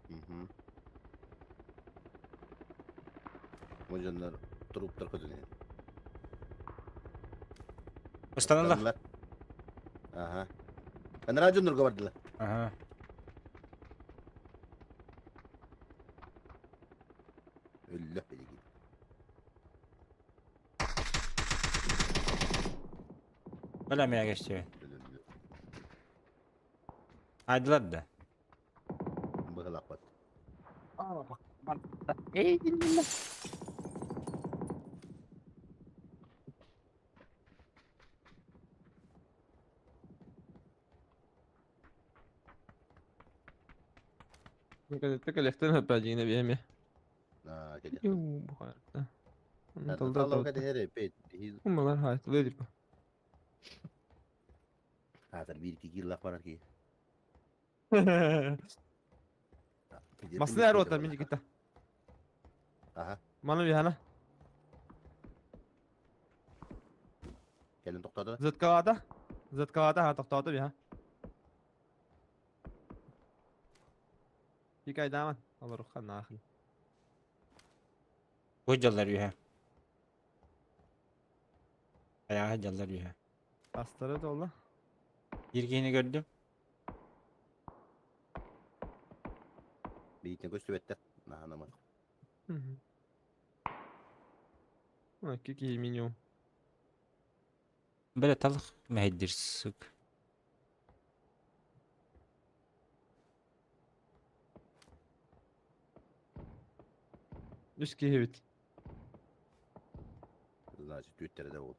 Hı hı. Hocanlar truplar kazanıyor. Istanırlar. Tanrılar. Aha. Ben radyondur kabardılar. Aha. Öyle beni gibi. Böyle mi ya geçti? Öyle. Haydiler de. Bıkılak bat. Gazetete kaleften hep yine bir yeme. Ha, gel. Yoo bu kadar. Nerede Dalda talak dalda. hadi her epey. Umalar hayatı verir bu. Hazır bir iki yıllık var ki. Maslı yer otar minci gitti. Aha. Bana bir hana. Gelin tokladı. Zıtkavada. Zıtkavada ha tohtadı bir ha. Hikaye devam. Allah ruhkan nahil. Hocalar yuha. Ayağı hocalar yuha. Hastara da ola. Yirgini gördüm. Bir itne göstü better. Nah anamaz. Hı hı. Okey ki minimum. Böyle talık meheddir sık. Üst ki hevit. Значит, Twitter'da ol.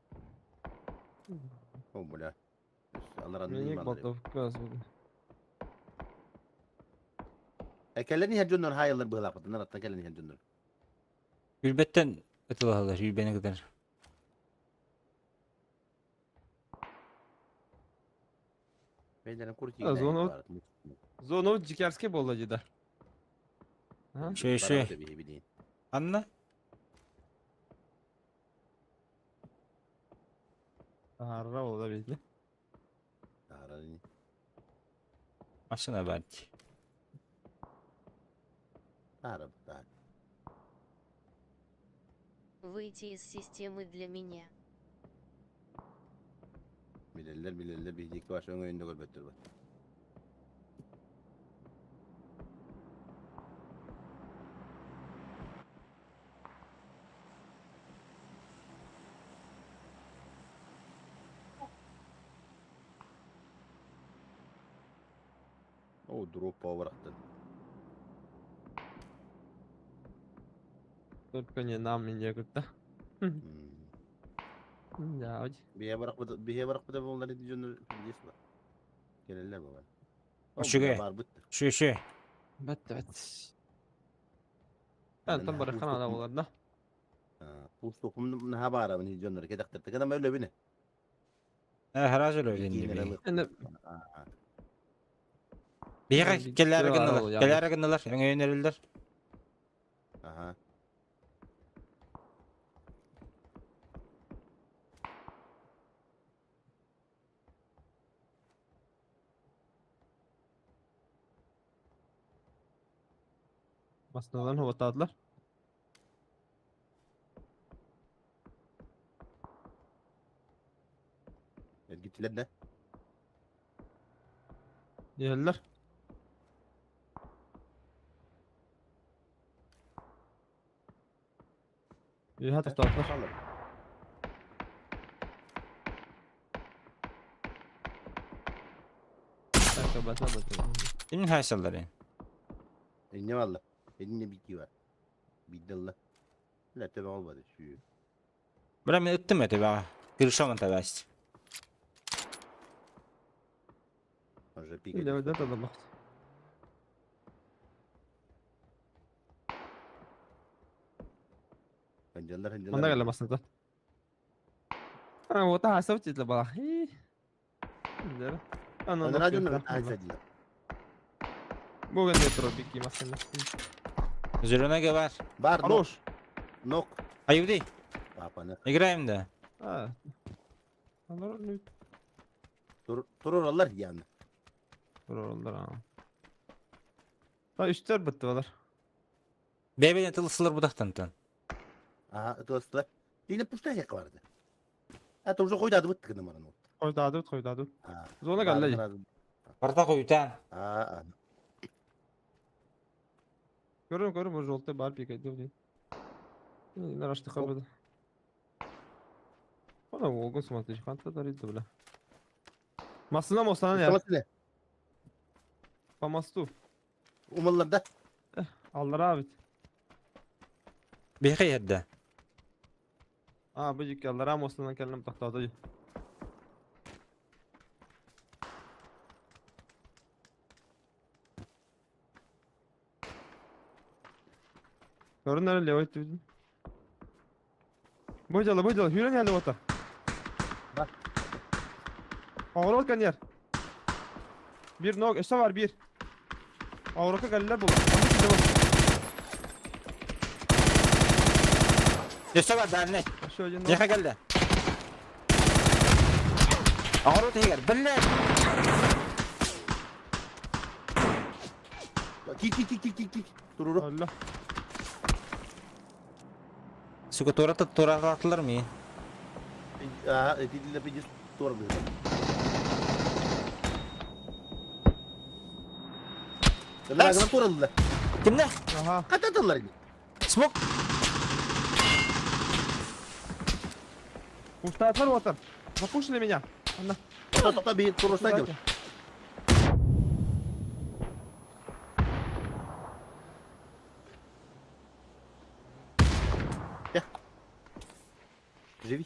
O bula. Allah razı Minik olsun. balta gaz oldu. Kelleni hecunlar hayırlar bıhlak batı. Narattan kelleni hecunlar. Gülbetten ıtılahalar yürübene kadar. Beylerin kurki Az giden onu- var. Zonov cikerske bolla gider. Ha? Şey. Bir bileyim. Anla. Harra ola belli. Arani. Maşına belki. Arab da. Выйти из системы для меня. Bilirler bir iki baş ön önünde gölbettir bu. O drop power attı. Только нам меня как-то. Ya hadi. Bir heye bırak bu da onları diyorlar. Bilgisi var. Gelirler baba. Şuraya. Var bitti. Şu. Bitti bitti. Ben tam bırakan adam olar da. Bu sokum ne habara beni diyorlar. Kedaktir. Kadam öyle beni. Herhalde öyle İki öyle. liralık. Yani Bir Yani yere bir geller kere var gındılar. o yani. Geller gındılar. Yani önerildiler. Aha. masnadan hava tadılar. Gittiler de. Yerler. İyi hadi tadılar. Kalır. Dakika bakalım. Senin haysalları. Ne valla? Elinde bilgi var. Bildallah. La tabi olmadı şu. Bırak ben ıttım ya tabi. Kırışamam tabi işte. Sonra İyi de öyle tadı bak. Hıncalar hıncalar. Manda gel aslında. Ha, o da hasap çizdi bak. Güzel. Ana radyonun aysadılar. Bugün de tur bir kim aslında. Зеленый var. Var nok. Хорош. Nok. Ayıp Papanı. Играем да. Ha. Onlar ne? Tururlar yani. Buralar ha. Ha üstler bitti var. Бебене тылсылар будақтантан. Aha dostlar. Yine puşta yak vardı. Hatta уже koydu adı bittik numaranı. Koy dadı. Ha. Zona geldi. Барта қойтан. Ha. Görün bu jolta bar bir kaydı değil. Ne araştı kabul. Bana olgun smatı kanta da rizdi bile. Masına mosana ya. Tamam ne? Pamastu. Umallar da. Allah abi. Бехи yedde. Aa bu yük Allah mosana kellim tahtada. Görün nereye levayt dedim. Boycalı hüren geldi ota. Bak. Ağır kan yer. Bir nok eşe var bir. Ağırka geldiler bu. Nesi var daha ne? Şöyle nok. Neha geldi. Ağır öte gel. Bille. Kik. Tururu. Allah. Сука, тура atılır mı? Ha, edildiğinde bir tur bir. Bunlar kadar turalılar. Kimde? Aha. Katadılar gibi. Smoke. Пустая ворота. Запушили меня. Она. Hatta bir tur olsaydı. Живи.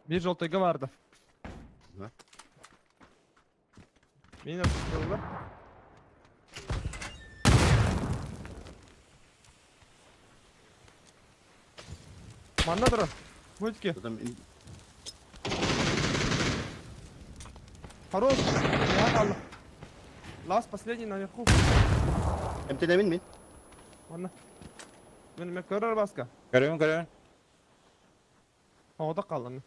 Bir желтыйга vardı. Ne? Beni yapıştırdılar. Manda durun. Мультики. Zaten Хорош. Я Allah. Last последний наверху. emtin mi? Manda. Benim körür baska. Görüyorum. Havada kalın.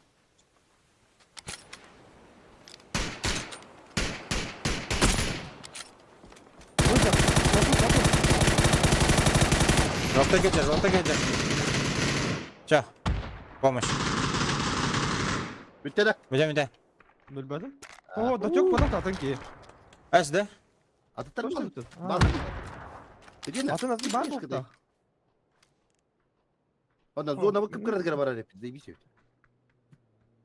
Желтый gelecek. Çak. Помощь. Bitti de. Müde. Bilmedim. Oo da çok bana tatın ki. Açtı. Atıtlar Hoş mı? geldin. Var. Dediğin ne? Atın atın var mı? Ondan zona bakıp kırar kırar var hep. Bir şey.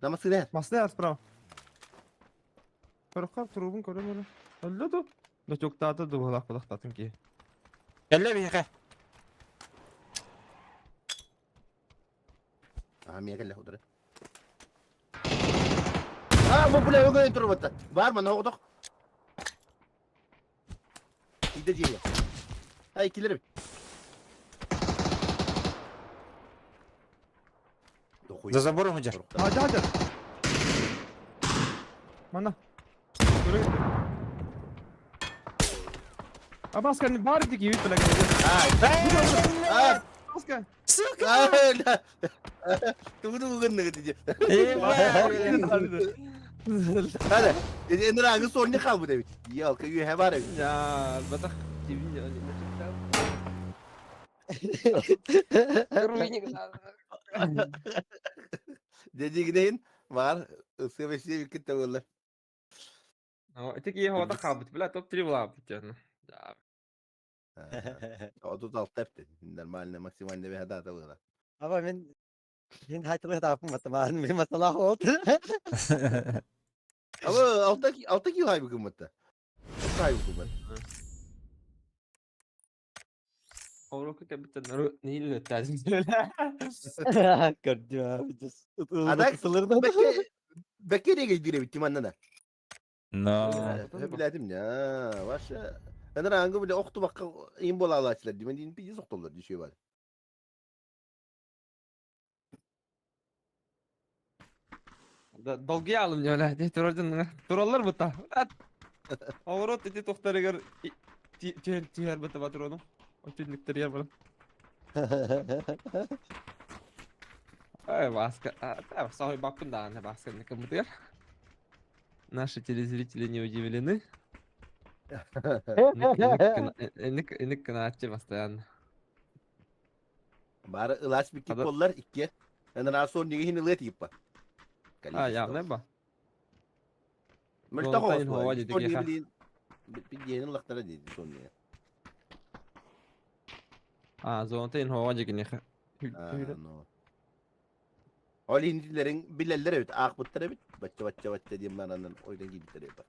Namazı ne? Masaya sправа. Korkar turubun körüm öyle. Öldü de. Da çok tatlı da bu kulak tatın ki. Gel bir Ha miye gel hodre. Ha bu bile yok öyle turbatta. Var mı ne oldu? Gideceğim. Ha ikileri. За забором идешь. Hadi. Mana. Göre gitti. Abaska bari dik yiyip bile geldi. Ha. Abaska. Ha. Tunggu kan diyeceğim. Hadi. Ender hangi sorun ne kaldı demiş. Ya ki you have are. Ya batak TV ya. Jadi gideyin var. Sevesi bir kitle oldu. Ama öteki iyi havada kabut bile top 3 bulabıt yani. Ya. O da alt tepti. Normalde maksimalde bir hata da var. Ama ben hatırlıyorum yapmadım. Bir masala oldu. Ama alttaki yuhay bir kımıttı. Yuhay bir kımıttı. Avrupa kapitana neyle ötersin söyle. Gördüm abi. Adak bekle nereye gidiyor bitti anne. No. Biledim ya. Başa. Ben rangı bile oktu bakka in bola alaçlar. Dimen din bir soktular düşüyor var. Dolgi alım öyle. De turacın. Turallar mı ta? Avrat eti toktar eğer tiyer bata batır onu. O çiftlikleri yer bana. Ай, Васка. Да, самый бабку, да, на Васка на КМТР. Наши телезрители не удивлены. Ник канатçı постоянно. Bari ılaç bir kip Adam- bollar iki. Ben daha sonra niye hini let yippa. А, явно ба. Mülta Zonta in kovası hova var. dedik Son ya. niye bileyim. Bir yeğenin laktara dedi son niye. А, зонтайын хооға жеген еқі. No. Oli hindilerin bileller evet. Akbutlar evet. Bacca diyeyim ben andan oydan gidipler evet.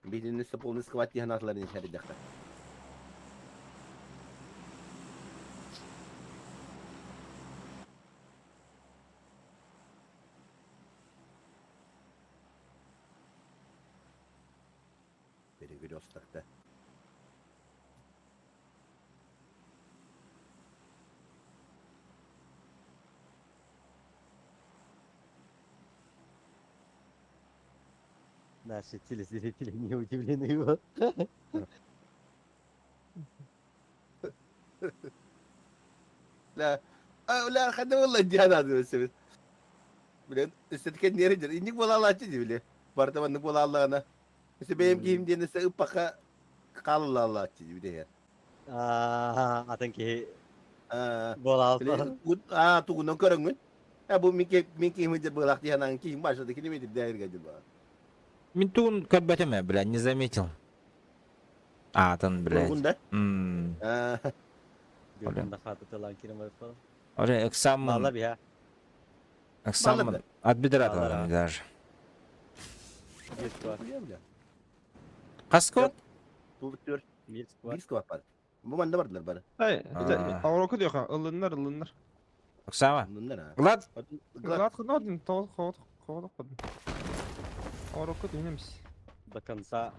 Bildiğiniz sapolunuz kıvat diye hanatların içeri dakika. Biri bir ostakta. Наши телезрители не удивлены его. La. La hadi vallahi diye adı seviyor. Bilen istedik neredir? İndik bola Allah'çı diye bile. Bartamanlık bola Allah'ına. İşte benim giyim diye nese ıppaka kalın Allah'çı diye bir de ya. Atın ki Aa. bola Bile alfa. tuğundan körüngün. Ya bu minki hıcır bılak diye hanan kiyim başladık ne midir değer gacı ba. Мен тугун көрбөтөм, блядь, не заметил. Атын, блядь. Turgun da. Aa, Gökhan'da hatı lan kirime falan. Oraya эксамын, Valla bir ha. эксамын отбирать Аллар, adam даже. Bir var. Kaskı? Tuğluk diyor. Bir var. Bir skvat var. Bu manda vardılar bana. Ай, Aa. Авроку diyor ha. Ilınlar. Оксама. Bunlar ha. Glad. Глад кыды один, ход кыдым. Авроку дейміз. До конца.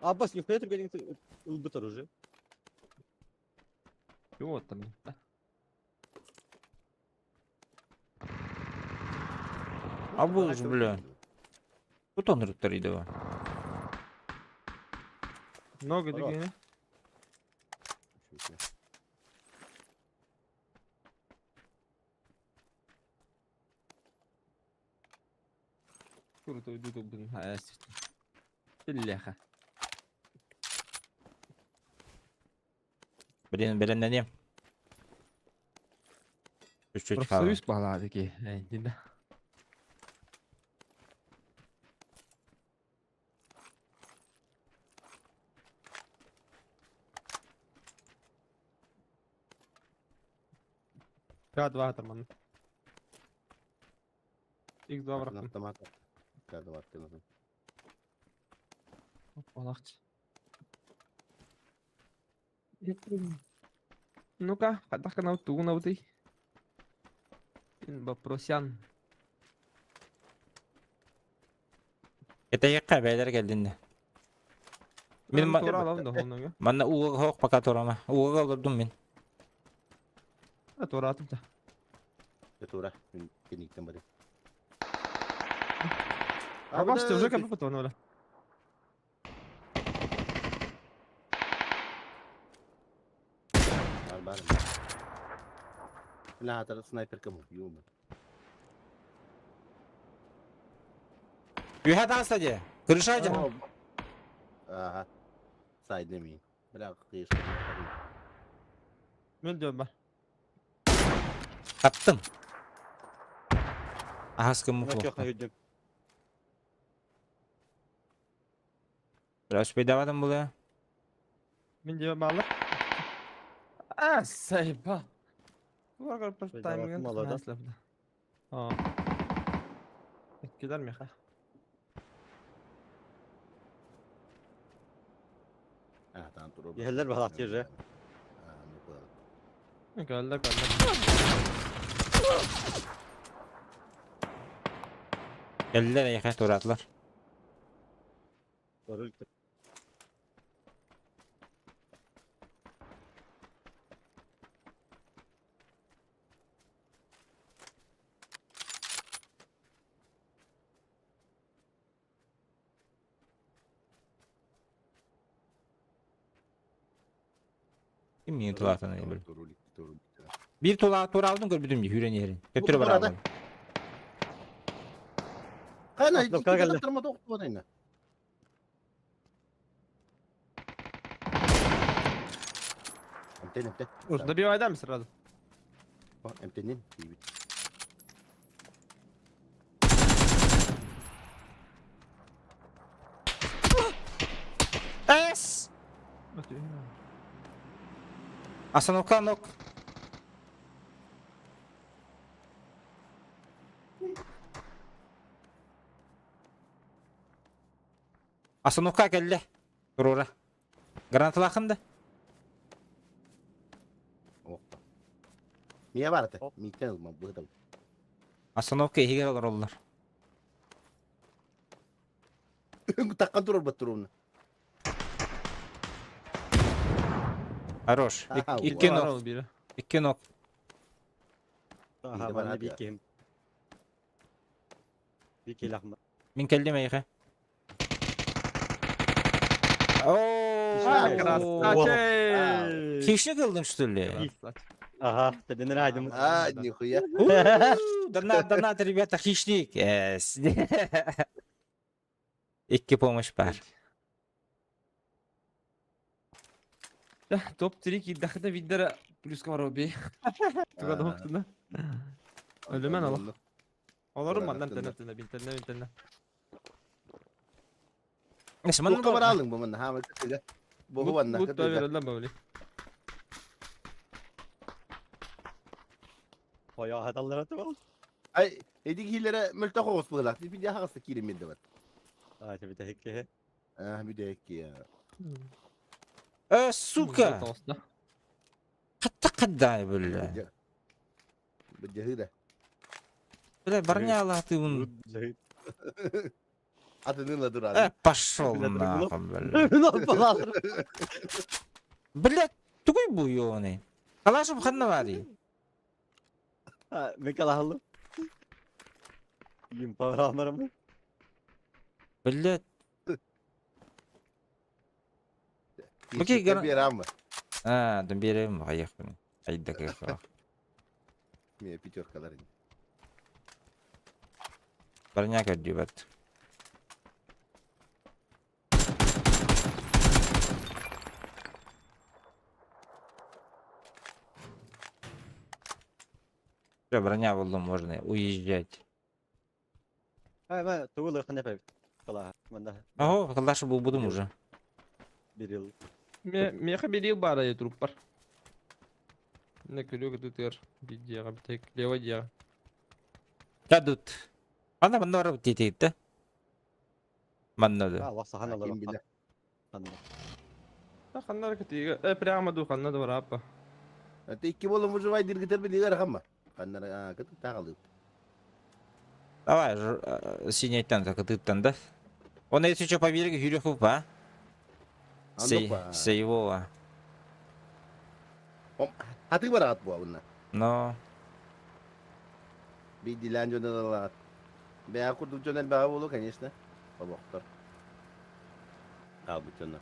Abbas yukarı Türkiye'nin ılbıtar уже. Вот там. А вы же, бля. Вот он рыттарыйды ба. Много Здорово. дегені. Круто уйду блин. Бляха. Блин, беленленем. Чуть-чуть хава. Профсоюз bağladı ki. Dinle. Два атаман. X2 bıraktım. Автомат. Kağıdı var kırmızı. Балакчы. Ну-ка, хатака на ту на ты. Вопросян. Это якка бәйлер geldiğinde. Benim Мен тура аламын да оныңа. Bana uğur hoq baka torama. Uğur alırdım ben. Тура атым да. Tura. Kenikten bari. А башты уже как потом оля. Var. La hatar sniper kamu. Yuma. Yuhat asla Kırışa acı. Aha. Side mi? Bırak kıyır. Мен diyorum ben. Kattım. Ahaskı Buna mutlu. çok hücum. Biraz bedavadan bu ya. Мен diyorum bağlı. Ah sayfa. Bu kadar bir Bedava timing'in atım alardan. nasıl yaptı? Aa. Gider mi ha? Ah, tamam dur. Yerler bağlatıyor ya. Geldi. Geldiler ayıka turatlar. Kim yeni tulatını ne böyle? Bir tulat aldın gör bütün hüren yerin. Götürü Bu arada- bırakmadın. Kana Atla, iki kalk, attırma da oktu bana yine. Emten. Orada bir aydan mısın razı? Emtenin. iyi. Es! Asanovka nok. Asanovka geldi. Durura. Granatı akındı. Oktu. Miye var ate? Miyten olma bu da. Asanovka higer olur onlar. Takkan durur batırın. Хорош. Aha, İki Var nok. o biri. İki nok. Aha, bana bir kim? Bir kill ahma. Min keldim ayıka. Ooo. Красавчик! Kişi kıldın şu türlü. Красавчик. Ага, ты не найдем. Ha nihaya. Донат, ребята, хищник. Yes. İki помощь бар. Топ 3 киддахта виддера плюска бар оби. Туга да хоктуна. Ölümen Allah. Olurum Buranın mandan hakkında. tenne bintenne. Neyse, Bu kadar alın bu bana. Ha bak kıga. Bu bana Bu da kıga. verirler böyle. Bayağı hatalar atıyor. Ay edik hilere mültak olsun bu kadar. Bir daha hasta kirim yedi var. Aa, tabii de hekki. Ah bir deeki ya. Сука. Катта böyle. Bu cahil. Бля, барняла ты вон. Adını dur abi. Пошел нахуй, бля. Блядь, тугой bu ёный. Калашым ханна вари. Ha, ne kalahlı? Bin para almarım. Блядь. Okey, Gel bir ram. А, да берем, поехали. Айда как. Miye piçorkalar. Барняка дебат. Все, броня buldum, можно уезжать. Ha, ben tuğla kanep ev. Kalah, bende Ого, калаши будем уже. bir yıl. Меха бери бара и труп бар. Не клюк тут ер. Бидьяга битек. Лева дьяга. Кадут. Ана маннора тетейт. Маннада. Allah sahan alır. Kim bilir. Ханнар катига. Прямо ду ханнада бар апа. Ate iki bolum ucu vay dirgiter bir ligar ama. Kanlara ha katı takıldı. Давай, синейттан закатыттан, да? Он если что по берегу Юрьев а? Сейвова. Hatı var at bu bunlar. Но Bir dilenci odalar. Ben kurduk jönel bağı bolu конечно. Babaktar. Abi canım.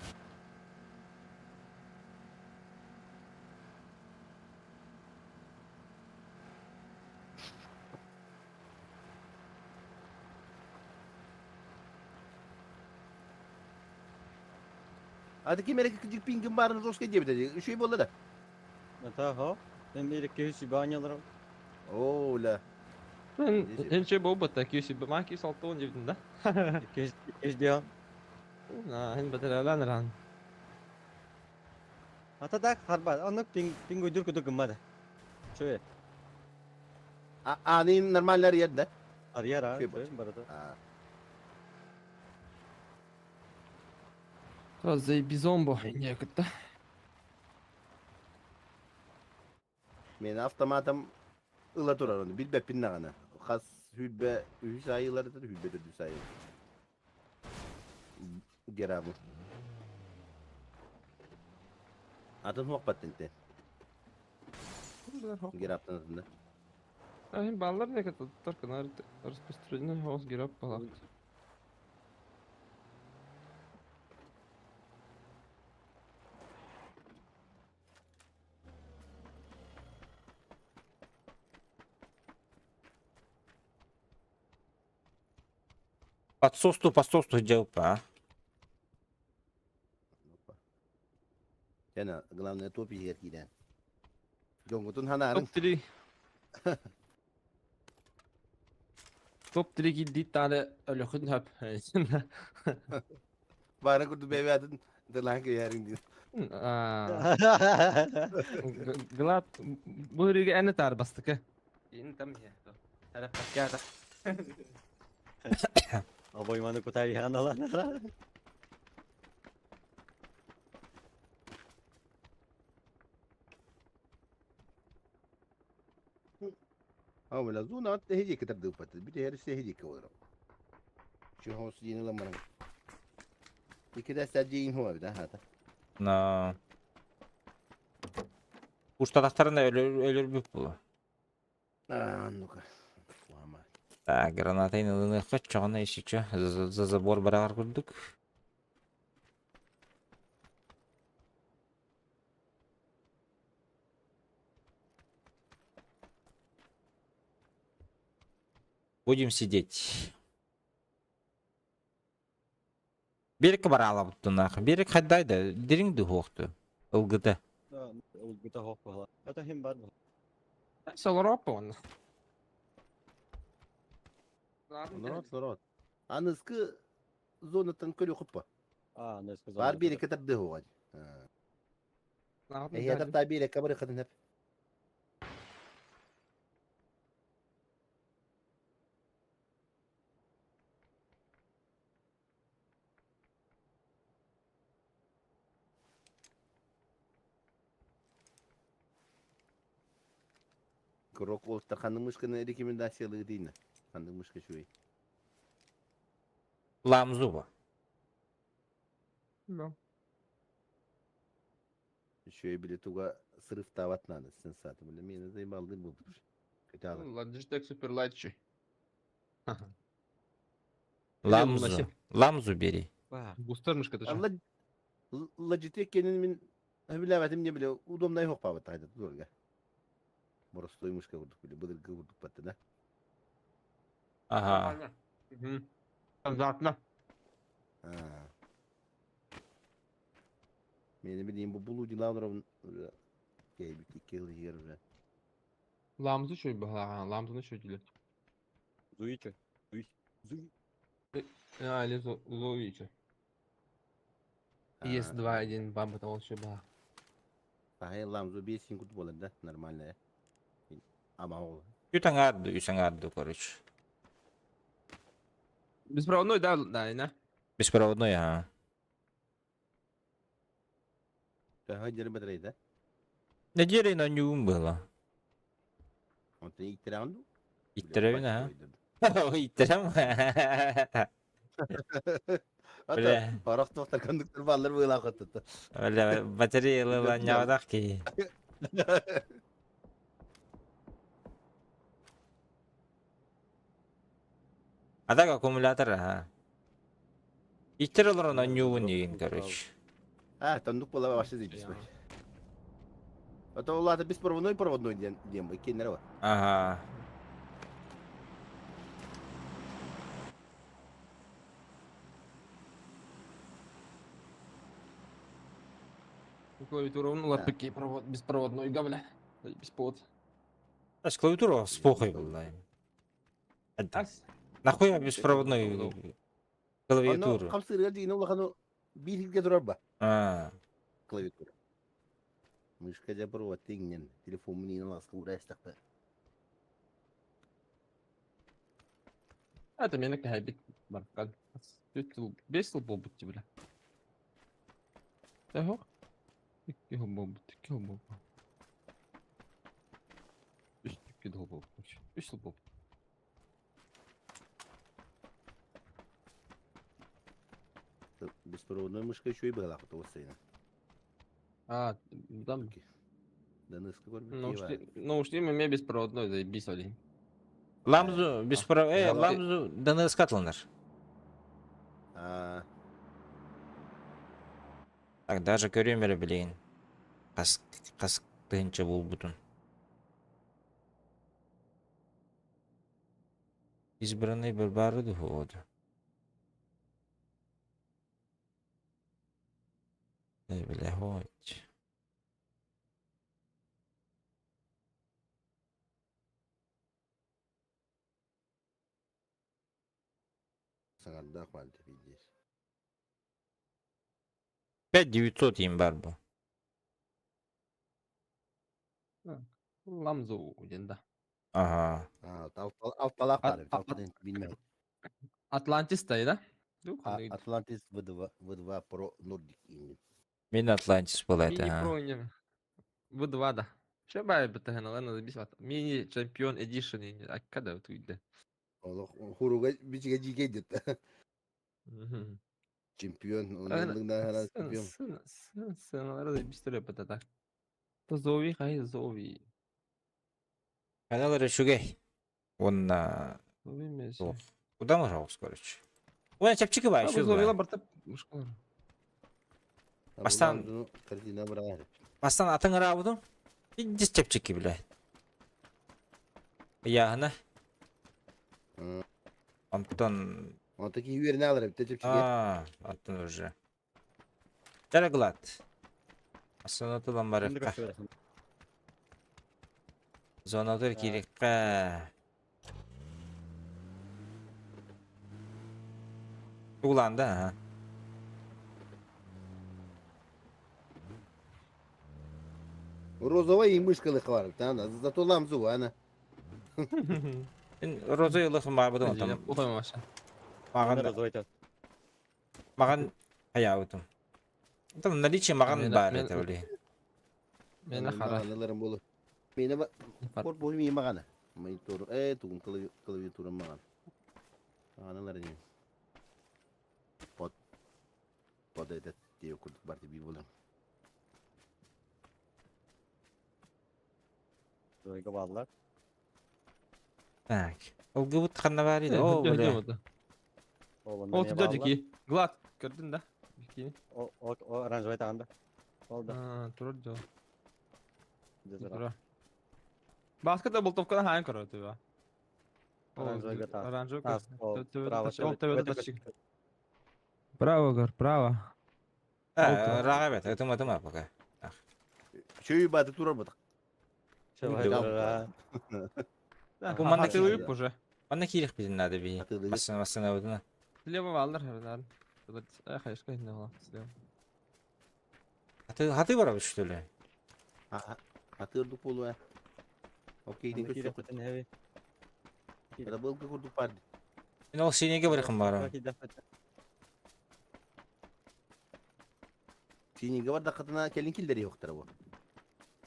Hadi ki mereka kecil pingin barın roske diye bitecek. Şu bolla da. Meta ha. Ben bir iki hüsü banyalarım. Oo la. Эн че бобата кюси бамаки салтон жевдин да. İki diyor. На, эн батералан ран. Hatta da harba. Onu ping uyduruk uyduruk gımmadı. Şöyle. Ani normaller yerde. Arıyor ha. Şey Şöyle barada. Ha. Разай бизомбо некуда. Men avtomatam ıla durar onu. Bilbep binne gana. Has hübbe sayıları da hübbe de sayı. Gerabı. Adın hokbattın te. Gerabtın da. Hem баллар nekad tarkana распространены хос герап балак. Подсосту жауып, а? Yani главное topi yer giden. Jongutun hanarın. Top direkt gidip tane ölükhün hep. Bana kurdu bebe adın dılan ki yerin diyor. Glad bu hırıge ene tar bastık. Yeni tam ya. Taraf bakya da. Avoymanı kutay yanalan. Ama böyle zuna tehlikeli kadar da patı. Bir de her şey tehlikeli olur. Şu hos yeni lamanın. İki de sadece in hova bir daha hata. На. Куштадактарында өлөр бүк бул. Ну-ка. Вама. Так, гранатайны лыныкка чогона ишиче. За забор барагар курдук. Будем сидеть. Берик бара алабыттын акы. Берик кайдайда? Дириңди хокту. Ылгыда. Ulguta hok bala. Ata hem bar. Sol Europa onu. Народ. А ныскы зона танкөлü купа. Ne сказал. Бар бери kadar da hova. Ey adam da biri kabır kadın hep. Krok olsa kanın müşkene rekomendasyyalı değil mi? Kanın müşke şuy. Ламзуба. Да. Şöyle bile tuga sırf davat nadı sen saati bile mene zaymaldı buldur. Kıtalı. Logitech Superlight. Ламзу. Ламзу бери. Бустерmiş kadar. Allah Logitech kendinin bilemedim ne bile udomda yok pavat haydi dur gel. Burası doymuş kavurduk bile bıdır kavurduk patına. Ага. Hı. Zaten. Ha. Benim bildiğim bu bulucu lavdırın şey bir iki yıl yer. Lamzı şöyle bahala. Lamzını şöyle diyor. Zuiçe. Zuy. Ya или Зоичи. Есть 2-1 баба того еще была. Hayır lamzo bir sin kutu bolan da normal ya. Ama o. Ютангарду, короче. Беспроводной, да, не? Беспроводной, ага. Daha geri bedreydi. Неделей на нюм было. On te ilk roundu. İttiremin ha. İttirem. Hatta Öyle. paraf doktor konduktor ballar böyle akıttı. Öyle bataryalı lan yavadak ki. Адак аккумулятор, ага. İttirelер на нюм деген, короче. Ha tanduk bola başladı biz. Hatta onlar biz проводной diyen bu iki nere var. Ага. Клавиатура, ну ладно, такие провод, беспроводной гавля. Беспровод. Аж клавиатура с похуй была. Нахуя беспроводной клавиатуру? Kamsırıya değil ola kanu bir hilge durar ba А, klaviatura. Mышка провод тingen telefon mu nina laska uğraştık be. Это мне накайбит. Баркад. 5 yıl bol bitti bile. Yahu. 2 yıl bol bitti. 2 yıl bol. 2 yıl bol. 3 yıl bol. Беспроводной мышкой еще и была вот у сына. А, там... Да ныска горбит. Наушники мне беспроводной, заебись, Олень. Ламзу бесправ... а, ламзу даны скатланар. А, Так, даже көрөмеле билейин. Кас тынчы болбутун. Избранный бір бары дұғыды. Не біле хоть. саңарда хвалды видишь. 5900 им бар бұл. Ламзу, енді. Ага. Altалақ бар, bilmem. Атлантистай, да? Atlantis V2 Pro Nordic именно. Мен Атлантис болады. Мини-про не. В2, да. Ще бай бітіген, але не забіс вата. Мини-чемпіон Edition, енді. А када от үйді? Хуруга бичиге жиге деді. Чемпион, онлығында чемпион. Сыналары да бістірі біті так. Зови, қай зови. Каналары шугай. Онна... Зови месі. Куда мы жауыз, короче? Оня чапчики бар, Abi şu zovila var. barta muşkalar. Bastan... Картина брали. Bastan atın arabudun. Hiç çapçiki bile. Яғына. Антон... Он такие уверенные алыры, ты чепчиге. Антон уже. Жараглад. Асынатылан барыққа. Зонатыр керекқа. Уланды, ага. Розовая и мышка лыхварып, зато ламзу, ана. Роза yıllıqım var budur ondan. Uqayma başa. Mağan hayatım. Tam наличие mağan var ete öyle. Meni xara. Nelerim bolu. Meni bak, sport bolu miyim mağana. Monitor, tuğun klaviaturum mağana. Mağanalar diyeyim. Pod edet diye okuduk bardi bir bulan. Zoyga bağlılar. Так. Ол гыбыт қанна бар еді. О, бля. O tutar ki. Glad. Gördün de. Bikini. O aranjvay tağında. Oldu. Turur jo. Basket da boltovkadan hayan karo tu ya. Оранжевый готов. Оранжевый. Право. Право, гор, право. Рағабет, өтім апаға. Şöyle batı turar batık. Bu manna Atılıyıp уже. Manna kirek bizim nade bir. Basına ödüne. Слева валдар herhalde. Hayır, ne var? Слева. Hatı var abi şu türlü. Hatırdık bolu ya. Okey, denk kötü yok. Kada bol kurduk pardi. Ben ol sinege bırakın bari. Sinege var da katına kelin killeri yoktur bu.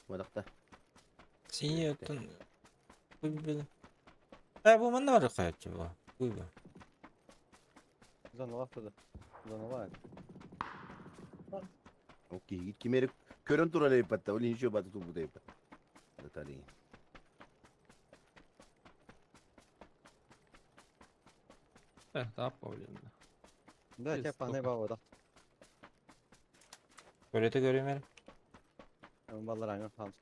Vadakta. Sinege ötün. Bu manna var kayıtçı bu. Bu. Okey, git kimeri körün turale yapatta. Olin hiç batı tubu da yapat. Detali. Да, Павлин. Да, тебе пахне бавода. Görete göreyim. Ballar aynı tam.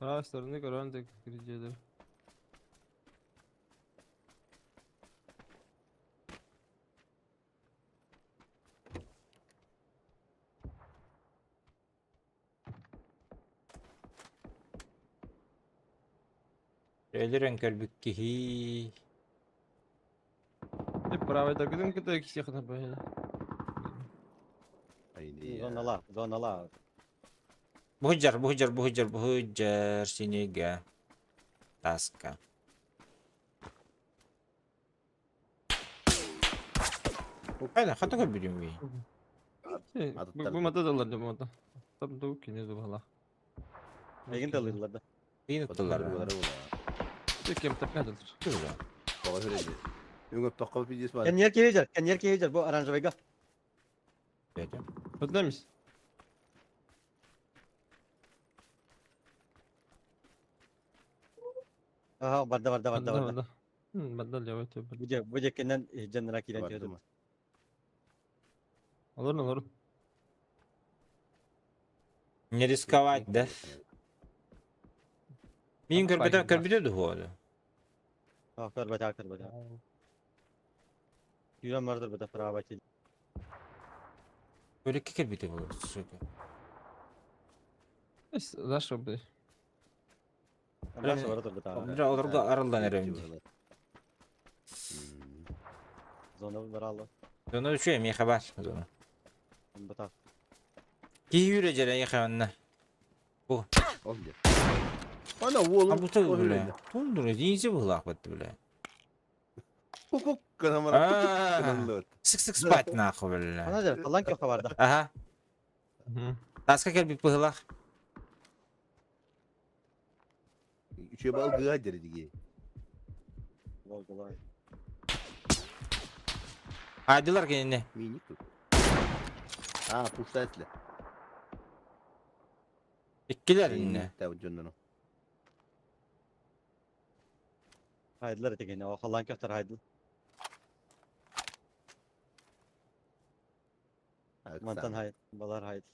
Araçlarını gören de gireceğidir. Öyle renkler bükki. Hep beraber takılın ki de ikisi yakına böyle. Haydi. Zonalar. Buhjar sinege. Taska. Hayda, hata gör biliyorum bir. Bu mata dalar bu mata. Tam da ki ne bu hala. Egin dalırlar. İyi tuttular. Kim tapka dalar. Güzel. Baba söyledi. Yung tokal pidis var. Kan yer keyecek bu aranjvayga. Dedim. Buradaymış. Aha vardı vardı vardı Bende vardı. orada. Bende oluyor evet. Bu cekinden canına kiren Vardı diyordu. mı? Olur. Не рисковать, да? Min Tamam, fark körbede de hoğdu. Akar bata. Yüren vardır bata pravati. Böyle iki körbede olur. Suka. Zaszło by. Amrasa vardır bata. Bir orada araldan erendi. Zona bunları aldı. Sonra düşüyor mi haber? Sonra. Bata. Ki yürecere yakanına. Olmuyor. Ana oğlum. Ha bu tabi bile. Buldur. Dinci bıhlak battı bile. Hukuk kanamara. Aa. Kanalıyor. Sık spать nahı bile. Ana der kalan köka vardı. Aha. Taska gel bir bıhlak. Üçe bal gığa derdi ki. Kolay. Haydiler kendine. Minik tut. Ha puşta etle. İkkiler yine. Tabii canım. Haydiler etekene. O kalan kökter haydi. Mantan haydi. Balar haydi.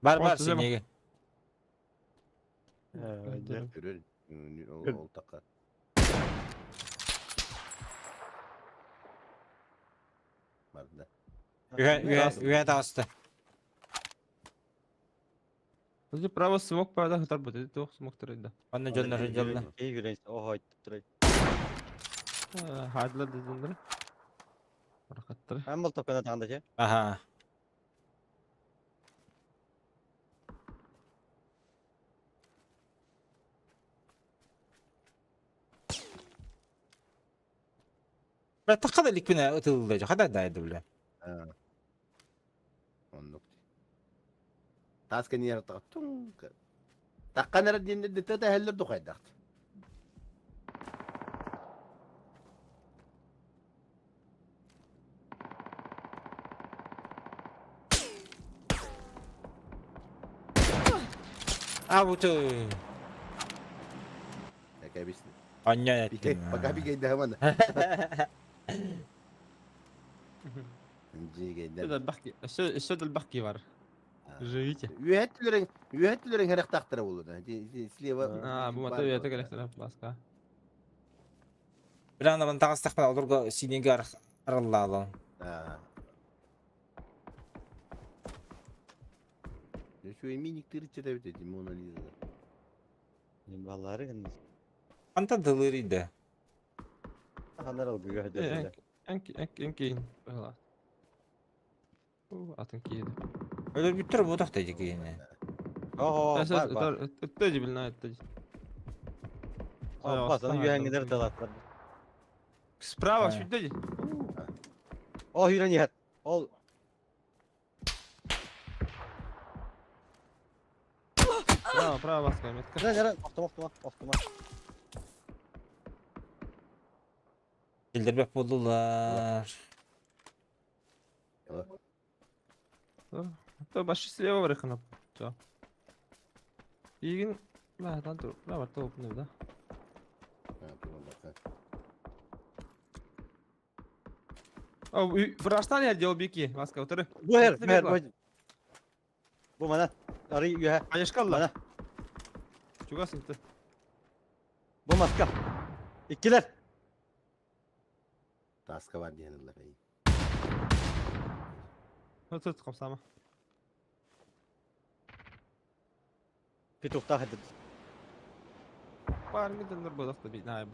Var Size sen bak. gel. Görür. Ol takar. Vardı. Üye dağıstı. Hadi praво смогpada хатар bude. Toch smog terinde. Bana canları canlı. İyi yüren. O haydi. Tutturay. Hadla dedindir. Bırakattır. Hem bol tokana tağında Aha. Ben takada likbine ıtılacak. Hadi daydı bile. Onluk. Taska niye tak? Tung. Takkan nere dinde de heller dokaydak. Avutu. Ya kaybetsin. Anya Bir ettim. bak bir gayda hemen. İnci gayda. Şurada bahki. Şurada bahki var. Живите. Üyetlerin her taktıra olur. Sleva. Bu mata üyete gerektir. Baska. Bir anda ben takas takma olurga sinigi arallalım. Şu minik tırıçı da ötedi Mona Lisa'da. Vallahi kan. Anta dılırıydı. Hanlar al güya hadi. Enki. Valla. Atın ki yedi. Öyle bir tür budak dedik yine. Oho var. Ötteci bilin ötteci. Bazen yüren gider dalatlar. Справа Ha. şuradeci. O yüren yer. Ol. Право баска метка. Nere? Oftuma. Bildirbek buldular. То başı слева bırakın. Çok. İyi gün. La lan dur. La var top ne da. O vrastan ya diyor biki. Baska otur. Bu her. Bu mana. Arı yühe. Ayışkalla. Mana. Çok asıntı. Bu maska. İkiler. Taska var diyenler. Tut kapsama. Pitufta hadi. Var mı döndür bu da bir naib.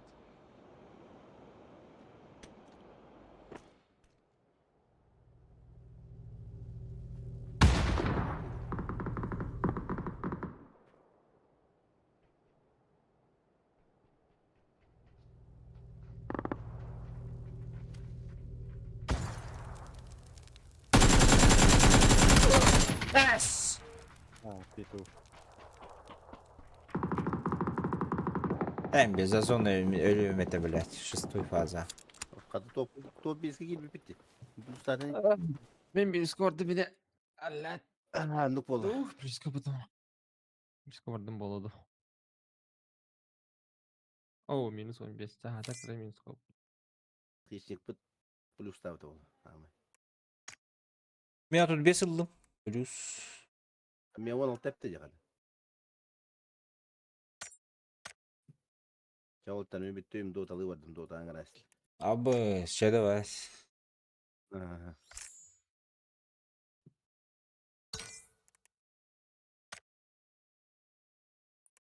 Петух. Там без озона ölüyorum ete, блядь. 6 фаза. Katı top bizge gibi bitti. Bu zaten Мен Бискорды бине аллат. nuk oldu. Плюска потом. Бискордың болуду. О, минус 15. Жаха такра минус коп. Hiçlik bit plus stavdı oldu. Tamam. Ben тут 5 yıldım. Плюс. Men onu tepti ya. Çavultan ümitteyim Dota'lı vardım Dota Angaraslı. Abi şeyde var.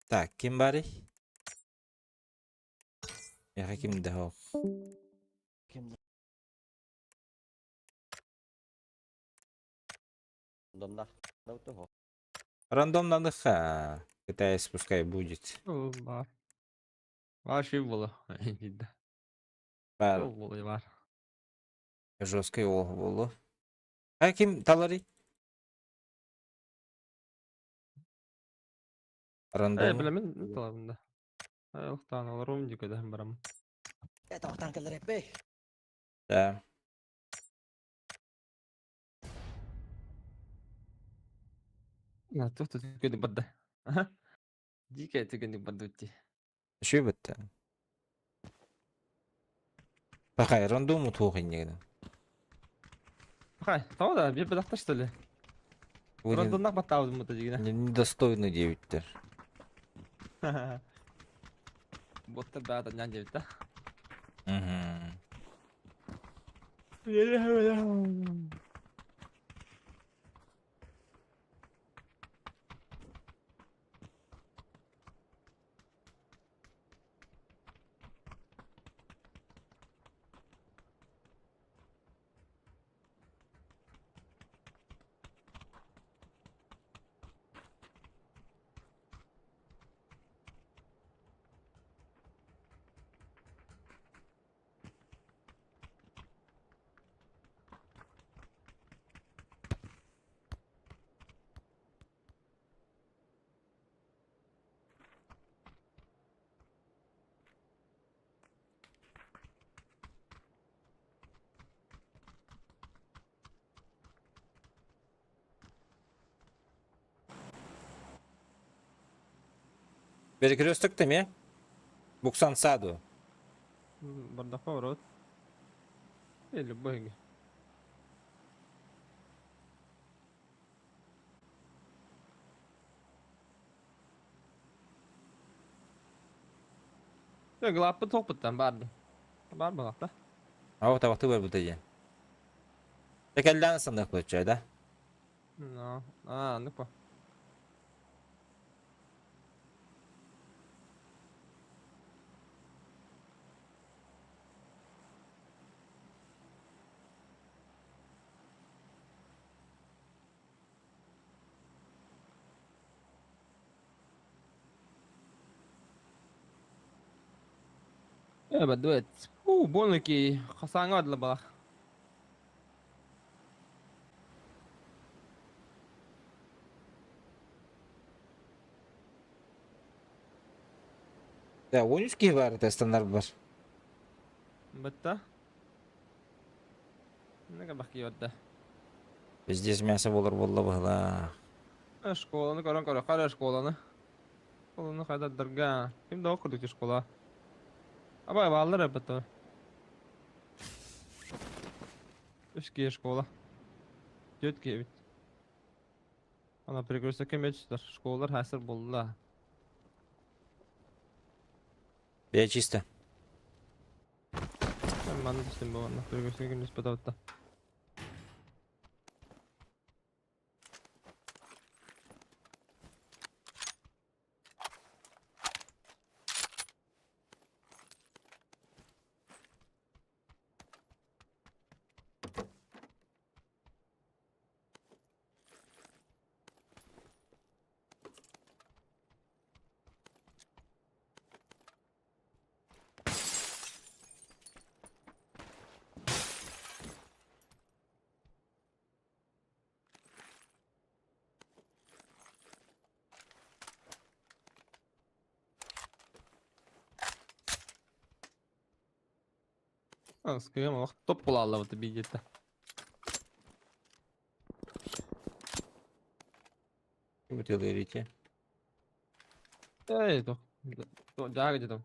Так, kim bari? Ya kim de o? Домна. Да вот того. Рандомно ха. Китайец пускай будет. О, бар. Var şey bolu. Cidden. Бар Çok bolu var. жесткий болу. А kim талари? Рандом. Bilemin talabında. Yok tanılarım dikkaden baram. Да. Ya tuh tükedi badda. Aha. Jika tükedi badda uti. Şu bitti. Bakay randomu tuğun yani. Хай, тау да, бе бедахта что ли? Вы Рандомнак баттау мыта жигина. недостойны девиттер. Ботта бада нян жебита. Угу. Перекресток там я? Буксан саду. Бардаха ворот. Любой ги. Глапы топыттан барды. Бар балакта. А вот вакыты бар бу тәҗә. Тәкәллән сандык получай, да? No. Ну по. بدوت. بونكي خسانات لبا. Да, 13 бар тестандар бар. Бетта. Неге бахки ядда. Здесь мясо булыр булла була. Школаны көрөн көрө, кара школаны. Школаны кайда дырга. Ким да окудук школа. Абай балдар бетта. Эшке школа. Жетке бит. Ана перегрузка кемечтер. Школалар хасыр болду. Я чисто. Мана дистем бана. Перегрузка кемес патавта. Скажем, ох, топ булалла вот бигетте. Бутылы ирите. Эй, то, жага где там?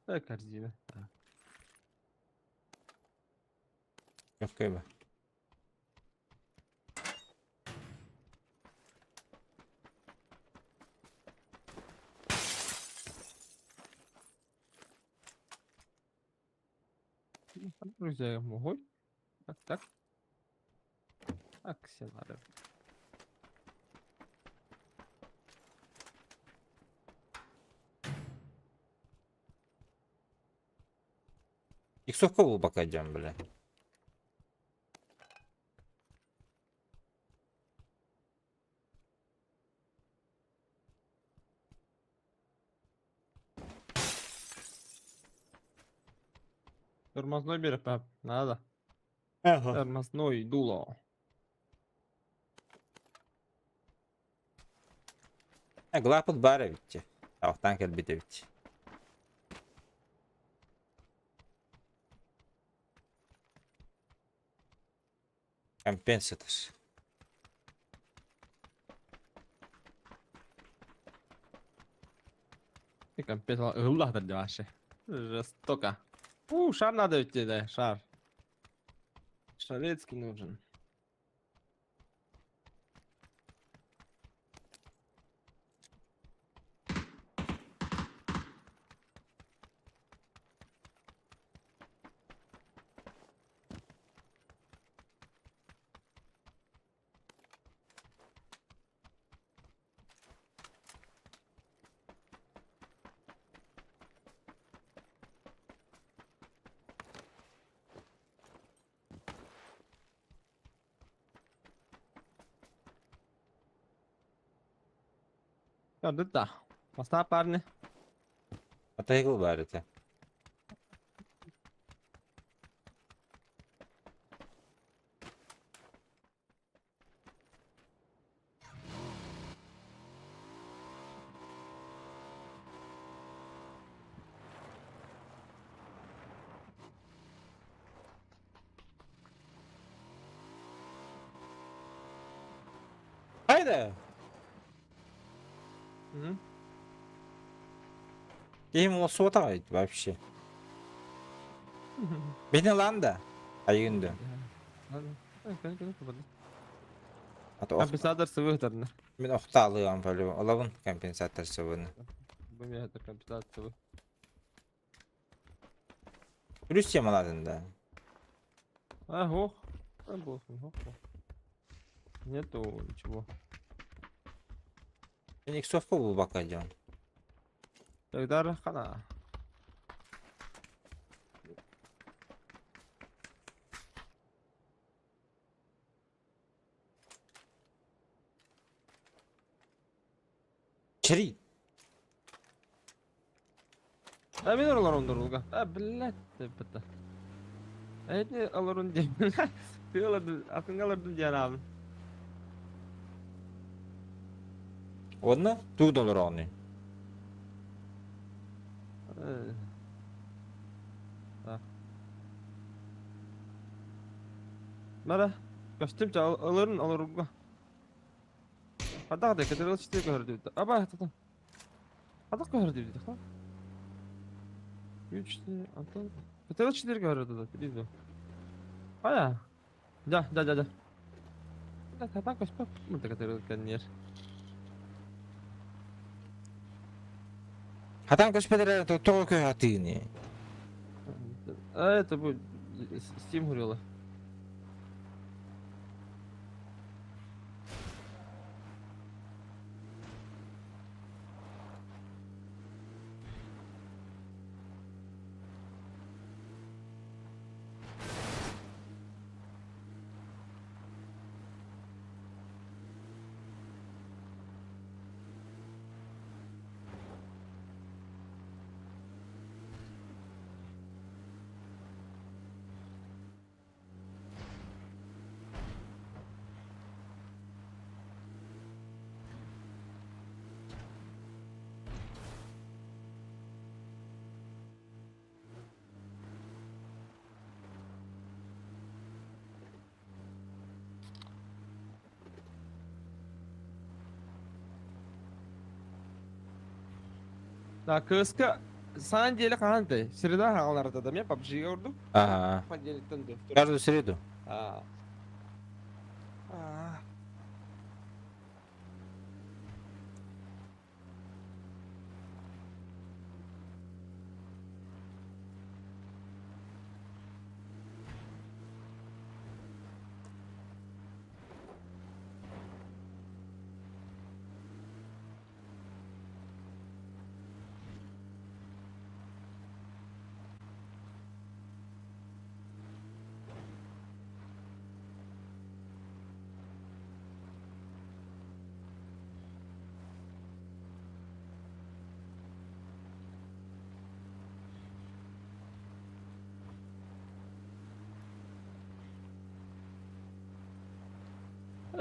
Корзина. Кафе бы. Друзья, могу. Так. Акселяры. Иксовка был пока идем, бля. Тормозной берег, пап. Надо. Ага. Тормозной дуло. Глапот бара битти. Тауқтан келбете битти. Компенсатор. И компенсал. Улах да вообще. Жестоко. Шар надо идти, да, шар. Шарецкий нужен. Gördük da. Поставь парни. Атайгыл бар это. Hayda. Hı? Game ол суатағайды вообще. Бені ланда. Айынды. Компенсатор сывыгдырны. Мен оқта алыған бөлі. Олабын компенсатор сывыны. Bu mehter компенсатор сывы. Плюс тем аладын да. Ох. Болсын, ох. Нету ничего. Мен иксовка бұл бака идем. Тогда хана. Чири. Мен oralar ondurulga. Блядь, бітті. Әйтіне алырын дейм. Атың алырдың жанабын. Оны $2 оны. Мара, костюм алырын алырға. Қадақ да кетіріл шетер көрді. Аба, тата. Қадақ көрді дейді. 3-4, Антон. Кетіріл шетер көрді. Білейді. Ая. Да. Қадақ көспіп. Мұнда кетіріл кәнер. Хатан көшпедер тоғы көй атыны. Это будет Steam горело. Да, кыска сан деле канты. Среда хагаларда да мен PUBG gördüm. Ага. Понедельниктен de. Каждую среду. А. А.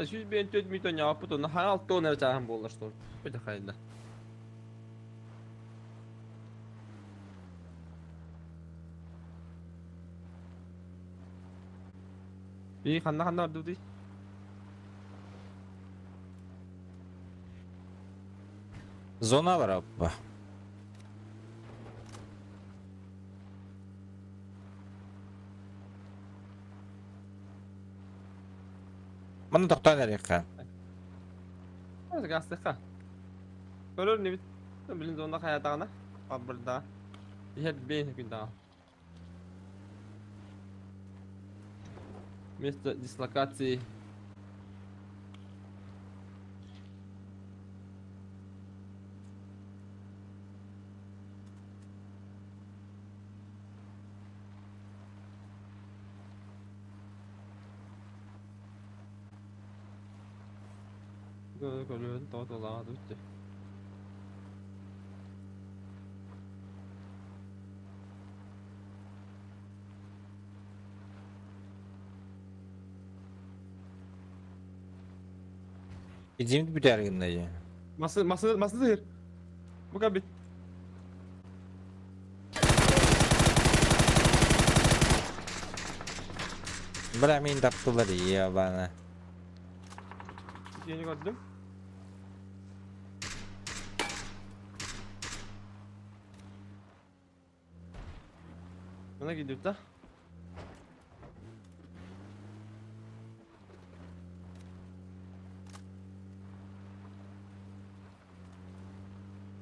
Şu ben 4 milyon yapıp onu her alt dolar çağım bollar stor. Bir de hayırlı. Bir kanna vardı değil. Зона var abi. Mana to'xtanglar yaqin. Az gazete. Görür ne bit. Bilin zonda hayatına. Burada. Yer ben günde. Место дислокации. Görüyorum, doğru düştü. Gideyim bir derginde ya. Masa zehir. Bu kadar. Bırak beni taptılar ya bana. Yeni gördüm. Bana gidiyor da.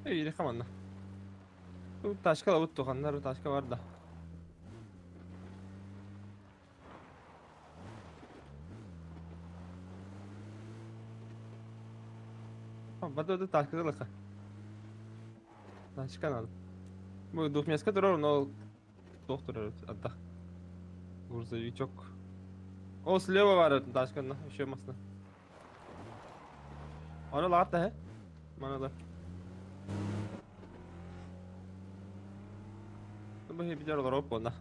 İyi, tamam da. Bu taşka da bu kanlar taşka var da. Bada da taşka da laka. Taşka nadı. Bu dufmeska durur no doktor adda. Gurza çok. O sleva var taşkanla şey masna. Ona latta he. Mana da. Bu hep bir yer olarak onda.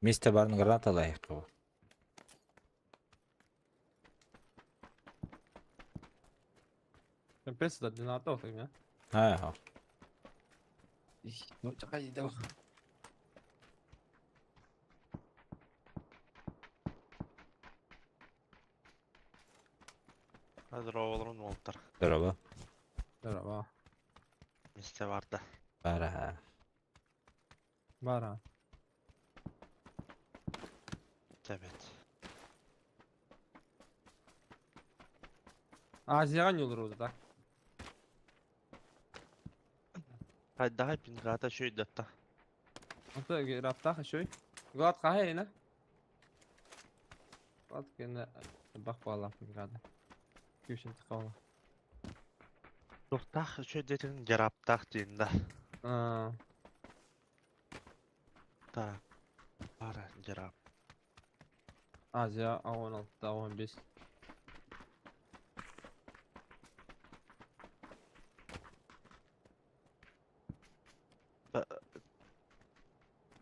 Месте барын гранаталайық қылып. Ben pes da dinata olayım ya. Ha. No, çakay de bak. Здорово, Волтер. Здорово. Здорово. Месте vardı. Пора. Бар. Evet. Азияга не olur da. Hadi daha bin gata şöyle datta. Ata rapta şöy. Gat kahe ne? Gat gene bak vallahi gada. Küçün tıkala. Dokta şöyle dedin yaraptak diyinde. Aa, Ta. Para yarap. Aziya 16'da 15.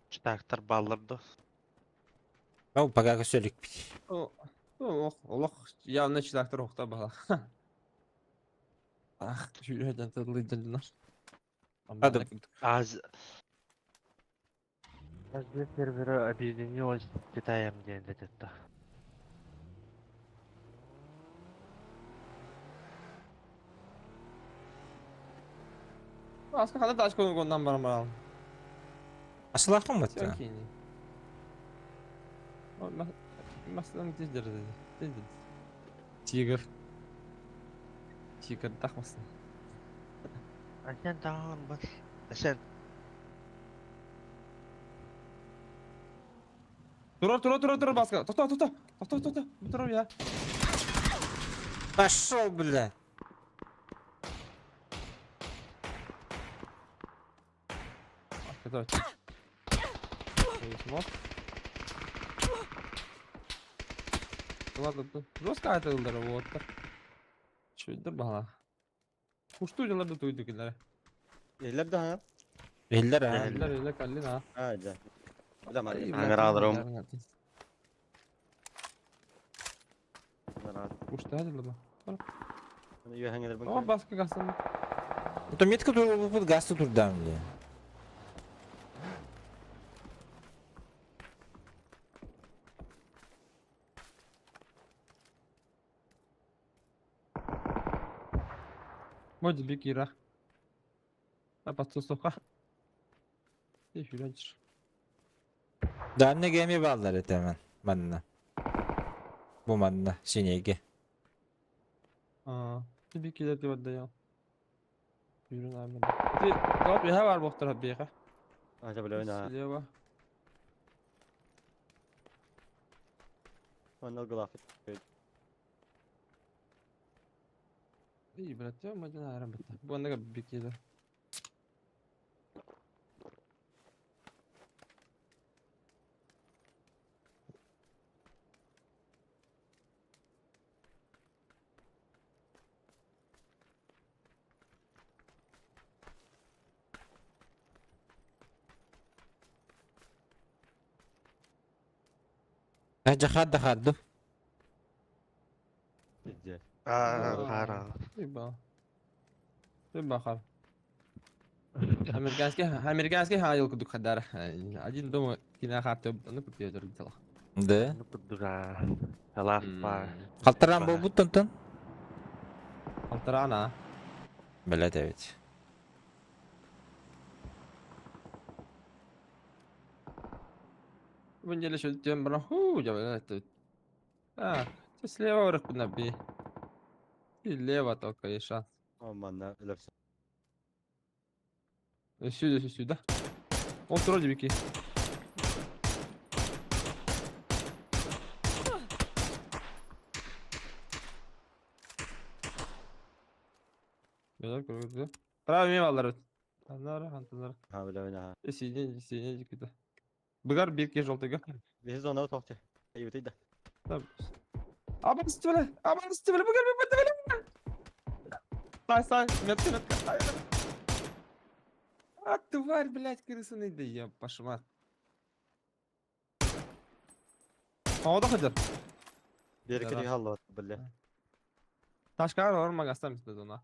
Çıtaktar ballardı. Ну, пока көсөлүк бит. O Allah yanlış çılaktır okta bala. Ah, şuradan tadılıydılar. Hadi. Az. Azı serveri объединилось с Китаем дiyende datta. Aslında hadi taş konu konudan bana bana. Асыл акын Sen бат. ki. Mesela tezdir dedi. Tezdir. Tiger. Tiger takmasın. Sen tamam bas. Sen. Dur baska. Tut. Dur ya. Пошел, бля. Arkada aç. Смог. Ладно, жестко это удар, вот. Şöyle bana. Kuştu ucularda duydu gider. Eller de ha. Eller ha. Öyle kallin ha. Hadi. Bu da Ay, var. Hangar alırım. Kuştu hadi lan. Iyi hangiler Ama baskı kalsın. То метка тут гасты турда, бля. Моди бикира. А подсоска. И филанчер. Да, не геми балдар et hemen. Manna. Bu manna. Sinege. Aa, bikira diyor da ya. Yürün abi. Bir top ya var bu taraf bir ya. Acaba öyle ha. Siliyor bak. Ondan grafik. İyi bırakıyor ama can aram bitti. Bu anda bikira. Jahat da haddu. Sizce. Para. Bir bakar. Американский хайл кудук хадар. Один дома кина хатты bunu kutuyor diyor. Да. Ne kudura. Salaf var. Калтыран бол bu tın. Altarana. Блядь, evet. Вынели что тем бра. Ху, я это. А, ты слева вверх наби. И лево только есть шанс. Aman ne öyle. Сюда. Он вроде бики. Güzel kuruldu. Bravo meyveler. Anlar. Ha öyle ha. Синий куда. Быгар бирке желтыга. Biz de ona toktu. İyi değil de. Абан стивеле, быгар. Сай, метка. А, тварь, блядь, крысаный, да я пошла. Havada Hıdır. Bir iki Yarar. hallo bille. Taşkar var mı gastam istedi ona.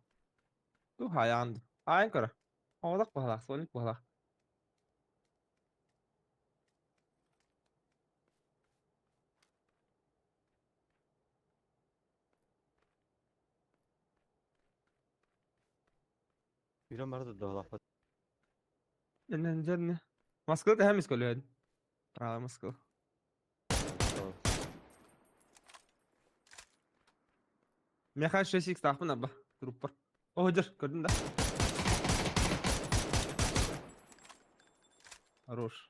Du hayandı. Ayın kara. Havada pahala, sonik pahala. Yürü marada da laf. Enen. Moskva da hem iskolu. Moskva. Mekhan 6x takpın abba. Trooper. Dur gördün de. Хорош.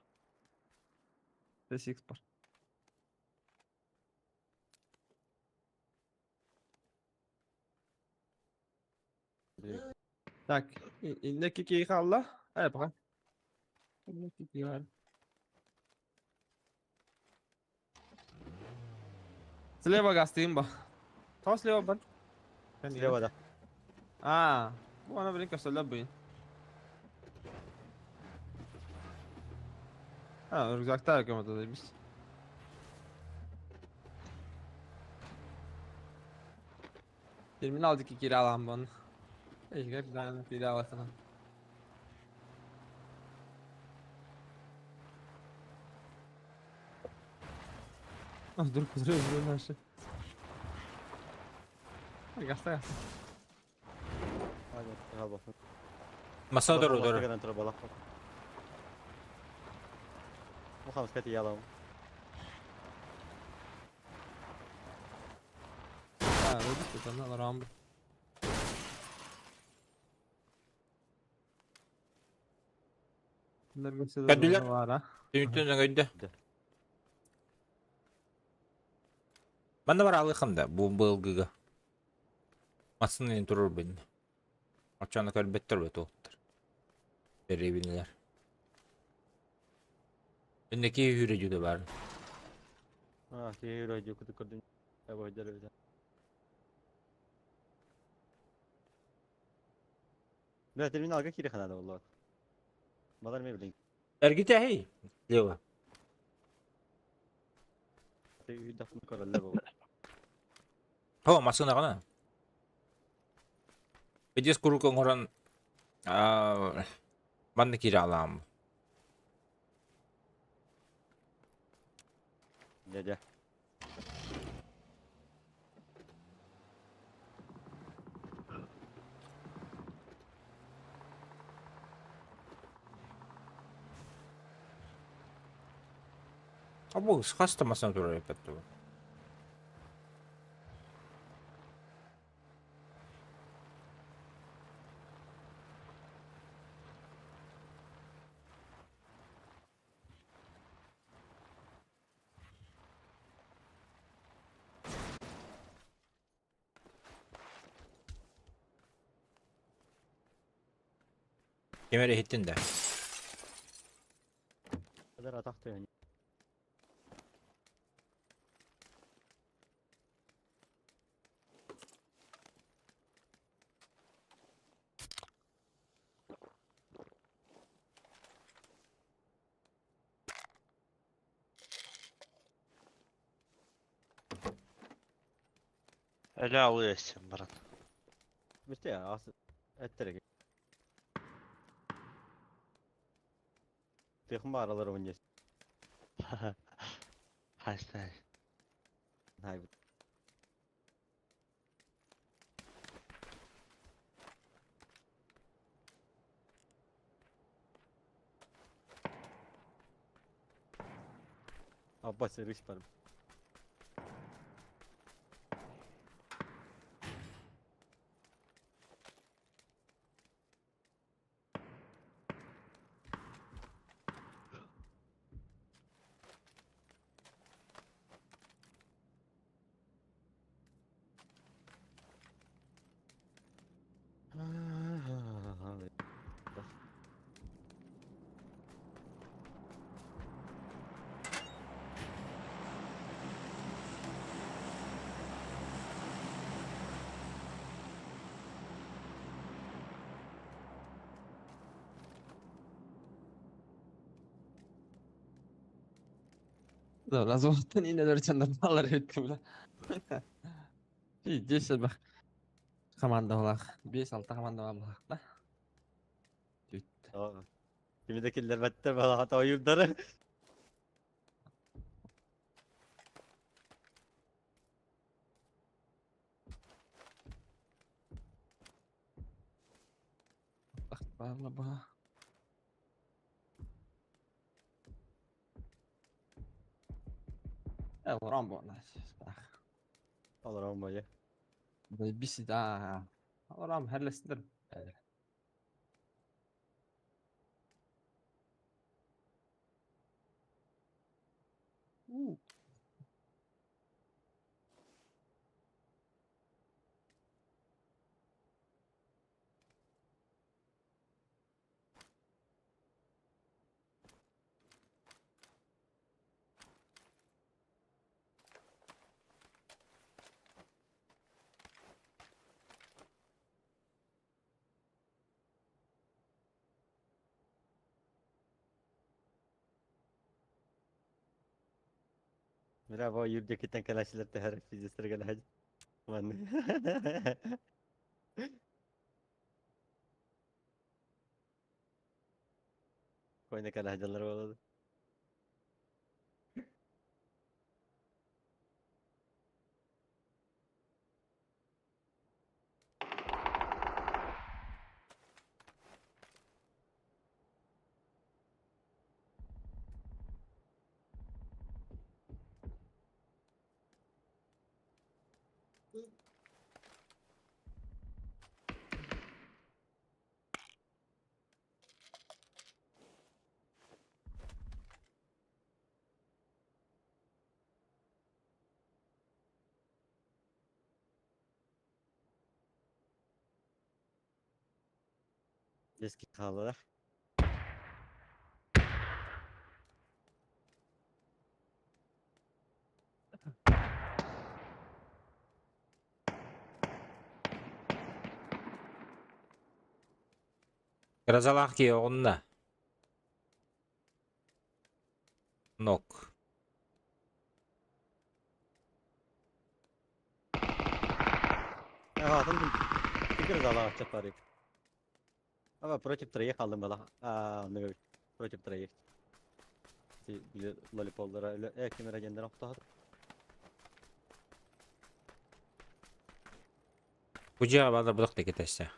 6x var. Так, indeki keyik Allah. Hadi bakalım. İndeki keyik var. Слева gastayım bak. Tam слева ben. Слева da. Aa, bu ana benim köşeler bu. Ha, rüzgarda yakamadı biz. Terminal aldık kiralan bunu. Keşke bir tane kiralasana. Ah dur kuduruyor her şey. Gasta gasta. Hadi al bakın. Masada dur dur. Kadar tura balak. Bu خمس كاتي يلا. Ha öldük de sen Allah rahmet. Bunlar gösteriyor. Geldiler. Var ha. Ümit'ten öyle. Ben de var alıkım da bu bılgıga. Aslında durur beni. Açana kadar better ve tohtur. Verebilirler. Bendeki hüreci de var. Ha ki yürü yok kutu kurdun. Ya bu öyle öyle. Ne terminal alga kiri kanada vallahi. Madar mı bileyim. Ergite hey. Leva. Te dafın karalle bu. Oh, masuk na kana. Pwede kuru kong orang man nakira alam. Gel. Abo, hasta mas natural epet to. Kemeri hittin de. Kadar atak da yani. Öyle alıyorsun Baran. İşte ya as ettirek. Tekme araları oynayacağız. Hasta. Hayır. Abbas seriş var. Da razvattan ineler içinde bağlar ettim la. İyi ceşil bak. Komanda olak. 5-6 komanda var bak da. Tamam. Kimidekiler better bana hata oyunları. Bağla. Vuran bu ona. Olur ama ya. Bir şey daha. Vuran herlesindir. Bravo yurda kiten kalaşlar da her fizistir gel hadi. Lan. Koyna kalahcalar oladı. Eski kahvalar. Grazalak ki onda. Nok. Hatun fikir zala açacak bari. Ama против троих aldım bala. Ne böyle против троих. Bile lollipoplara öyle kamera kendine nokta. Bu cevabı da bırak da gitese.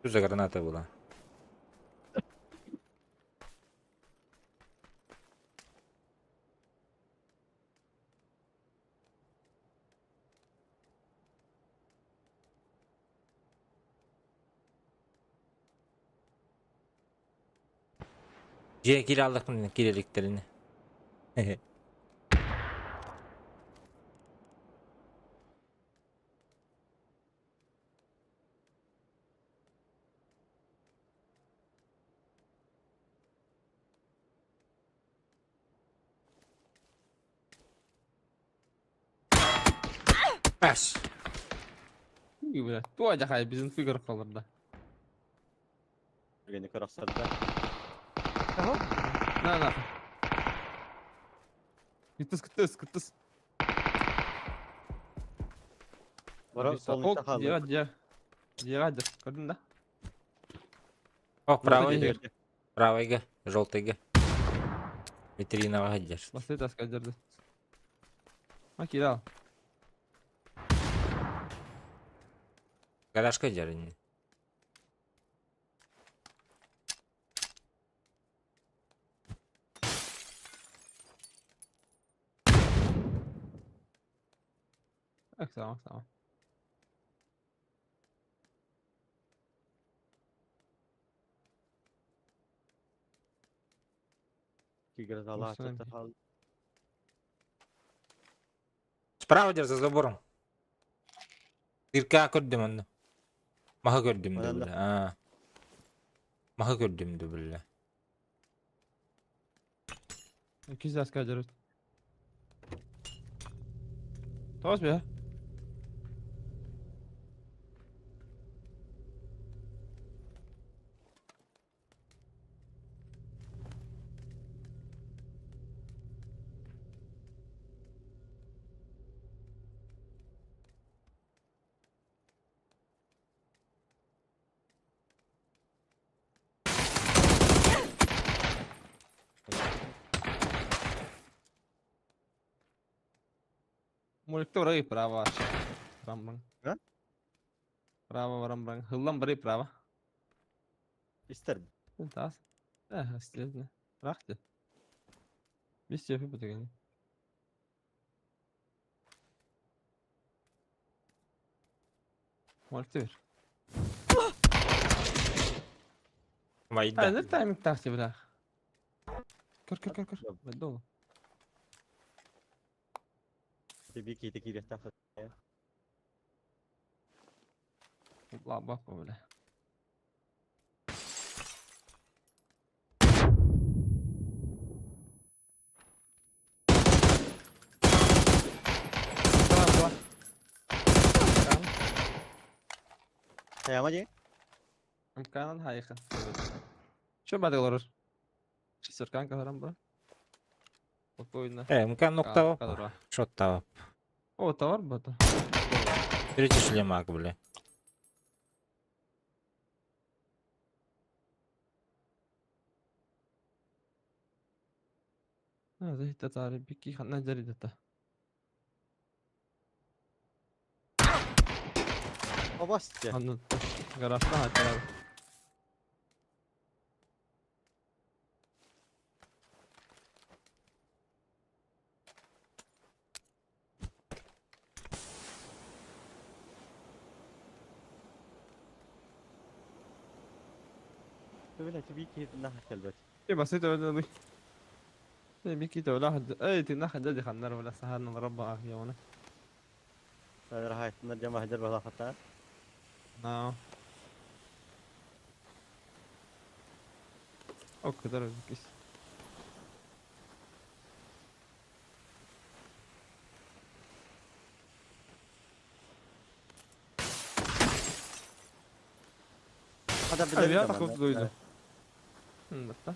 Что за граната была? Kiralık mı kiralıklarını? Bas. İyi böyle. Doğacak ay bizim figür kalır da. Beni karaksardı. Ne. Kıtıs. Bora solunca kaldı. Diğer. Gördün de. О, правый идёт. идет. Правый га, желтый га. Витрина держит. Басты таскать держи. Окей, да. Гаражка держит. Tamam. Fikir zala Nasıl açacak kaldı. Справа держи за забором. Ирка gördüm onu. Maha gördüm de Anladım. böyle. Ha. Maha gördüm de böyle. 200 asker держит. Toz be. Mulikte orayı bravo aşağı. Rambrang. Ha? Bravo Rambrang. Hıllan bari bravo. İsterim. Tas. İstedin. Bıraktı. Biz yapıp bu yani. Mulikte ver. Вайда. Ne timing taksi bırak. Kır. Bedde oğlum. Bir kiti kiri tahtı. Allah bak böyle. Tamam. Sayama aja. Kanan hayıkın. Şu badal olur. Sırkan kaharam bura. Bak bu oyunda. МК нокта Kadar var. var. Шот-то var. O da var bu da. Третий шлемак, бля. Ha zeytte tarih bir ki kanna jari data. O basit ya. Anladım. Garajda hatta abi. Böyle bir kiti nah kelbet. ايه بسيطة ولا دي ايه بيكي ولا حد ايه تنخ دي خنر ولا سهرنا مربع يا وانا Saya rahat nerja mahjar bala kata. نعم او كده بيكيس Ada Abi ya takıp duydu. Hatta.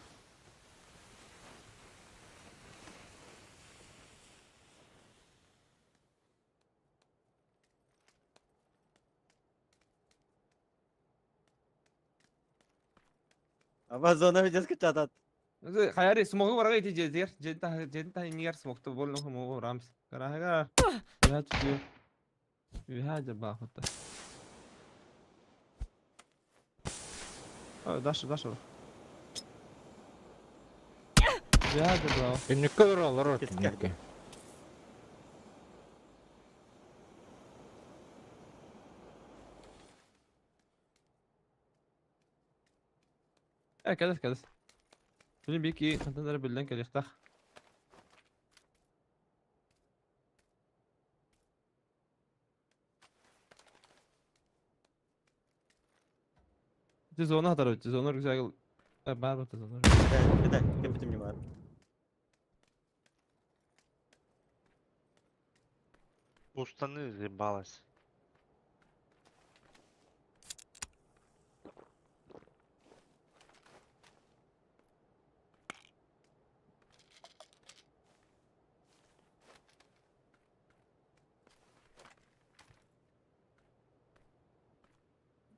Apa zona bir jas kecatat. زي خياري سموه ورا جيتي جزير جنتا نير سموكتو بقول لهم هو رامس كراهه يا تشيو يهاجر باخذته داش يهاجر باخذ Эмнеке урал, рот, Кескә. эмнеке. كذا فيلم بيكي خلينا نضرب اللينك اللي يختخ Tizon'a atar Tizon'a güzel ben Tizon'a Kita kepitim ni mar. Установи заебалась.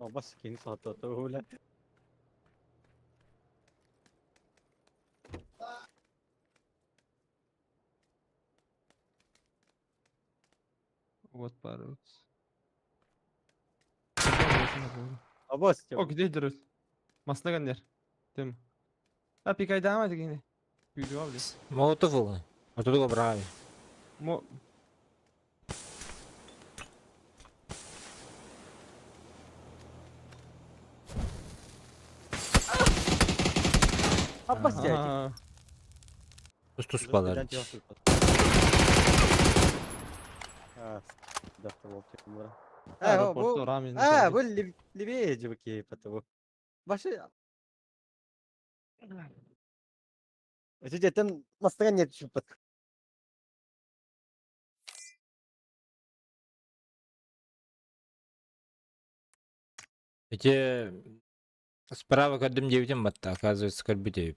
O bas kini satu tu hula. вот пару O bas. о где дерут маслага нер тем а пикай дама дегене büyüyor abi Молотов был. А тут его брали. mo Apa sih? Aa, Тус падали. Ah, daftar olacak bunlara. aeroportta Rami'nin Bu Libya'cı bu ki patı bu. Başı... Itu jatan mastakan ya cepet. Эти справа кадым 9 батта, оказывается, как бы 9.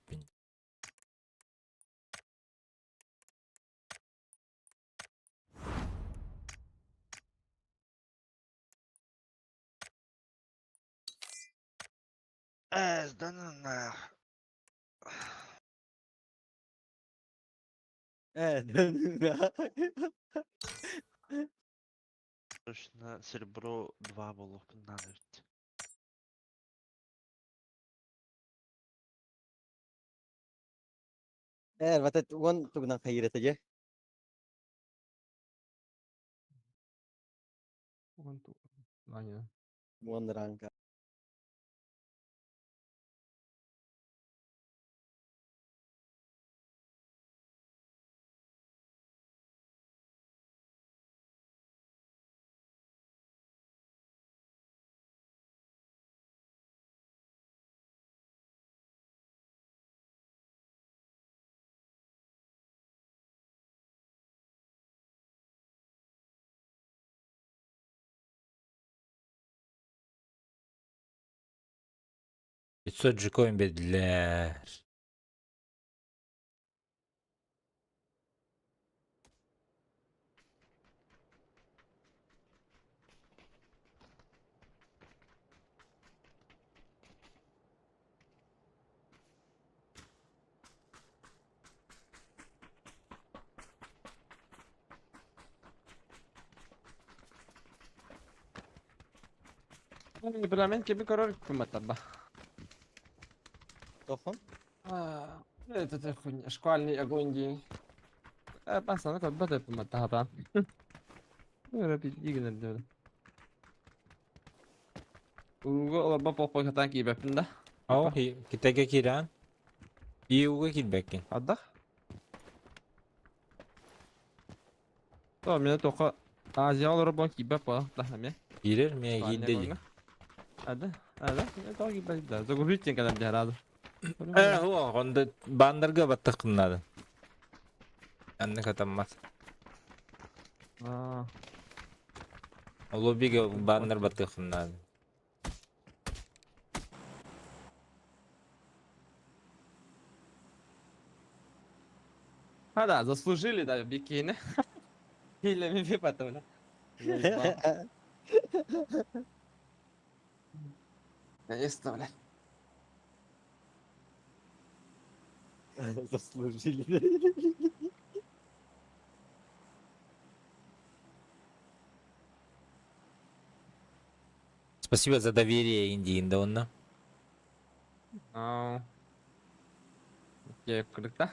Да ну нах. Точно, серебро 2 було, навіть. Vatet won tugnan kayirete. Aynen. Won ranka. Пятьсот же коин бедля. Implement gibi karar кымматтарда. Tohum. Это хуйня, шквальный огонь день. Пацаны как бата кымматтаха. Öyle bir ilgilenir diyorum. Uğur'u olaba popol katan ki bepinde. Ау, китайга киран. Июга килбеккен. Adda. Tamam, yine toka Aziya olur bu ki bep var. Daha ne? Кирер, мен килдеди. Hadi. Hadi. Ne toka gibi bep. Zagur hiç kadar bir herhalde. О, онда бандарга баттыкынады. Анны катаммас. Aa. Лоббиге бандар баттыкынады. Да, заслужили, да, бикини. Или ми выпадали. Есть, блядь. Заслужили. Спасибо за доверие, Индии, Индонна. Окей, круто.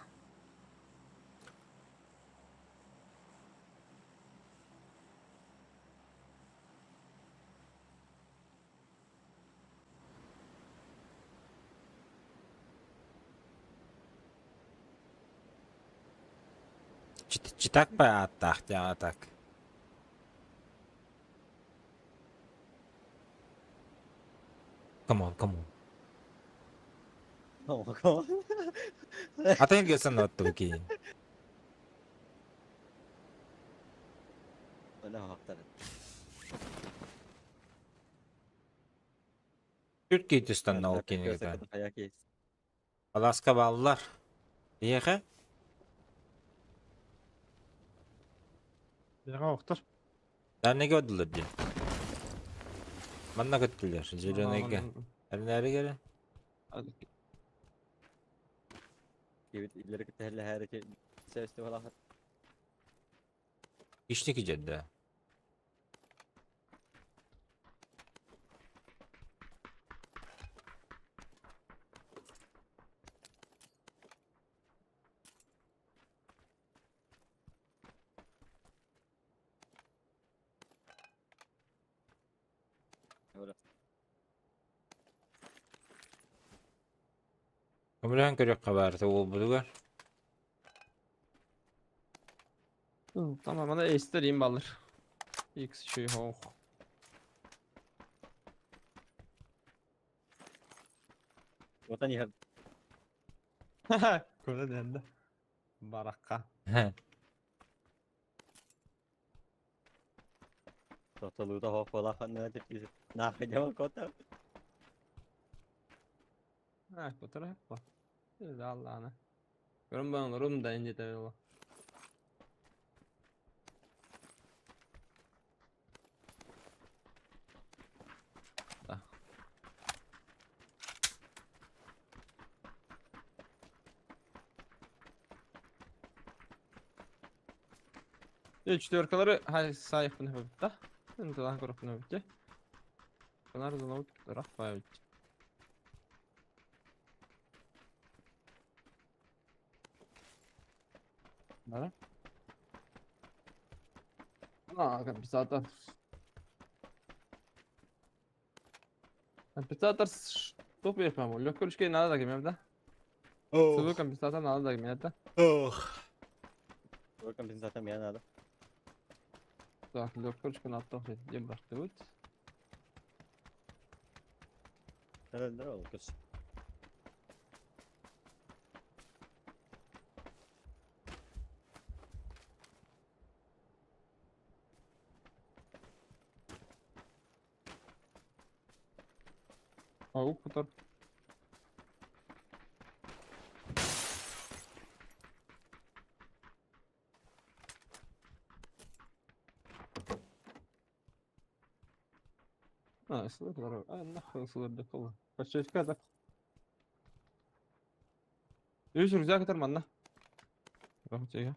Читак па аттах, так. Come on, come on. Атан келсен аттым кейін. Öyle haklar. Türk кейтістен науып кенеге. Ayak yes. Аласка балылар. Еға? Яга оқтар. Дәрнеге өділер де. Манна көттілер, зеленеге. Әрнәрі келі? Evet, ileri gitti her şey. Sesli falan. İşteki cedde. Öyle. Ömrühen körek kabartı ol bulugar. Tamam, bana estereyim balır. X şey hoş. Vatan yer. Köle dendi. Baraka. Totalığı da hoş falan ne tepkisi. Ne yapacağım kota. Ha, fotoğraf bak. Güzel Allah'ına. Görün ben olurum da ince tabii bu. Da. Üç dörkaları hay sahip bunu yapıp da. انت ظهرك رحنا بيتي. كنا رضا نوت راح بايت. Vale. Compensator. Compensator topu yapamam. Yok kuruş ki nada da girmem de. Sıvı compensator nada da girmem de. Lo compensata mia nada. Так, yok kuruş ki nada da diye başlıyor. Nada oldu kız. Aa, bu kadar. Ha, sınır kadar. Ay, nahıl sınır da kılı. Kaç şey kadar. Yüz rüzgar kadar manna. Bak çekiyor.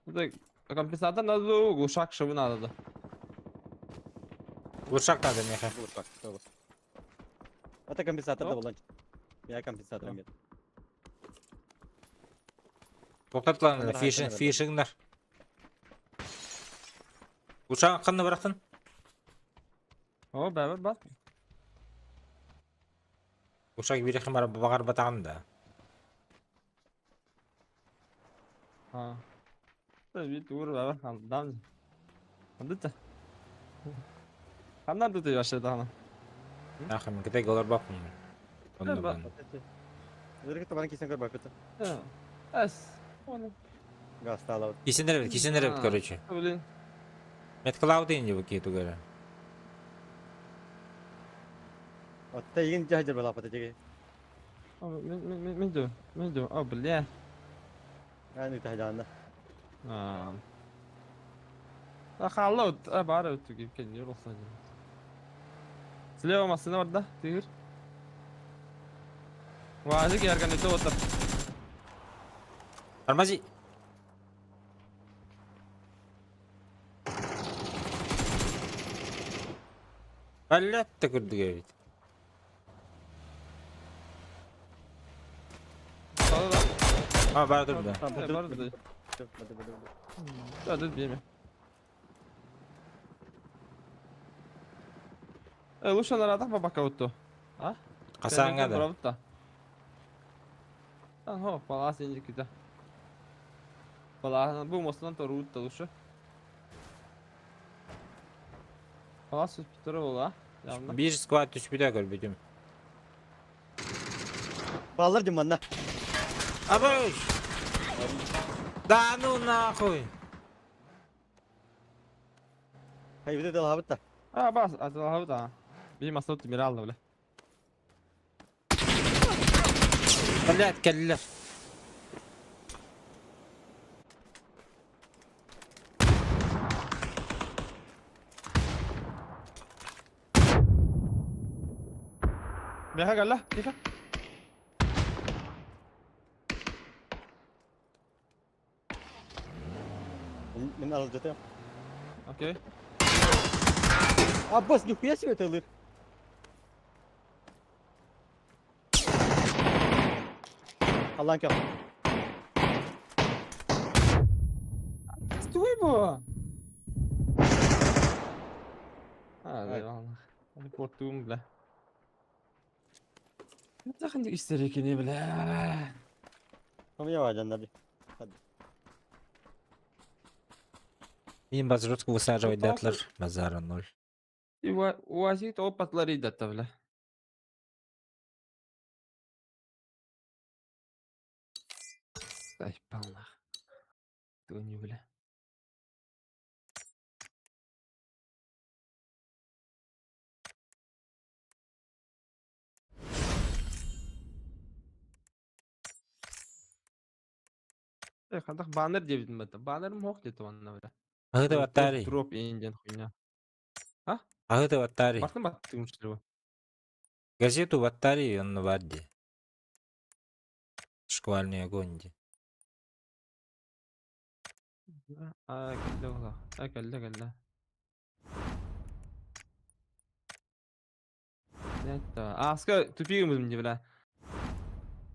Bu da compensator nada da uşak şıvı nada da. Ушак надо, Миха. Вот так, что. Это компенсатор да Оп. волонтер. Я компенсатор имею. Тоқтатыларыңдар, Камера фишинг, қайда? фишингдар. Ушағын қанды бірақтын? О, бәбір бak. Ушақ береқі бағар батағында. Ha. Bir dur baba. Tamam. Hadi de. Kanlar da yaşadı ana. Ақы, мен кітай қалар бақпын. Онда бақ. мен. Зерек табан кисен көр бакыты. Ha. Es. Onu. Газ стало. Кесендер бит, короче. Блин. Меткалау дейін деп кету керек. Вот ты ин жахажыр бала пата жеге. Мен diyor. Aa, bля. Yani tahjanda. Ha. Халлот, бары өтті келіп келді, олса деймін. Слева машина бар да, тегір. Вазик ярган өтіп отыр. Армази. Әлләтті күрді кәбет. Sağda da. Ha, бар тұрды. Бар да. Да, да, бейме. Лучше на радах бабака өтті. А? Қасаңа да. Бравыт да. Ho, палас енді күйді. Палас, бұл мостынан тору өтті лучше. Палас өтті ол, а? Bir squad düşbüde gör bütün. Баллар диманна. Абош! Да ну нахуй! Hayır de dalhabıtta. Ha, bas, atıl da. Bir masa ötті biri aldı bile. Блядь, келлер. Deja galla, deja. Мен алып жатам. Okey. Аббас, нихуя себе ты лыр. Allah'ın kâr. Sтой bu. Hadi Evet. eyvallah. Hadi korktuğum bile. Ne takınca ister ki bile. Ama yavaş canlar. Им базротку высаживать датлар. Базара ноль. И УАЗик то патлары да бile. Дай палнах. То не бile. Хандах баннер дебитим бата. Баннерым yok dedi onunla bile. Агыды ваттари. Дроп инден хуйня. Агыды ваттари. Бартын баттым что? Газету ваттари он варди. Шквальный огонь. Aa geldi ola. Geldi geldi. Aska tüpüğümüz mi bile.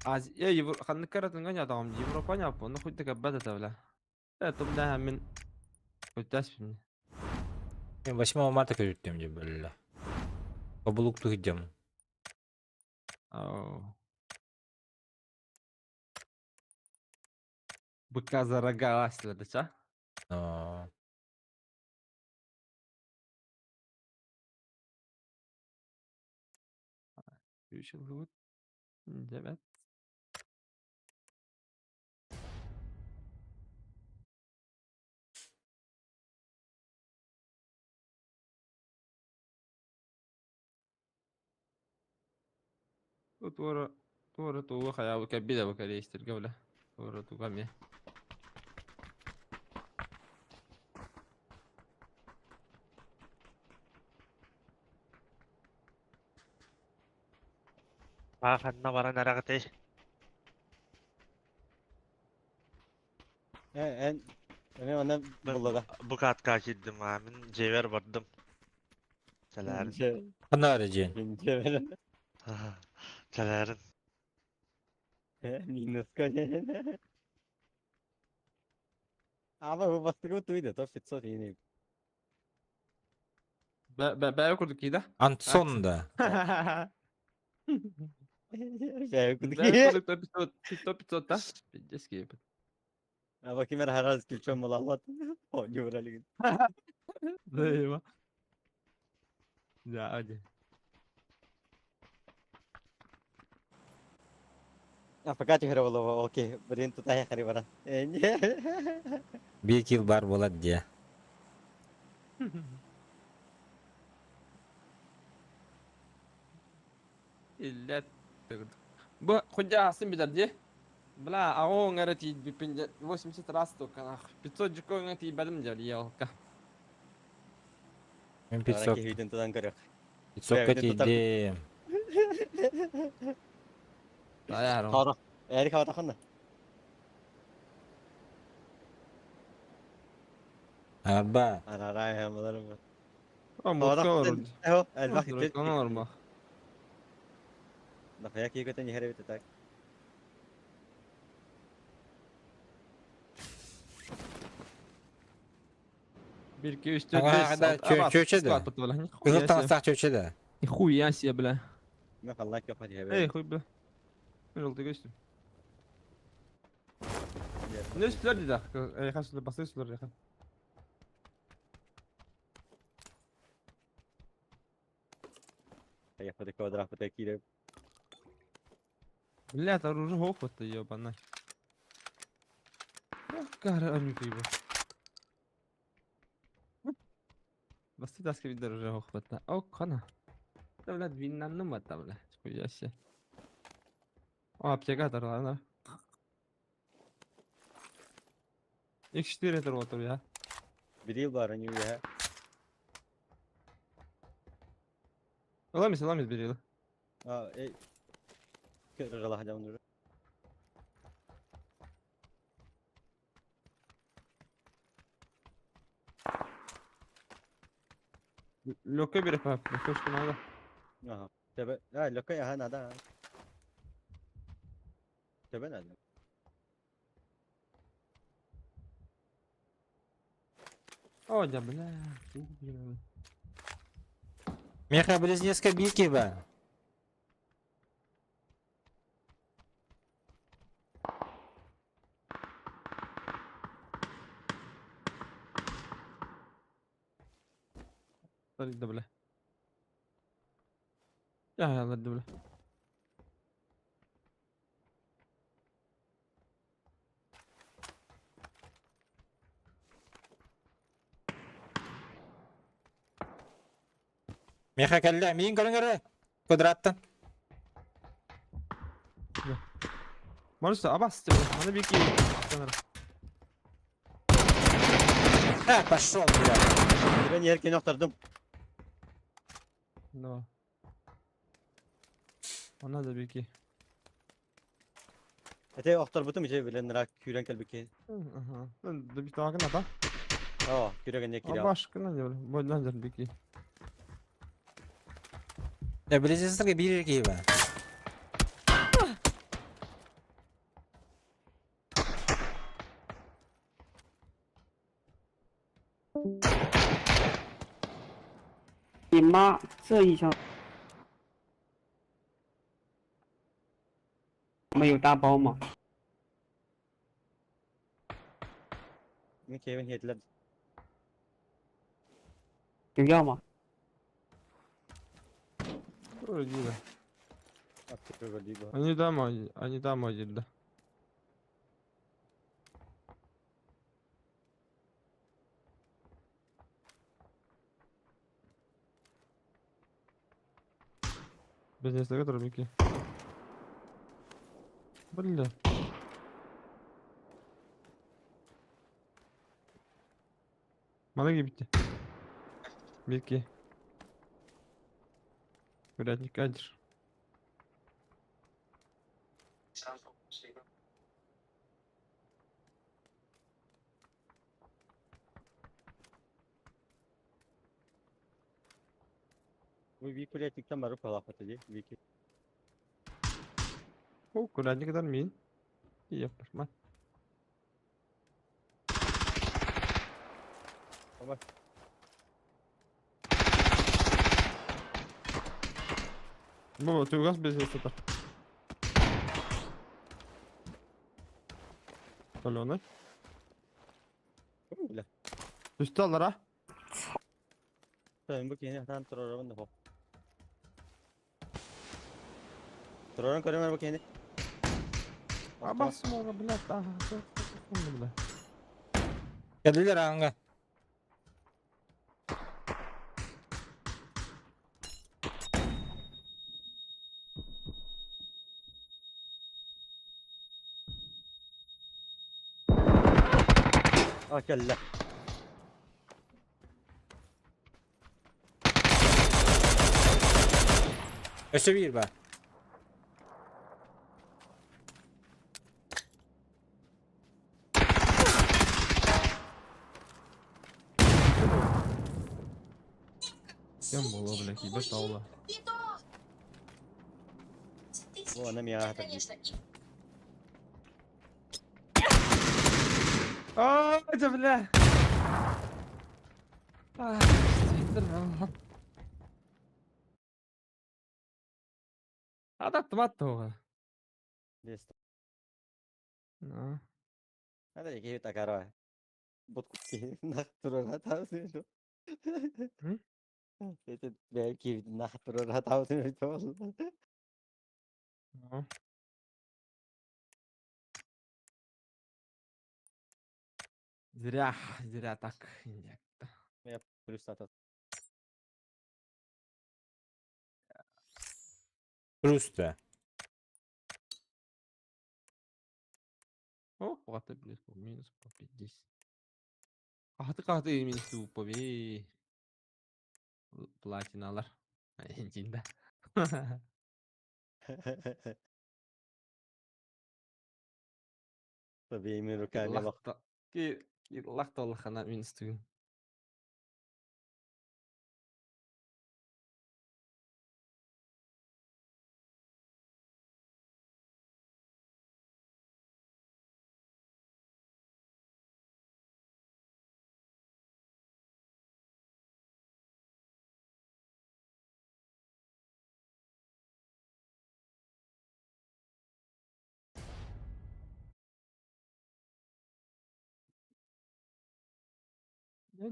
Az ya kanlık karatın ganya tamam Avrupa ne yapıyor? Onu kuytu kabada da bile. Evet bu da hemen ötüş şimdi. Ben başıma marta kötüydüm diye böyle. Kabuluktu gideceğim. Oh. Bu kazara galaslı da ça. Aa. Üçüncü. Evet. Doğru. Doğru doğru hayal bir de bakar değiştir gavle. Doğru doğru gamiye. Kanna bana nereye en ona bullaga. Bu kat kaçırdım amin. Cevher vardım. Selerin. Kana arayacağın. Selerin. Minus kaç. Ama bu bastırı tuydu. Top fit sot yine. Ben okuduk iyi de. Antson da. Şey okuduk. Ben okuduk da episode da. Just gibi. Ama kim her az kilçom mal Allah. O güveralı. Eyvah. Ya hadi. Apa kaç kere oldu okey. Birin tutaya kare baran. Bir kill bar bolat diye. İllet. Bu kunca asım bilir diye. Bla aku ngerti di pinjat 80 ras tu kan. Pito jiko ngerti balam jadi ya ka. Ben Orang pitsok. ki hidin tutan kare. Pitsok Evet, tutar- kötüydüm. Saya ro. Kara. Erik hava takın da. Arba. Ara ya malarım. Ama Hava mutlu takın. olur. Eho, el vakit. Direkt onu normal. Da kaya ki kötü yere bititak. Bir iki üç dört Ага, beş да, altı. çöçe de. Kızıltan sak çöçe de. Хуй я себе, бля. Ne falan yok hadi Ey хуй, bля. Ben oldu geçtim. Ne üstler dedi? Kaç üstler bastı üstler ya. Ya hadi kadar hafta kire. Бля, это уже опыт ёбаный. Кара, они криво. Bastı da asker bir уже опыт. О, kana. Да, блядь, виннанны mı da, блядь? Хуя себе. O apteka da lan. X4 otur ya. Bir yıl var hani ya. Alamız bir yıl. Aa, kırır Allah hadi onu. Loka bir yapar. Loka şu nada. Aha. Tebe, ha loka ya nada. Tebe nada. О, да, бля. Меха, близнецка бики ба. طريق دبلة. يا يلا الدبلة. Меха кәллә, миң көріңірі. Квадраттан. Можешь абас тебе. Она беги. Пошел, блядь. Ben yerken yokturdum. Давай. Она да беги. Ete yoktur butum içe bilen rak küren kelbeki. Ага. Да bir tane adam. Aa, küren ne kira. Başka ne diyor? Boydan beki. Ya bilesizlik bir erkeği var.你妈这一枪没有大包吗？ มีเคเป็นเหตุแล้ว 有药吗？ Öyle değil de. Attı böyle değil bu. Они там acilde. Без инстаграма Мики. Бля. Malaga bitti. Miki. Врядник кадр. Bu Viki Kuletlik'ten barı palafat ediyor. Viki. О, курятник мин. Епаш, мать. Ama Баба, ты угас без инстата. Алены. bile. Üstü alır ha. Tabii bu kini hatan trollün de hop. Trollün körümer bu kini. Ama sonra bile daha. Bile. Geldiler ağanga. Ah kelle. Öse bir var. Кем было, блядь, ебать аула. Bu annem ya tabii. Aa, это бля. А, Adaptım attı o. Listo. No. Hadi iki takara. Bot kini nak troll hata sinu. Hı? Itu belki nak troll hata sinu tol. No. Зря так. Ya plus hata. Просто. О, хватит, блядь, по минус по 50. Kahты минус по вей. Платиналар. Энтинде. Tabii emin rukane bak. Лахта лахана минус түйін.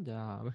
Ya abi.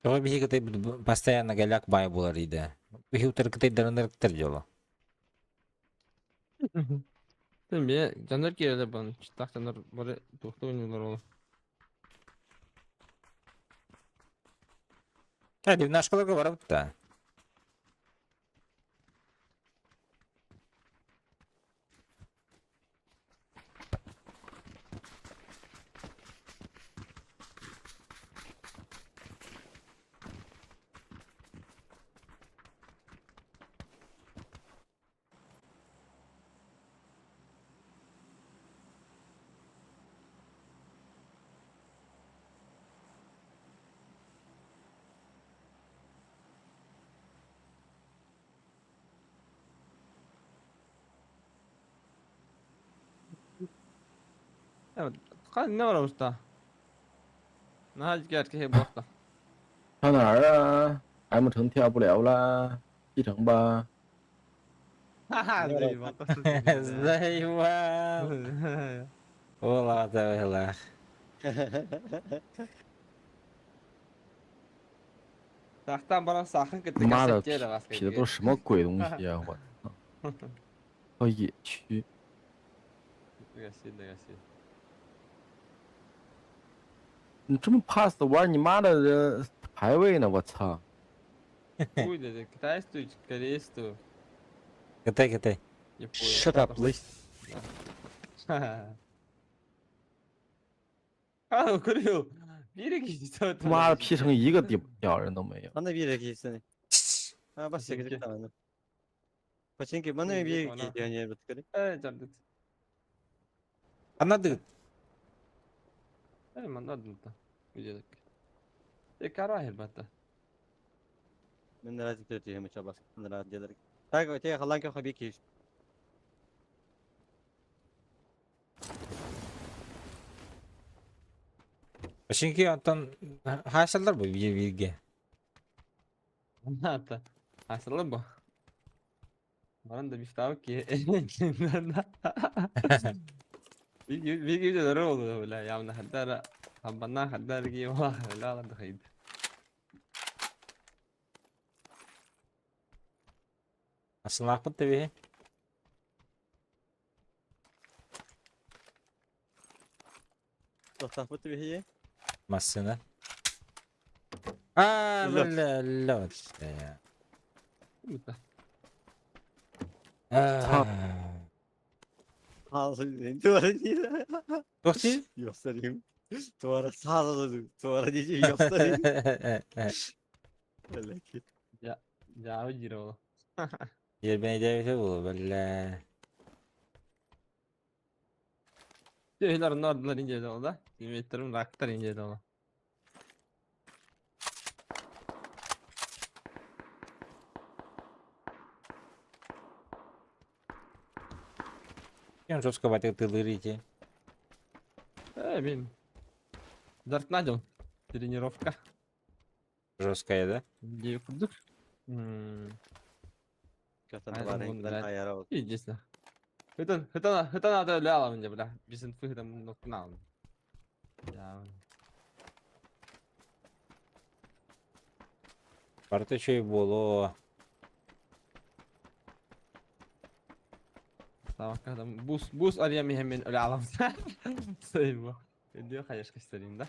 Тоғы бихи кытай постоянно галяк бай болар иде. Бихи утыр кытай дырыныр жолу. Мен жандар келеді бұны. Читақ жандар бары тоқты ойнылар олы. Әді нашқаларға барып та. Evet. Ne var usta? Ne hacı gerçek hep bakta. 上哪儿啊？M 城跳不了啦，1城吧。 Haha. Зайва. Ола да. Tahttan bana sakın gitti. 妈的， kasetçiye de 匹的都是什么鬼东西啊！我操！到野区， 你这么怕死玩你妈的排位呢？我操！ Uy dedi. Kitay istiyor. Kore istiyor. Кытай. Shut up, please. Ah, kırıyor. Biri gitti. 他妈的 P 城一个屌人都没有。 Bana bir iki sene. Ha bas çekecek tamam. Paçinki bana bir iki yani batıkları. Evet canım. Anladık. Evet anladım da. Güzel. Tekrar elbette. Ben de razı tutuyorum hiç abas. Ben de razı ederim. Tak te halan ki habi ki. Çünkü ondan haşallar bu bilgi. Hatta. Asıl bu. Bana da bir tavuk ki. Bir güzel oldu böyle. Yani hatta bana hatta ki vah la la da Asıl akıt tabii. Tahtat bir hiye. Masına. Aa Lot. böyle lot işte ya. Mutlu. Ağzını duvara değil. Doktor? Göstereyim. Duvara sağladı. Duvara diyeceğim göstereyim. Öyle ki. Ya giro. Yer beni de bu böyle. Şeylerin ordular inceledi o da. Nimetlerin raktar inceledi o. Чем жестко батил тылырите. Блин. Дарт надел. Тренировка. Жесткая, да? Где курдук? Zaten Aynen var bunu renkler ben- ayarı oldu. İyicesin. Hıtan adı öyle alamayınca bile. Bir sınıfı hıtan noktunu aldım. Ya. Парты еще и было. Tamam kadın. Buz arayamayı hemen öyle alalım. Sayın bu. Ben diyor hayır göstereyim de.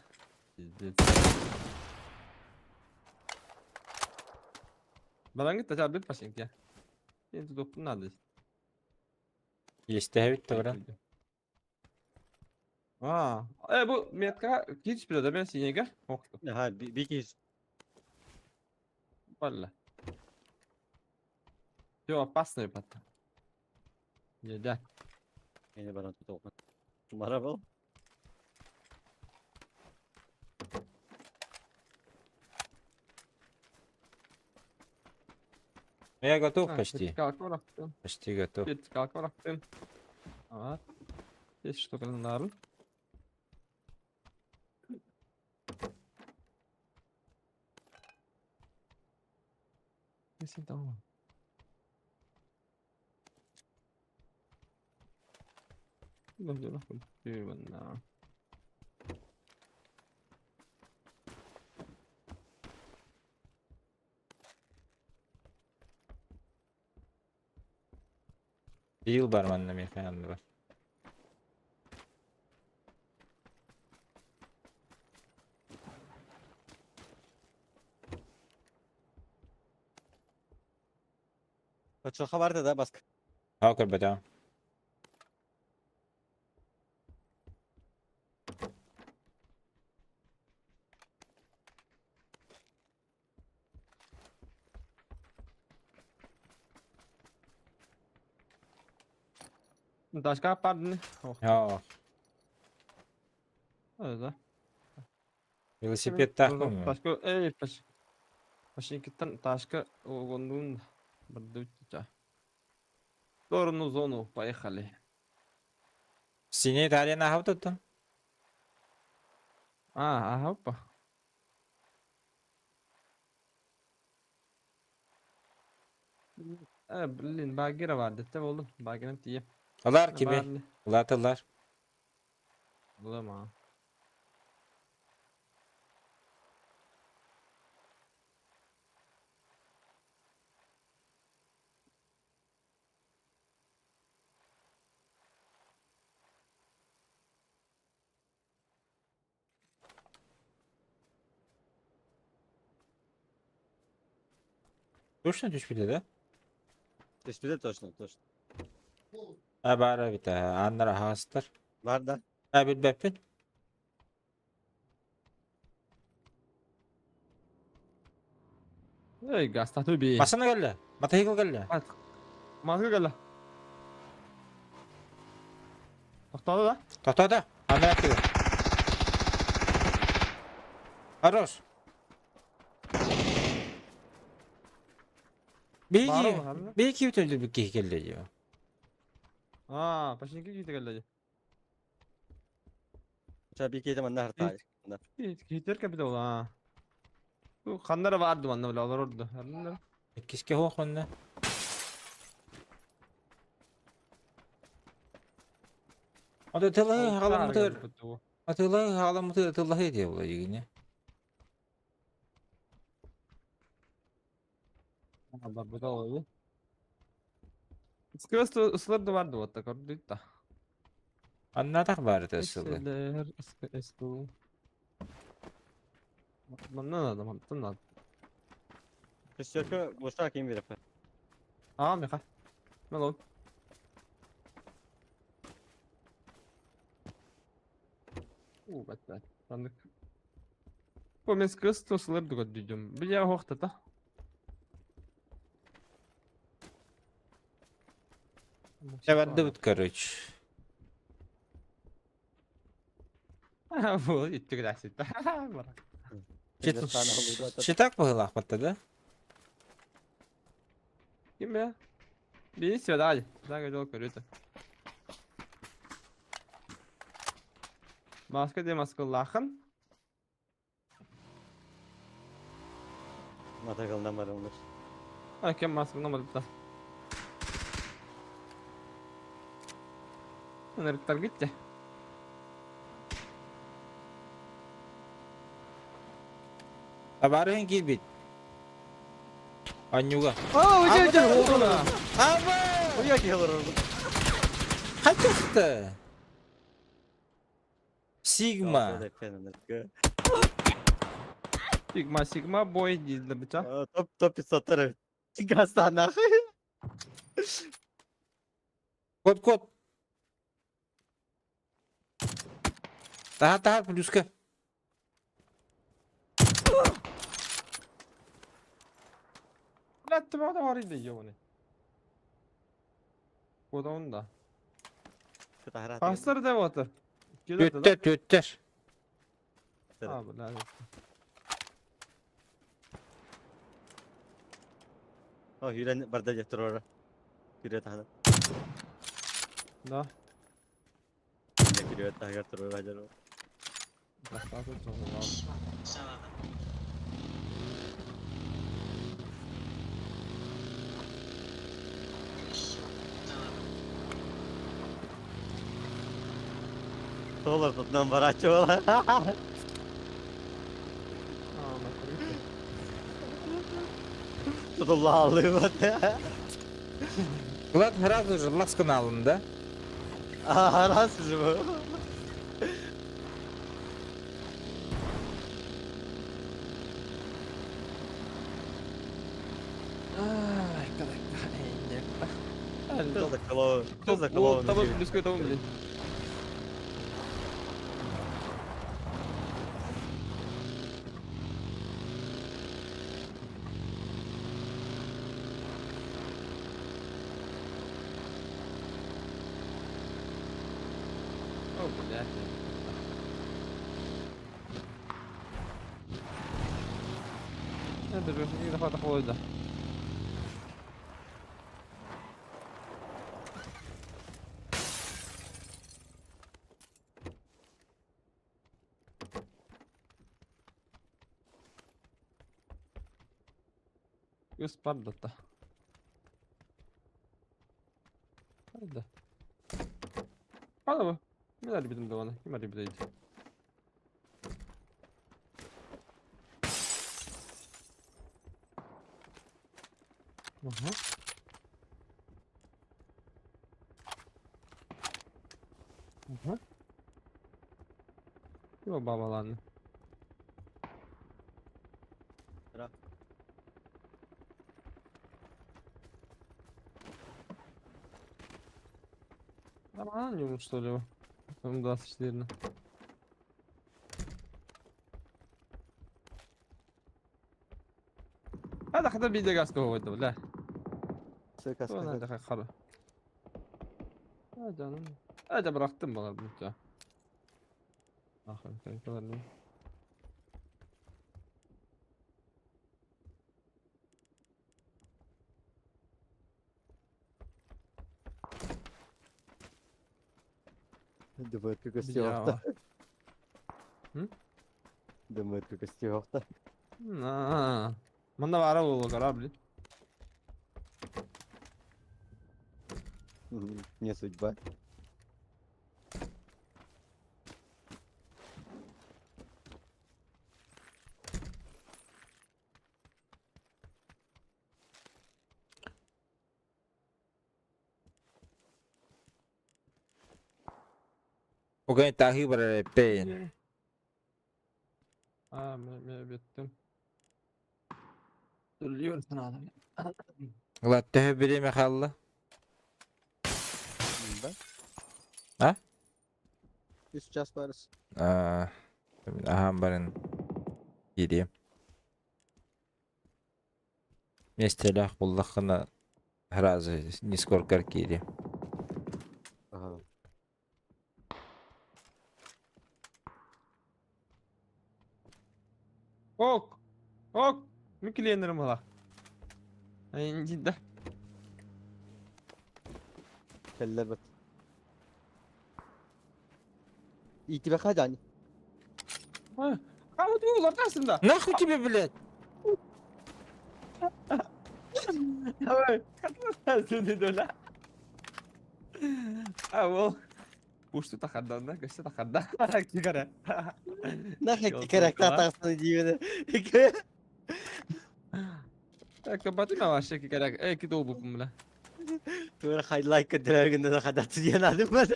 Bana git de çabuk başlayın ya. Şimdi doktorun adı. Есть ставить товара. Aa, bu metka hiç bir de ben sinege. Oktu. Ha bir kez. Valla. Yo, опасный потом. Да. Yine bana tutu. Numara bul. Я готов почти. Kalkma bıraktım. Почти готов. Kalkma bıraktım. Evet. Есть что календарь. Если там. Ну, дело хоть именно. Bir yıl var bende mekanda var. Çok vardı da bask. Hakır be tamam. Taşka yapardın. Oh, Ya öyle. velosiped takmıyor mu? Taşka Вашингтон Ташка Огондун Бардуча. В сторону зону, поехали. Синий Италия нахав туттun. Ага, опа. Блин, Багира vardı. Tabi oğlum. Bagira'nın diye. Alar kimi? Ulatırlar. Bulama. Точно düşmedi de. Teşbih точно. Ha bara bir tane. Anlara hastır. Var da. Ha bir bepin. Ey gasta tabi. Masana geldi. Matahiko geldi. Mazgı gel. Toxtadı da. Tahtada. Anda yaptı. Хорош. Bir iki bütün bir kişi geldi diyor. Aa, Başinki gitti geldi. Tabii ki de bana harita. Gitter bir de ola ha. Bu kanlara vardı bana bile olur orada. Kiske hoş onda. Adı tılayı halamıdır. Atılay halamıdır tılayı diye olay yine. Bu da oldu. Sıkısı ıslar da vardı o da gördük da. Anladık bari de ısılı. Eskiler eski. Bana ne adam attın. Kışçakı boşta kim verir? Aa meka. Melon. Bet. Sandık. Bu meskıs toslar da gördüm. Bir yer hoşta da. Evet de bit короче. Bu itti grasit. Читак был ахватта да? Kim ya? Bir sıra hadi. Daha güzel görüyordu. Maske de maske lakın. Matakaldan var onlar. Hakem maske olmadı da. Nereye gitti? Tabarın gibi. Anyuga. Aa Hocam oldu da. Ama! Buraya gelir orada. Kaçtı? Sigma. Sigma boy değildi bıçak. Top satarım. Çıkastana. Kod. Daha плюска. Lattım o da var diyor onu. Bu da onda. Pasları da var. Tütter. Abi lanet. Oh yüren barda getir oraya. Giriyor tahta. Da. Giriyor tahta getir oraya hacer o. Başka bir sorun var. Solar tuttan baraçı olan. Aa bak gitti. Tutullah ağlıyor bana. Влад сразу же ласкан алынды. Раз живу. Ай, kadar. Что за клоун? Что за клоун? Tamam, близко tamam, блин. О, блядь. Это же не захвата холода. Göz parlattı. Hadi. Hadi bu. Kim hadi bizim de bana? Kim hadi bir Aha. Aha. Kim o babalarını? Bırak. Ama anlıyormuş что ли? Onun da asışlarını. هذا حدا بيدي قاسكو هو ده ولا؟ Sık هو هذا خلاص. هذا bıraktım bana bu ya. Ahır kadar ne? Думает, как Бля. Стёхта. М? Думает, как Стёхта. На. Манда вара было корабли. Не судьба. Bugün takip ederim. Ben bittim. Duruyorsun adam. Vlad tühü biri mi kaldı? Да? А? И сейчас парус. Aha barın gireyim. Mesela kullakına razı niskorkar gireyim. Ага. Ok. Ok. Mükellenirim hala. Ay cidden. كلبت. İtibar hadi hani. Ha. Ama diyorlar aslında. Nahı gibi bilet. Evet. Katılmazsın dedi öyle. Ama Пусть takaddan da göster takaddan. Sigara. Нахуй karakter taksana diyor. Kapatayım ama şey kere. Ki doğu bu kumla. Tuğra highlight kadar da kadar tutuyan adım var.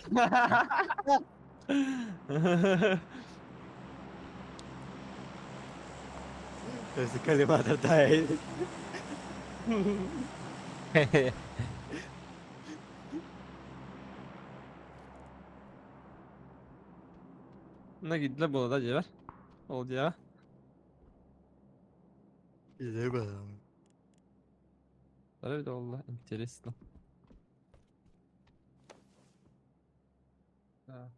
Özü kalimatı dahil. Ne gidiyor bu da cevher. Oldu ya. Bilemem. Öyle de oldu. Interesting. Да.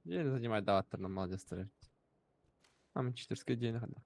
Еле занимает даваттар на молодец старый. А мы читерская день хода.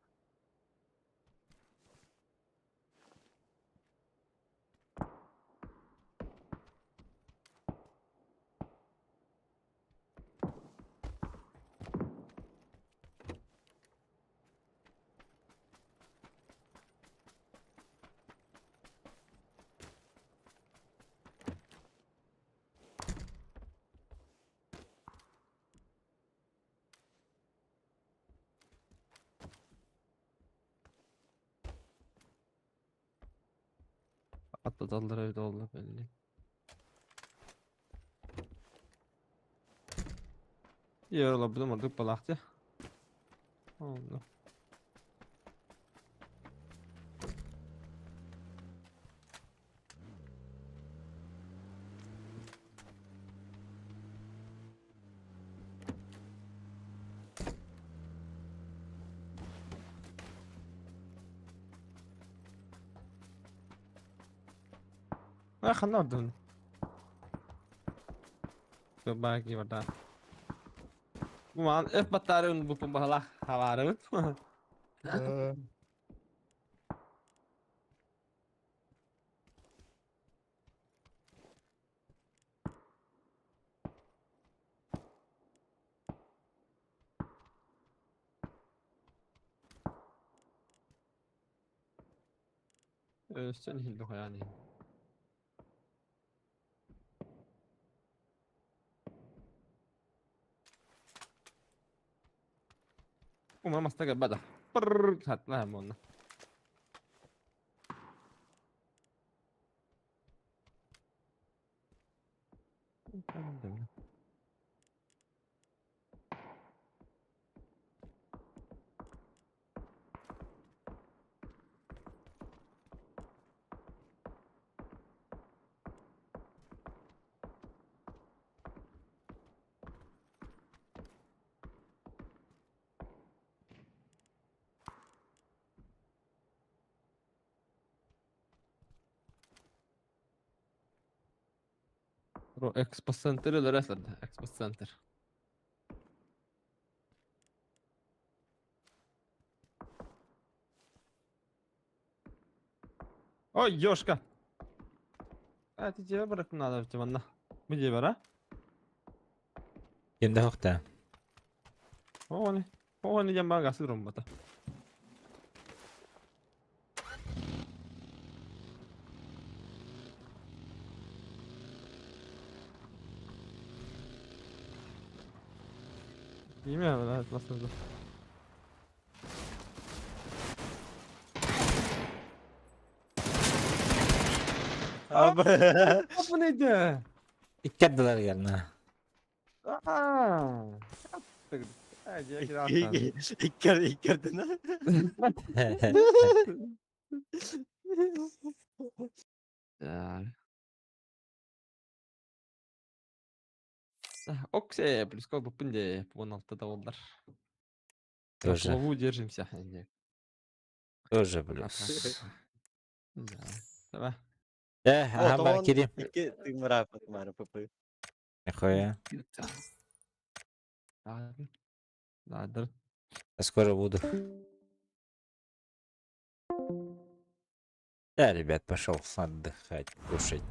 da dallar evde oldu belli. İyi olabilir mi? Dık balaktı. Oldu. خلنا نودن berbagi pada kumahan batarun bu pembalah hawarun sen hildo yani kumahan mas taga bada hat lah mon Bro, Expo Center eller resten? Expo Center. Oj, Joszka! Ty gdzie brak nada w tym, gdzie bara? Kimde yok da. O ne jamba gası rumbata. Bilmiyorum lan nasıl da. Abi. Bu neydi? İkkadılar gelme. Aa. Yaptık. Hadi gel İlk gördün ha. Окей, плюс как бы пынде, вон оттуда доллар. На Тоже. плаву держимся. Не, Тоже пока. плюс. Да. Давай. Aha bak gireyim. İki tımıra bakma pıpı. Нихуя. Ладно. Ладно. Я скоро буду. Я, ребят, пошел отдыхать, кушать.